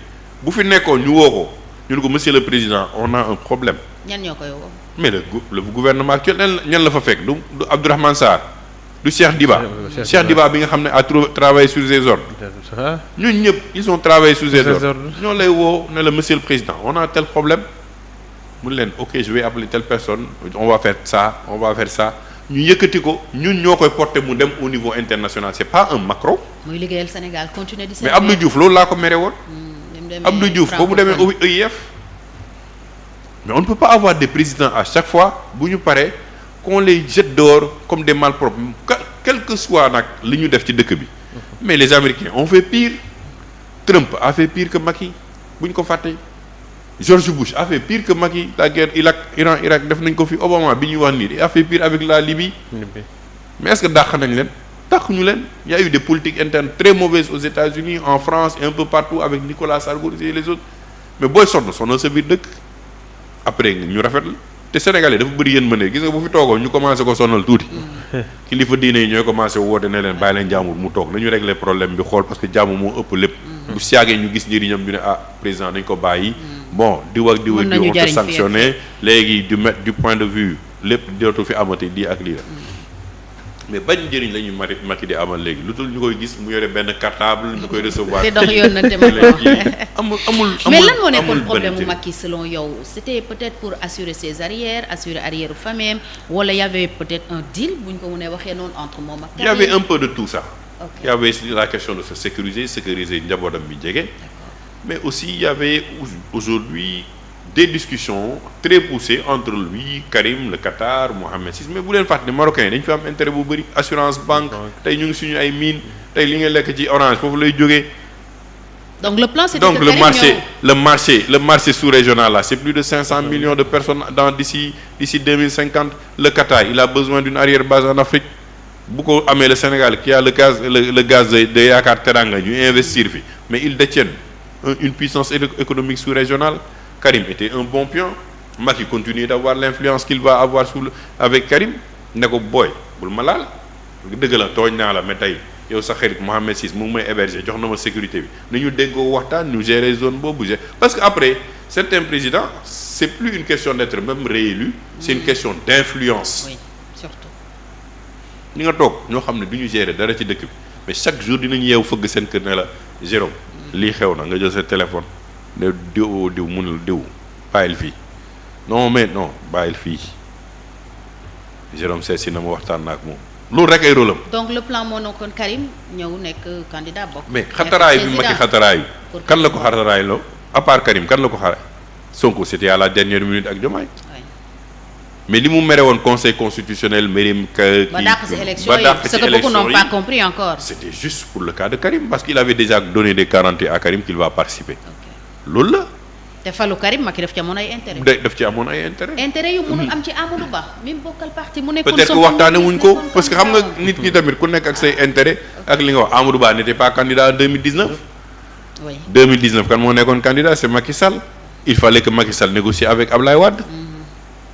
bu fi nekkoon ñu woo ko ñu ne ko monsieur le président on a un problème. ñan ñoo koy woo. mais le gouvernement actuel ñan la fa fekk du Abdourahmane Sarr du Cheikh Diba. Cheikh Diba bi nga xam ne a travaillé sur ses ordres. ñun ñëpp ils ont travaillé sur ses ordres. ñoo lay woo ne la monsieur le président on a tel problème. mun leen ok je vais appeler telle personne on va faire ça ñu yëkkati ko ñun ñoo koy porter mu dem au niveau international c'est pas un Macron. muy liggéeyal Sénégal continuer di. mais Abdou Diouf loolu laa ko mere woon. Abdou Diouf ba mu demee OIF. mais on ne peut pas avoir des présidents à chaque fois bu ñu paree qu'on les jette dehors comme des malpropres quel que soit nag li ñu def ci dëkk bi. mais les Américains ont fait pire. Trump a fait pire que Macky bu ñu ko fàtte. George Bush a fait pire que Macky la guerre Irak def nañ ko fi Obama bi ñuy wax nii il a fait pire avec la Libye. mais est-ce que dàq nañ leen dàq ñu leen il y a eu des politiques internes très mauvaises aux États-Unis en France et un peu partout avec Nicolas Sarkozy et les autres mais booy sonn sa biir dëkk après ñu rafet la te Sénégalais dafa bëri yéen mëne gis nga bu fi toogoo ñu commencé ko sonal tuuti. kilifa diine yi ñooy commencé woote ne leen bàyyi leen jàmbur mu toog nañu régler problème bi xool parce que jàmm moo ëpp lépp. bu siyaagee ñu gis njëriñam ñu ne président dañ ko bàyyi. bon diw ak diw on te sanctionné léegi du point de vue lépp dootu fi amati lii ak lii la mais bañ njëriñ la ñuy Macky di amal léegi lu tul ñu koy gis mu yore benn cartable ñu koy recevoir. te dox yoon na amul mais lan moo nekkoon problème mu Macky selon yow c'était peut-être pour assurer ses arrières assurer arrière famille wala y avait peut-être un deal bu ñu ko mënee waxee noonu entre moom ak. il y avait un peu de tout ça. il y avait la question de se sécuriser njabootam bi jege. mais aussi il y avait aujourd'hui des discussions très poussées entre lui Karim le Qatar Mohamed VI mais bu leen fàtte ne Marocains yi dañu fi am intérêt bu bëri assurance banque tey ñu ngi suñu ay mines tey li nga lekk ci Orange foofu lay jógee. donc le plan c'était donc le marché sous-régional là c'est plus de 500 millions de personnes d'ici 2050 le Qatar il a besoin d'une arrière-base en Afrique bu ko amee le Sénégal qui a le gaz de Yaakaar Teranga ñu investir fi mais ils détiennent une puissance économique sous-régionale. Karim était un bon pion Macky continue d'avoir l'influence qu'il va avoir avec Karim ne ko booy bul ma laal dëgg la tooñ naa la mais tey yow sa xarit Mohamed VI mu ngi may héberger jox na ma sécurité bi na ñu déggoo waxtaan ñu gérer zone boobu parce que après certains présidents c'est plus une question d'être même réélu c'est une question d'influence. Oui, surtout. ñi nga toog ñoo xam ne du ñu gérer dara ci dëkk bi mais chaque jour dinañu yeewu fëgg seen kër ne la Jérôme lii xew na nga jël sa téléphone ne diw mënul diw bàyyil fii non mais non bàyyil fii Jérôme seet si na ma waxtaan na ak moom loolu rek ay rôle am. donc le plan moo nekkoon Karim ñëw nekk candidat bokk. mais xataraay bi Macky xataraay kan la ko xataraay loo à part Karim kan la ko xare Sonko c'était à la dernière minute ak Diomaye. mais li mu mere woon conseil constitutionnel mérim ba dàq ci élection yi ce que beaucoup n'ont pas compris encore. c'était juste pour le cas de Karim parce qu'il avait déjà donné des garanties à Karim qu'il va participer. loolu la. te falu Karim Macky daf ci amoon ay intérêt. daf ci amoon ay intérêt. intérêt yu mënul am ci Amadou Ba mi bokkal parti mu nekkoon. peut-être que waxtaane wuñ ko parce que xam nga nit ki tamit ku nekk ak say intérêt ak li nga wax Amadou Ba n'était pas candidat en 2019. oui 2019 kan moo nekkoon candidat c'est Macky Sall. il fallait que Macky Sall négocie avec Ablaye Wade.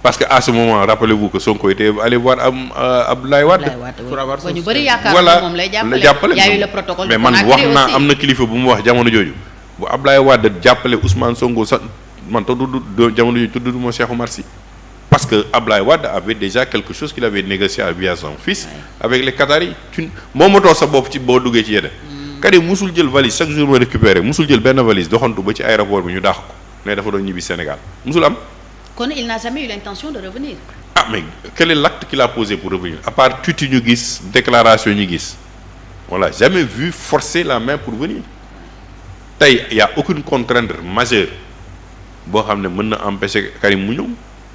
parce que à ce moment rappelez-vous que Sonko était allé voir Ablaye Wade. pour avoir ñu bëri yaakaar voilà moom lay la jàppale. y a eu le protocole mais man wax naa am na kilifa bu mu wax jamono jooju. bu Ablaye Wade jàppale Ousmane Sonko sax man tudd jamono jooju tudd ma Cheikh Oumar Sy. parce que Ablaye Wade avait déjà quelque chose qu'il avait négocié via son fils. avec les Qataris moomatoo sa bopp ci boo duggee ci yeneen. Karim musul jël valise chaque jour ma récupéré musul jël benn valise doxantu ba ci aéroport bi ñu daax ko ne dafa doon ñibbi Sénégal musul am. kon il n'a jamais eu l'intention de revenir. ah mais quel est l'acte qu'il a posé pour revenir à part tuuti ñu gis déclaration ñu gis on l'a jamais vu forcer la main pour venir tey y a aucune contrainte majeure boo xam ne mën na empêcher Karim mu ñëw.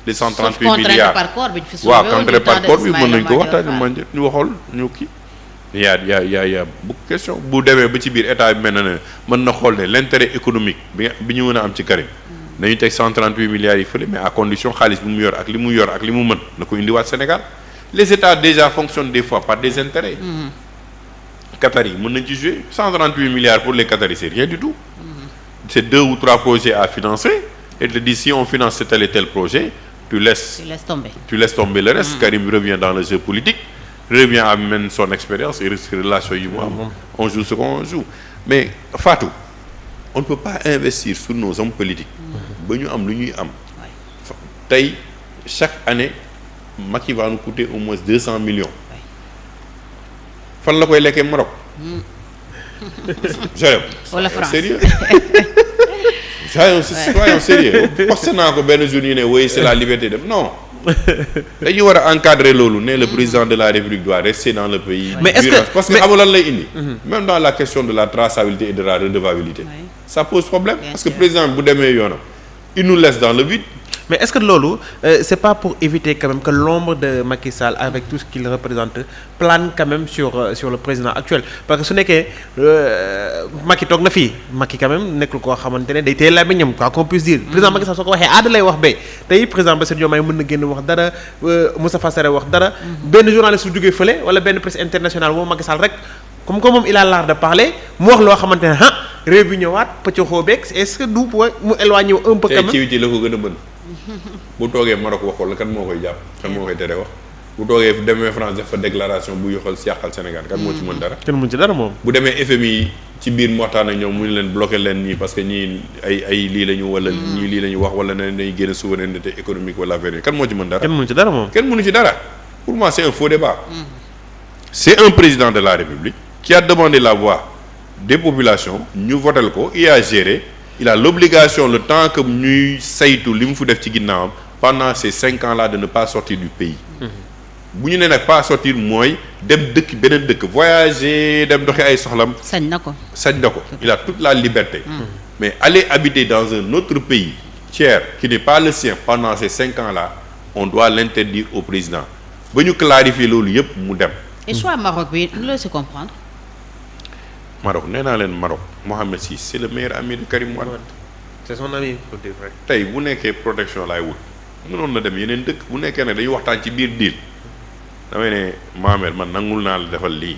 les 138 milliards par corps bi fi waaw contrainte par corps bi mën nañ ko waxtaan man ñu waxool ñu kii. yaa bu question bu demee ba ci biir état bi mel na ne mën na xool ne l'intérêt économique bi ñu mën a am ci Karim. nañu teg 138 milliards yi fële mais à condition xaalis bi mu yor ak li mu yor ak li mu mën na ko indiwaat Sénégal les états déjà fonctionnent des fois par des intérêts. Qataris mën nañ ci jouer 138 milliards pour les Qataris c'est rien du tout. c'est 2 ou 3 projets à financer et te dis si on finance tel et tel projet tu laisses tomber le reste. Karim revient dans le jeu politique revient amène son expérience et relation yi mu am on joue ce qu'on joue mais Fatou on ne peut pas investir sur nos hommes politiques ba ñu am lu ñuy am tey chaque année Macky va nous coûter au moins 200 millions fan la koy lekkee Maroc wala France sérieux soyons sérieux posté naa ko benn jour ñu ne oui c'est la liberté de non dañu war a encadrer loolu ne le président de la République doit rester dans le pays. mais est-ce que parce que xam nga lan lay indi. même dans la question de la traçabilité et de la redevabilité. ça pose problème parce que président bu demee yoonam il nous laisse dans le vide. mais est-ce que loolu c'est pas pour éviter quand même que l'ombre de Macky Sall avec tout ce qu'il représente plane quand même sur le président actuel parce que su nekkee Macky toog na fii Macky quand même nekkul koo xamante ne day téye làmmiñam quoi qu'on puisse dire. président Macky Sall soo ko waxee aada lay wax ba tey président Bassirou Diomaye mën na génn wax dara Moustapha Sarré wax dara. benn journaliste su jógee fële wala benn presse internationale moom Macky Sall rek comme que moom il a l'art de parler mu wax loo xamante ne ah réew bi ñëwaat pëcc xoobeeg est-ce que du mu éloigné un peu. quand même tey ci la ko gën a mën. bu toogee Maroc waxoon la kan moo koy jàpp kan moo koy tere wax bu toogee demee France def fa déclaration bu yoxal si yàqal Sénégal kan moo ci mën dara. kenn mën ci dara moom. bu demee FMI ci biir mu waxtaan ak ñoom mu ne leen bloqué leen nii parce que ñii ay lii la ñu wala ñii lii la ñu wax wala ne dañuy génn souveraineté économique wala affaire yi kan moo ci mën dara. kenn mënu ci dara moom. kenn mënu ci dara pour moi c'est un faux débat. c'est un président de la République qui a demandé la voix des populations ñu votel ko il a géré. il a l'obligation le temps que ñuy saytu li mu fu def ci ginnaawam pendant ces 5 ans là de ne pas sortir du pays. bu ñu nee nag pas sortir mooy dem dëkk beneen dëkk voyager dem doxi ay soxlam. sañ na ko il a toute la liberté. mais aller habiter dans un autre pays tiers qui n'est pas le sien pendant ces 5 ans là on doit l'interdire au président ba ñu clarifier loolu yëpp mu dem. et soit Maroc bi lu la si comprendre. Maroc nee naa leen Maroc Mohamed Sy c'est le meilleur ami de Karim Wade. c'est son ami pour dire vrai. tey bu nekkee protection laay wut mënoon na dem yeneen dëkk bu nekkee ne dañuy waxtaan ci biir deal damay ne Mohamed man nangul naa la defal lii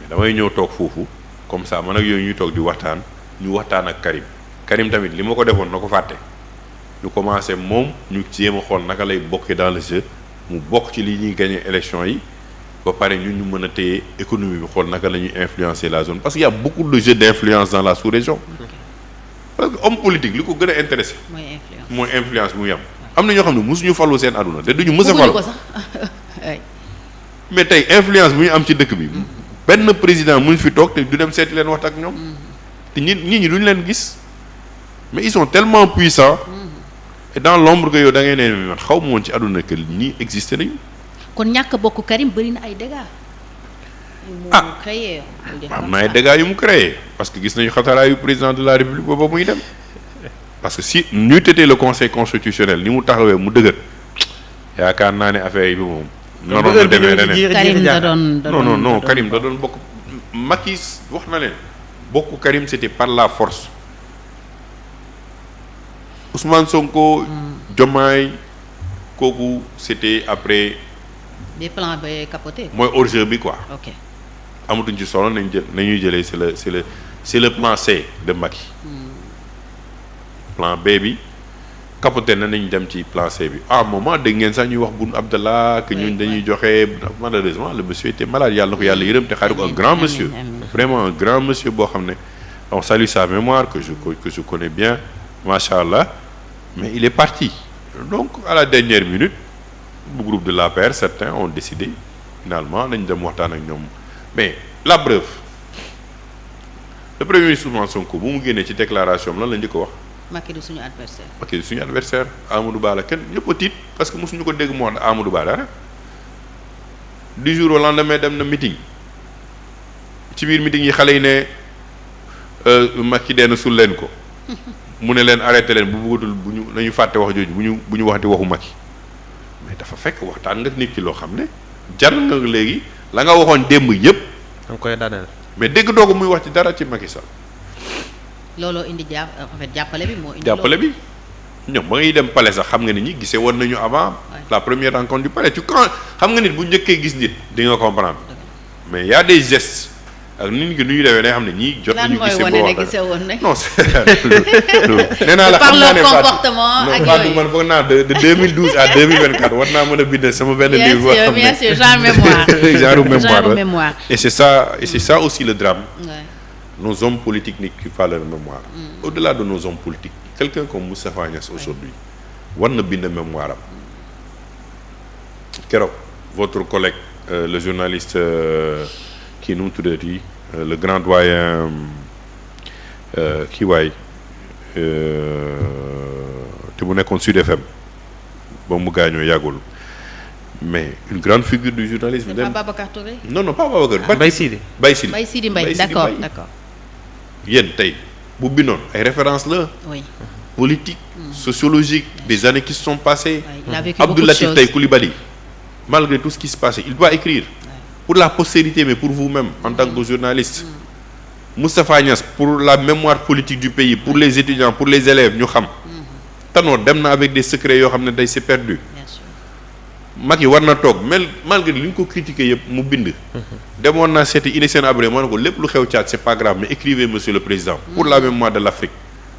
mais damay ñëw toog foofu comme ça man ak yooyu ñuy toog di waxtaan ñu waxtaan ak Karim tamit li ma ko defoon na ko fàtte ñu commencé moom ñu jéem a xool naka lay bokkee dans le jeu mu bokk ci li ñuy gagner élection yi. ba pare ñun ñu mën a téye économie bi xool naka la ñuy influencer la zone parce qu'il y a beaucoup de jeux d'influence dans la sous-région. parce que homme politique li ko gën a intéressé. mooy influence bu mu am na ñoo xam ne mosuñu falu seen àdduna te duñu mës a falu mais tey influence bu ñu am ci dëkk bi. benn président mu fi toog te du dem seeti leen waxta ak ñoom. te nit ñi duñu leen gis mais ils sont tellement puissants. et dans l'ombre que yow da ngay ne man xaw ma woon ci àdduna que ñii existé nañu. kon ñàkk bokk Karim bëri na ay dégâts. am na ay dégâts yu mu créé parce que gis nañu xataraayu président de la République booba muy dem parce que si ñu tëtee le conseil constitutionnel ni mu taxawee mu dëgër yaakaar naa ne affaire yi bi moom. noonu la demee leneen Karim da doon non Karim da doon bokk. Macky wax na leen bokk Karim c'était par la force Ousmane Sonko. Diomaye kooku c'était après. des plans ba capoté. mooy hors-jeu bi quoi. ok amatuñ ci solo nañuy jëlee c'est le plan C de Macky. plan B bi capoté na nañ dem ci plan C bi à un moment dégg ngeen sax ñuy wax Boun Abdallah que ñun dañuy joxe malheureusement le monsieur était malade yàlla na ko yàlla yërëm te xaari ko un grand monsieur. vraiment un grand monsieur boo xam ne on salue sa mémoire que je connais bien macha allah mais il est parti donc à la dernière minute le groupe de l'APR certains ont décidé finalement nañ dem waxtaan ak ñoom mais la preuve le premier ministre Ousmane Sonko bu mu génnee ci déclaration lan la njëkk a wax. Macky du suñu adversaire. Macky du suñu adversaire Amadou Ba la kenn ñëpp a tiit parce que mosuñu ko dégg mu wax Amadou Ba dara du jour au lendemain dem na meeting ci biir meeting yi xale yi ne Macky dee na sul leen ko mu ne leen arrêté leen bu bëggatul bu ñu nañu fàtte wax jooju bu ñu waxati waxu Macky mais dafa fekk waxtaan nga nit ki loo xam ne jar nga léegi la nga waxoon démb yëpp. da nga koy daaneel. mais dégg doo ko muy wax ci dara ci Macky Sall. looloo indi en fait jàppale bi moo indi. jàppale bi ñoom ba ngay dem palais sax xam nga nit ñi gisee woon nañu avant. la première rencontre du palais tu quand xam nga nit bu njëkkee gis nit di nga comprendre. mais y a des gestes ak nit ñi nu ñu demee day xam ne ñii jot nañu. gisee boo wax non c'est nee naa la xam naa ne comportement ak yooyu man foog naa de 2012 à 2024 war naa mën a bind sama benn livre. bien sûr genre mémoire. genre mémoire et c'est ça aussi le drame. Nos hommes politiques n'écrivent pas leur mémoire. Au-delà de nos hommes politiques, quelqu'un comme Moustapha Niasse aujourd'hui war na bind mémoire am keroog votre collègue le journaliste kii nu mu tuddati le grand doyen kii waay te mu nekkoon Sud FM ba mu gaañoo yàggul mais une grande figure du journalisme. C'est pas Babacar Touré. non pas Babacar. Mbaye Sidi. Mbaye Sidi d'accord. yéen tey bu bindoon ay références la. oui. politique. sociologique des années qui se sont passées. il a vécu Abdou Latif Tey Coulibaly malgré tout ce qui se passait il doit écrire. pour la postérité mais pour vous-même en tant que journaliste. Moustapha Niasse pour la mémoire politique du pays pour les étudiants pour les élèves ñu xam. Tanor dem na avec des secrets yoo xam ne day c'est perdu. Macky war na toog malgré li ñu ko critiqué yëpp mu bind. demoon naa seeti Hissène Habré ma ne ko lépp lu xew Tchad c'est pas grave mais écrivez monsieur le président. pour la mémoire de l'Afrique.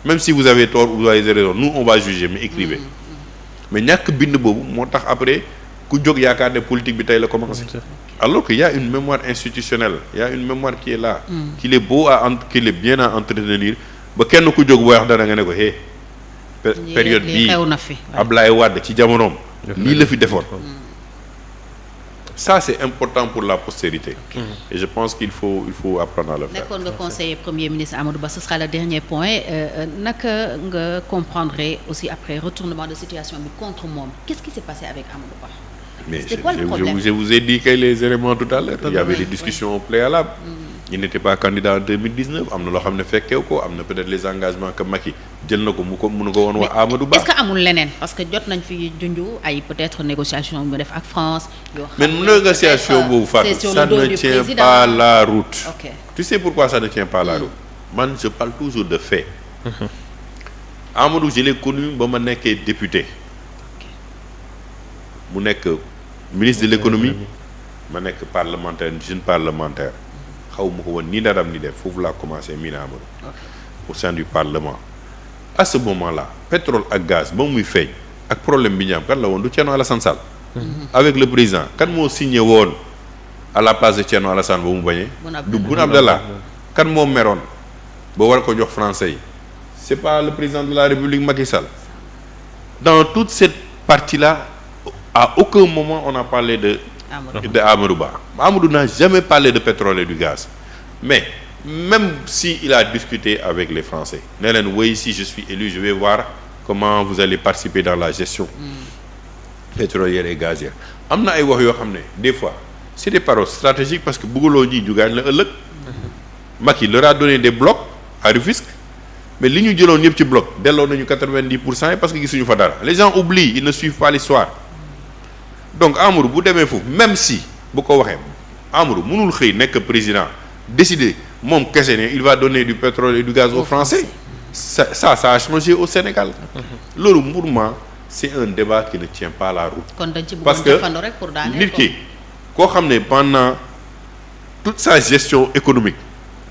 même si vous avez tort ou vous avez raison nous on va juger mais écrivez. mais ñàkk bind boobu moo tax après ku jóg yaakaar ne politique bi tey la commencé. alors que y a une mémoire institutionnelle y a une mémoire qui est là. qu'il est beau qu'il est bien à entretenir ba kenn ku jóg booy wax dara nga ne ko hey. période bii Ablaye Wade ci jamonoom. lii la fi defoon. ça c'est important pour la postérité. et je pense qu'il faut apprendre à le faire. nekkoon nga conseiller premier ministre Amadou Ba ce sera le dernier point naka nga comprendre aussi après retournement de situation bi contre moom qu'est-ce qui s'est passé avec Amadou Ba. mais je vous ai dit que les éléments tout à l'heure il y avait des discussions préalables. il n'était pas candidat en 2019 am na loo xam ne fekkeew ko am na peut-être les engagements que Macky jël na ko mënu ko woon wax Amadou Ba. est-ce que amul leneen parce que jot nañ fi junju ay peut-être négociation mu def ak France. yoo xam mais négociation boobu Fatou ça ne tient pas la route. ok tu sais pourquoi ça ne tient pas la route. man je parle toujours de fait. Amadou je l'ai connu ba ma nekkee député. mu nekk ministre de l'économie ma nekk parlementaire jeune parlementaire. xaw ma ko woon nii daram ni def foofu laa commencé miin Amadou au sein du parlement à ce moment-là pétrole ak gaz ba muy feeñ ak problème bi ñu am kan la woon du Thierno Alassane Sall avec le président kan moo signé woon à la place de Thierno Alassane ba mu bañee du Boun Abdallah kan moo meroon ba war ko jox français yi c'est pas le président de la République Macky Sall dans toute cette partie-là à aucun moment on a parlé de Amadou Ba. Amadou n'a jamais parlé de pétrole et du gaz. Mais même si il a discuté avec les Français, ne leen oui si je suis élu, je vais voir comment vous allez participer dans la gestion pétrolière et gazière. Am na ay wax yoo xam ne des fois c'est des paroles stratégiques parce que bëggaloo ji jugaañ la ëllëg. Macky leur a donné des blocs à Rufisque mais li ñu jëloon yëpp ci bloc delloo nañu 90% parce que gisuñu fa dara. Les gens oublient, ils ne suivent pas l'histoire. donc Amadou bu demee foofu même si bu ko waxee Amadou mënul xëy nekk président décider moom kese ne il va donner du pétrole et du gaz aux Français ça a changé au Sénégal loolu pour moi c'est un débat qui ne tient pas la route. kon dañ ci bëgg parce que rek pour daaneel nit ki koo xam ne pendant toute sa gestion économique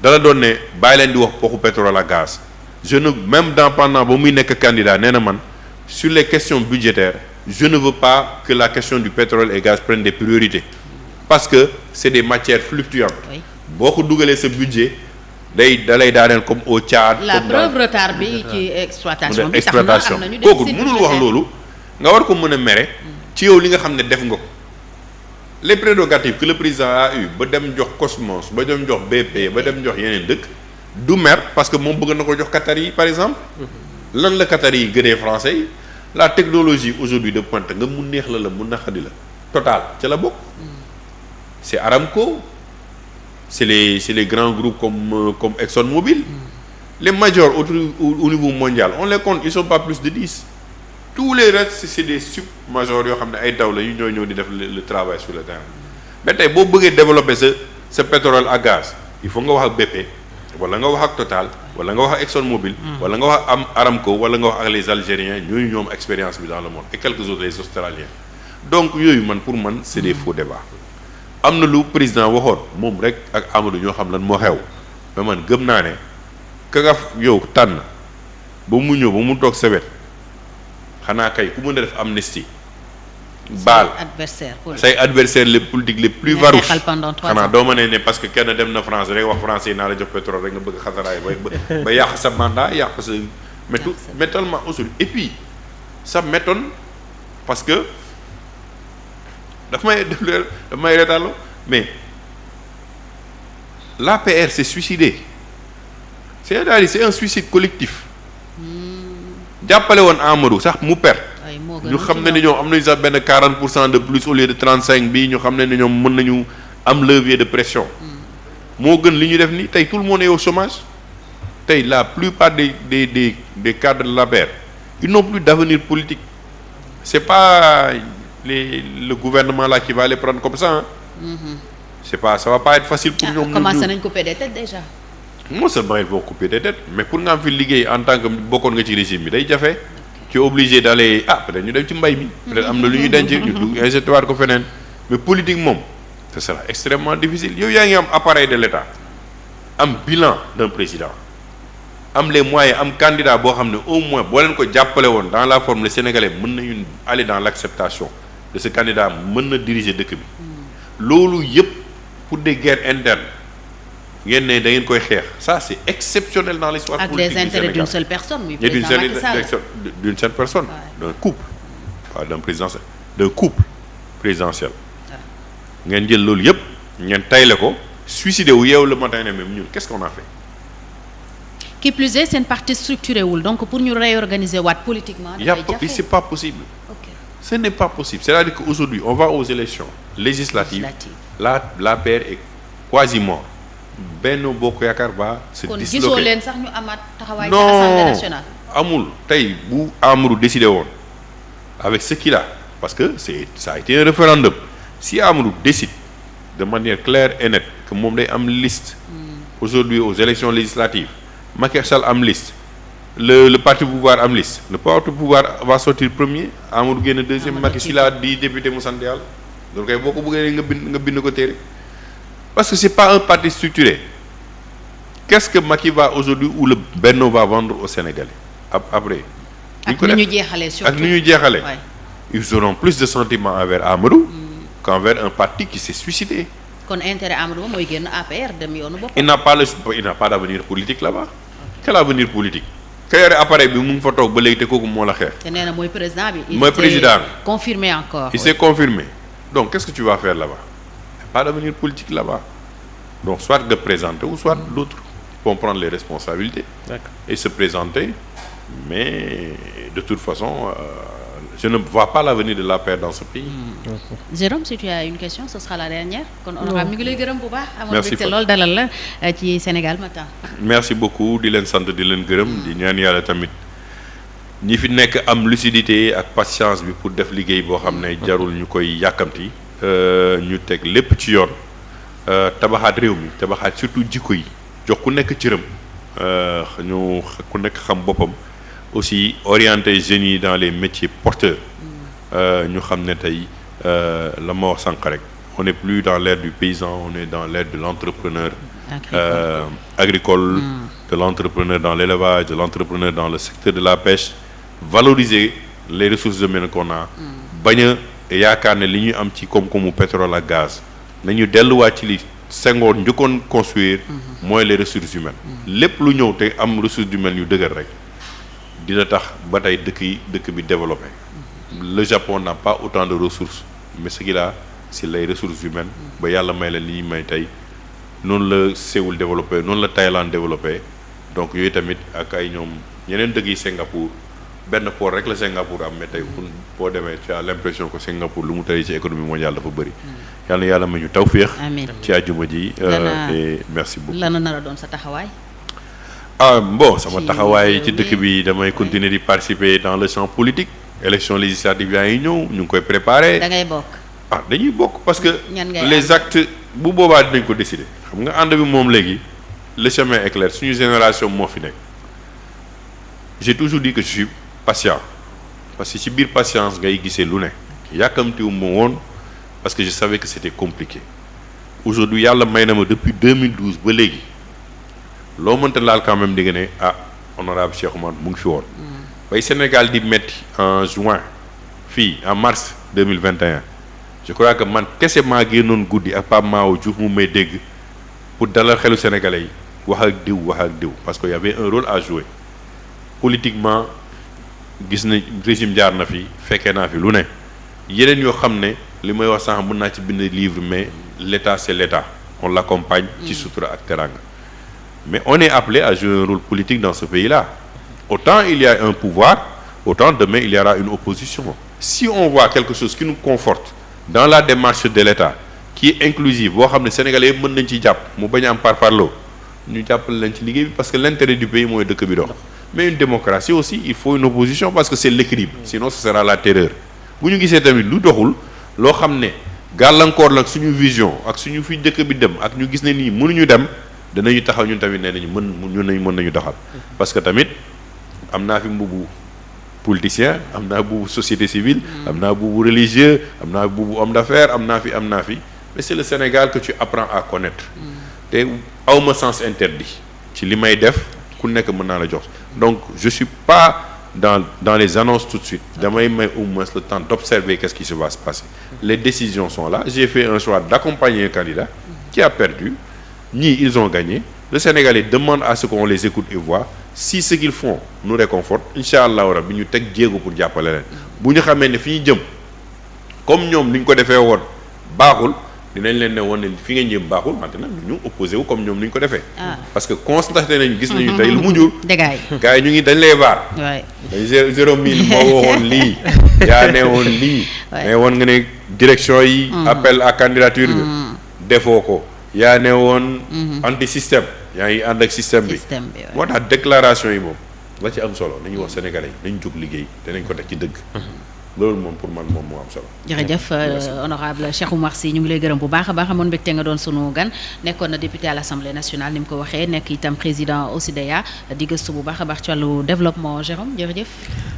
dala doon ne bàyyi leen di wax waxu pétrole ak gaz je ne même pendant ba muy nekk candidat nee na man sur les questions budgétaires je ne veux pas que la question du pétrole et gaz prenne des priorités parce que c'est des matières fluctuantes. boo ko dugalee sa budget dalay daaneel comme au Tchad. la preuve retard bi ci exploitation bi tax na am nañu kooku mënul wax loolu nga war ko mën a mere ci yow li nga xam ne def nga ko les prérogatives que le président a eu ba dem jox Cosmos ba dem jox BP ba dem jox yeneen dëkk du mer parce que moom bëgg na ko jox Qatar yi par exemple lan la Qatar yi gënee français yi la technologie aujourd'hui de pointe nga mu neex la mu naqadi la Total ca la bokk c'est Aramco c'est les grands groupes comme ExxonMobil les majors au niveau mondial on les compte ils sont pas plus de 10 tous les restes c'est des sub-majors yoo xam ne ay daw la yu ñoo ñëw di def le travail sur le terrain mais tey boo bëggee développer sa pétrole ak gaz il faut nga wax ak BP wala nga wax ak Total wala nga wax ak ExxonMobil wala nga wax am Aramco wala nga wax ak les Algériens ñooñu ñoom expérience bi dans le monde et quelques autres les Australiens donc yooyu pour man c'est des faux débats am na lu président waxoon moom rek ak Amadou ñoo xam lan moo xew mais man gëm naa ne ka nga yow tànn ba mu ñëw ba mu toog sa wet xanaa kay ku mën a def amnistie baal say adversaires les politiques les plus farouches xanaa doo ma ne parce que kenn dem na France rek wax français naa la jox pétrole rek nga bëgg xasaraay ba yàq sa mandat yàq sa méttonement aujourd'hui et puis ça m'étonne parce que daf may reetaloo mais l'APR s'est suicidé c'est-à-dire c'est un suicide collectif jàppale woon Amadou sax mu perte ñu xam ne ni ñoom am nañu sax benn 40% de plus au lieu de 35 bi ñu xam ne ni ñoom mën nañu am levier de pression moo gën li ñu def ni tey tout le monde est au chômage tey la plupart des cadres de l'APR ils n'ont plus d'avenir politique c'est pas le gouvernement là qui va les prendre comme ça c'est pas ça va pas être facile pour ñoom commencé nañ couper des têtes déjà non seulement ils vont couper des têtes mais pour nga am fi liggéey en tant que bokkoon nga ci régime bi day jafe tu es obligé d'aller peut-être ñu dem ci mbay mi peut-être am na lu ñuy denc ñu dugg injecté waat ko feneen mais politique moom ce sera extrêmement difficile yow yaa ngi am appareil de l'État am bilan d'un président am les moyens am candidat boo xam ne au moins boo leen ko jàppale woon dans la forme les Sénégalais mën nañu aller dans l'acceptation de ce candidat mën na diriger dëkk bi loolu yëpp pour des guerres internes ngeen ne da ngeen koy xeex ça c'est exceptionnel dans l'histoire politique du Sénégal. Avec les intérêts d'une seule personne. muy président Macky Sall d'une seule personne. d'un couple pas d'un couple présidentiel. ngeen jël loolu yëpp ngeen tayle ko suicidé wu yeewu le matin ne même ñun qu'est-ce qu'on a fait. qui plus est seen parti structuré wul donc pour ñu réorganiser waat politiquement. dafay jafe c'est pas possible. Ce n'est pas possible c'est-à-dire qu'aujourd'hui on va aux élections législatives. l'APR est quasi mort. Benno Bokk Yaakaar ba se disloquer kon gisoo leen sax ñu amaat taxawaay ci Assemblée nationale. amul tey bu Amadou décidé woon avec ce qu'il a parce que ça a été un référendum si Amadou décide de manière claire et nette que moom day am liste aujourd'hui aux élections législatives Macky Sall am liste le parti pouvoir am liste le parti pouvoir va sortir premier Amadou génn deuxième Macky Sall a di député mu sant yàlla loolu kay boo ko bëggee nga bind ko téere parce que c'est pas un parti structuré qu'est-ce que Macky va aujourd'hui ou le Benno va vendre aux Sénégalais après. ak ni ñu jeexalee surtout ak ni ñu jeexalee. ils auront plus de sentiments envers Amadou. qu'envers un parti qui s'est suicidé. kon intérêt Amadou mooy génn APR dem yoonu boppam. il n'a pas d'avenir politique là-bas. quel avenir politique. ka yore appareil bi mu ngi fa toog ba léegi te kooku moo la xeex. te nee na mooy président bi. mooy président bi confirmé encore. il s'est confirmé donc qu'est-ce que tu vas faire là-bas. pas d'avenir politique là-bas donc soit de présenter ou soit d'autres vont prendre les responsabilités et se présenter mais de toute façon je ne vois pas l'avenir de l'APR dans ce pays. Jérôme si tu as une question ce sera la dernière. kon honorable mi ngi lay gërëm bu baax. merci amoon loolu dalal la ci Sénégal Matin. merci beaucoup di leen sant di leen gërëm di ñaan yàlla tamit ñi fi nekk am lucidité ak patience bi pour def liggéey boo xam ne jarul ñu koy yàkkamti. ñu teg lépp ci yoon tabaxaat réew mi tabaxaat surtout jikko yi jox ku nekk cëram ñu ku nekk xam boppam aussi orienter jeunes yi dans les métiers porteurs ñu xam ne tey la ma wax sànq rek on n'est plus dans l'ère du paysan, on est dans l'ère de l'entrepreneur agricole, de l'entrepreneur dans l'élevage, de l'entrepreneur dans le secteur de la pêche. Valoriser les ressources humaines qu'on a, bañ a yaakaar ne li ñuy am ci koom-koomu pétrole ak gaz nañu delluwaat ci li Senghor njëkkoon construire mooy les ressources humaines. lépp lu ñëw te am ressources humaines yu dëgër rek dina tax ba tey dëkk bi développé. Le Japon n'a pas autant de ressources, mais ce qu'il a c'est les ressources humaines ba yàlla may la li ñuy may tey noonu la Séoul développé noonu la Thaïlande développé. Donc yooyu tamit ak ay ñoom yeneen dëkk yi Singapour benn port rek la Singapour am mais tey boo demee tu as l'impression que Singapour lu mu tey ci économie mondiale dafa bëri. yàlla na yàlla ma ñu tawféex. amiin ci àjjuma ji. et merci beaucoup. lan nar a doon sa taxawaay. Bon sama taxawaay ci dëkk bi damay continuer di participer dans le champ politique. élection législative yaa ngi ñëw ñu ngi koy préparer. da ngay bokk. dañuy bokk parce que. les actes bu boobaa dinañ ko décider. xam nga ànd bi moom léegi le chemin est clair suñu génération moo fi nekk. j'ai toujours dit que je suis patient parce que ci biir patience ngay gisee lu ne yàkkamtiwu ma woon parce que je savais que c'était compliqué. aujourd'hui yàlla may na ma depuis 2012 ba léegi loo mënta laal quand même di nga ne honorable Cheikh Oumar mu ngi fi woon. bay Sénégal di metti en juin fii en mars 2021 je crois que man kese maa génnoon guddi ak Pape Mao Diouf mu may dégg pour dalal xelu sénégalais yi wax ak diw parce que y avait un rôle à jouer politiquement gis na régime jaar na fi fekkee naa fi lu ne yeneen yoo xam ne li may wax sànq mën naa ci bind livre mais l'état c'est l'état on l'accompagne ci sutura ak teranga mais on est appelé à jouer un rôle politique dans ce pays-là. Autant il y a un pouvoir, autant demain il y aura une opposition. Si on voit quelque chose qui nous conforte dans la démarche de l'État, qui est inclusive, boo xam ne Sénégalais yëpp mën nañ ci jàpp mu bañ a am parparloo ñu jàppale leen ci liggéey bi parce que l'intérêt du pays mooy dëkk bi dox. Mais une démocratie aussi il faut une opposition parce que c'est l'équilibre, sinon ce sera la terreur. bu ñu gisee tamit lu doxul loo xam ne gàllankoor la ak suñu vision ak suñu fi dëkk bi dem ak ñu gis ne nii mënuñu dem danañu taxaw ñun tamit nee nañu mën nañu doxal parce que tamit. am naa fi mbubu politicien am naa mbubu société civile am naa mbubu religieux am naa mbubu homme d'affaires am naa fi mais c'est le Sénégal que tu apprends à connaître te awma sens interdit ci li may def ku nekk mën naa la jox donc je suis pas dans les annonces tout de suite damay may au moins le temps d'observer qu'est-ce qui se va se passer les décisions sont là j'ai fait un choix d'accompagner un candidat qui a perdu ñii ils ont gagné le Sénégalais demande à ce qu'on les écoute et voit si ce qu'ils font nous réconforte incha allahu rabbi ñu teg jéego pour jàppale leen bu ñu xamee ne fi ñu jëm comme ñoom ni ñu ko defee woon baaxul dinañ leen ne woon ne fi ngeen jëm baaxul maintenant ñu opposé wu comme ñoom ni ñu ko defee. parce que constaté nañ gis nañu tey lu mu jur. gars yi ñu ngi dañ lay vaar. waay dañ 0 moo waxoon lii. yaa ne woon lii. mais woon nga ne direction yi. appel à candidature bi. defoo ko yaa ne woon. anti système. yaa ngi ànd ak système bi moo tax déclaration yi moom la ci am solo nañu wax sénégalais nañ jóg liggéey danañ ko teg ci dëgg loolu moom pour man moom moo am solo. jërëjëf honorable Cheikh Oumar Sy ñu ngi lay gërëm bu baax a baax amoon mbégte nga doon sunu gan nekkoon na député à l'Assemblée nationale ni mu ko waxee nekk itam président OSIDEA di gëstu bu baax a baax ci wàllu développement Jérôme jërëjëf.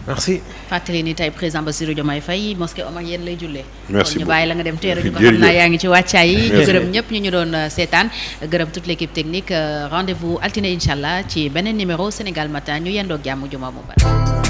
merci. fàttali ni tey président Bassirou Diomaye Faye mosquée Omarienne lay jullee. merci kon ñu bàyyi la nga dem teeru ñu ko xam naa yaa ngi ci wàccaay yi. ñu gërëm ñëpp ñu doon seetaan gërëm toute l'équipe technique rendez-vous altine incha allah ci beneen numéro Sénégal Matin ñu yendoog jàmm juma mubarak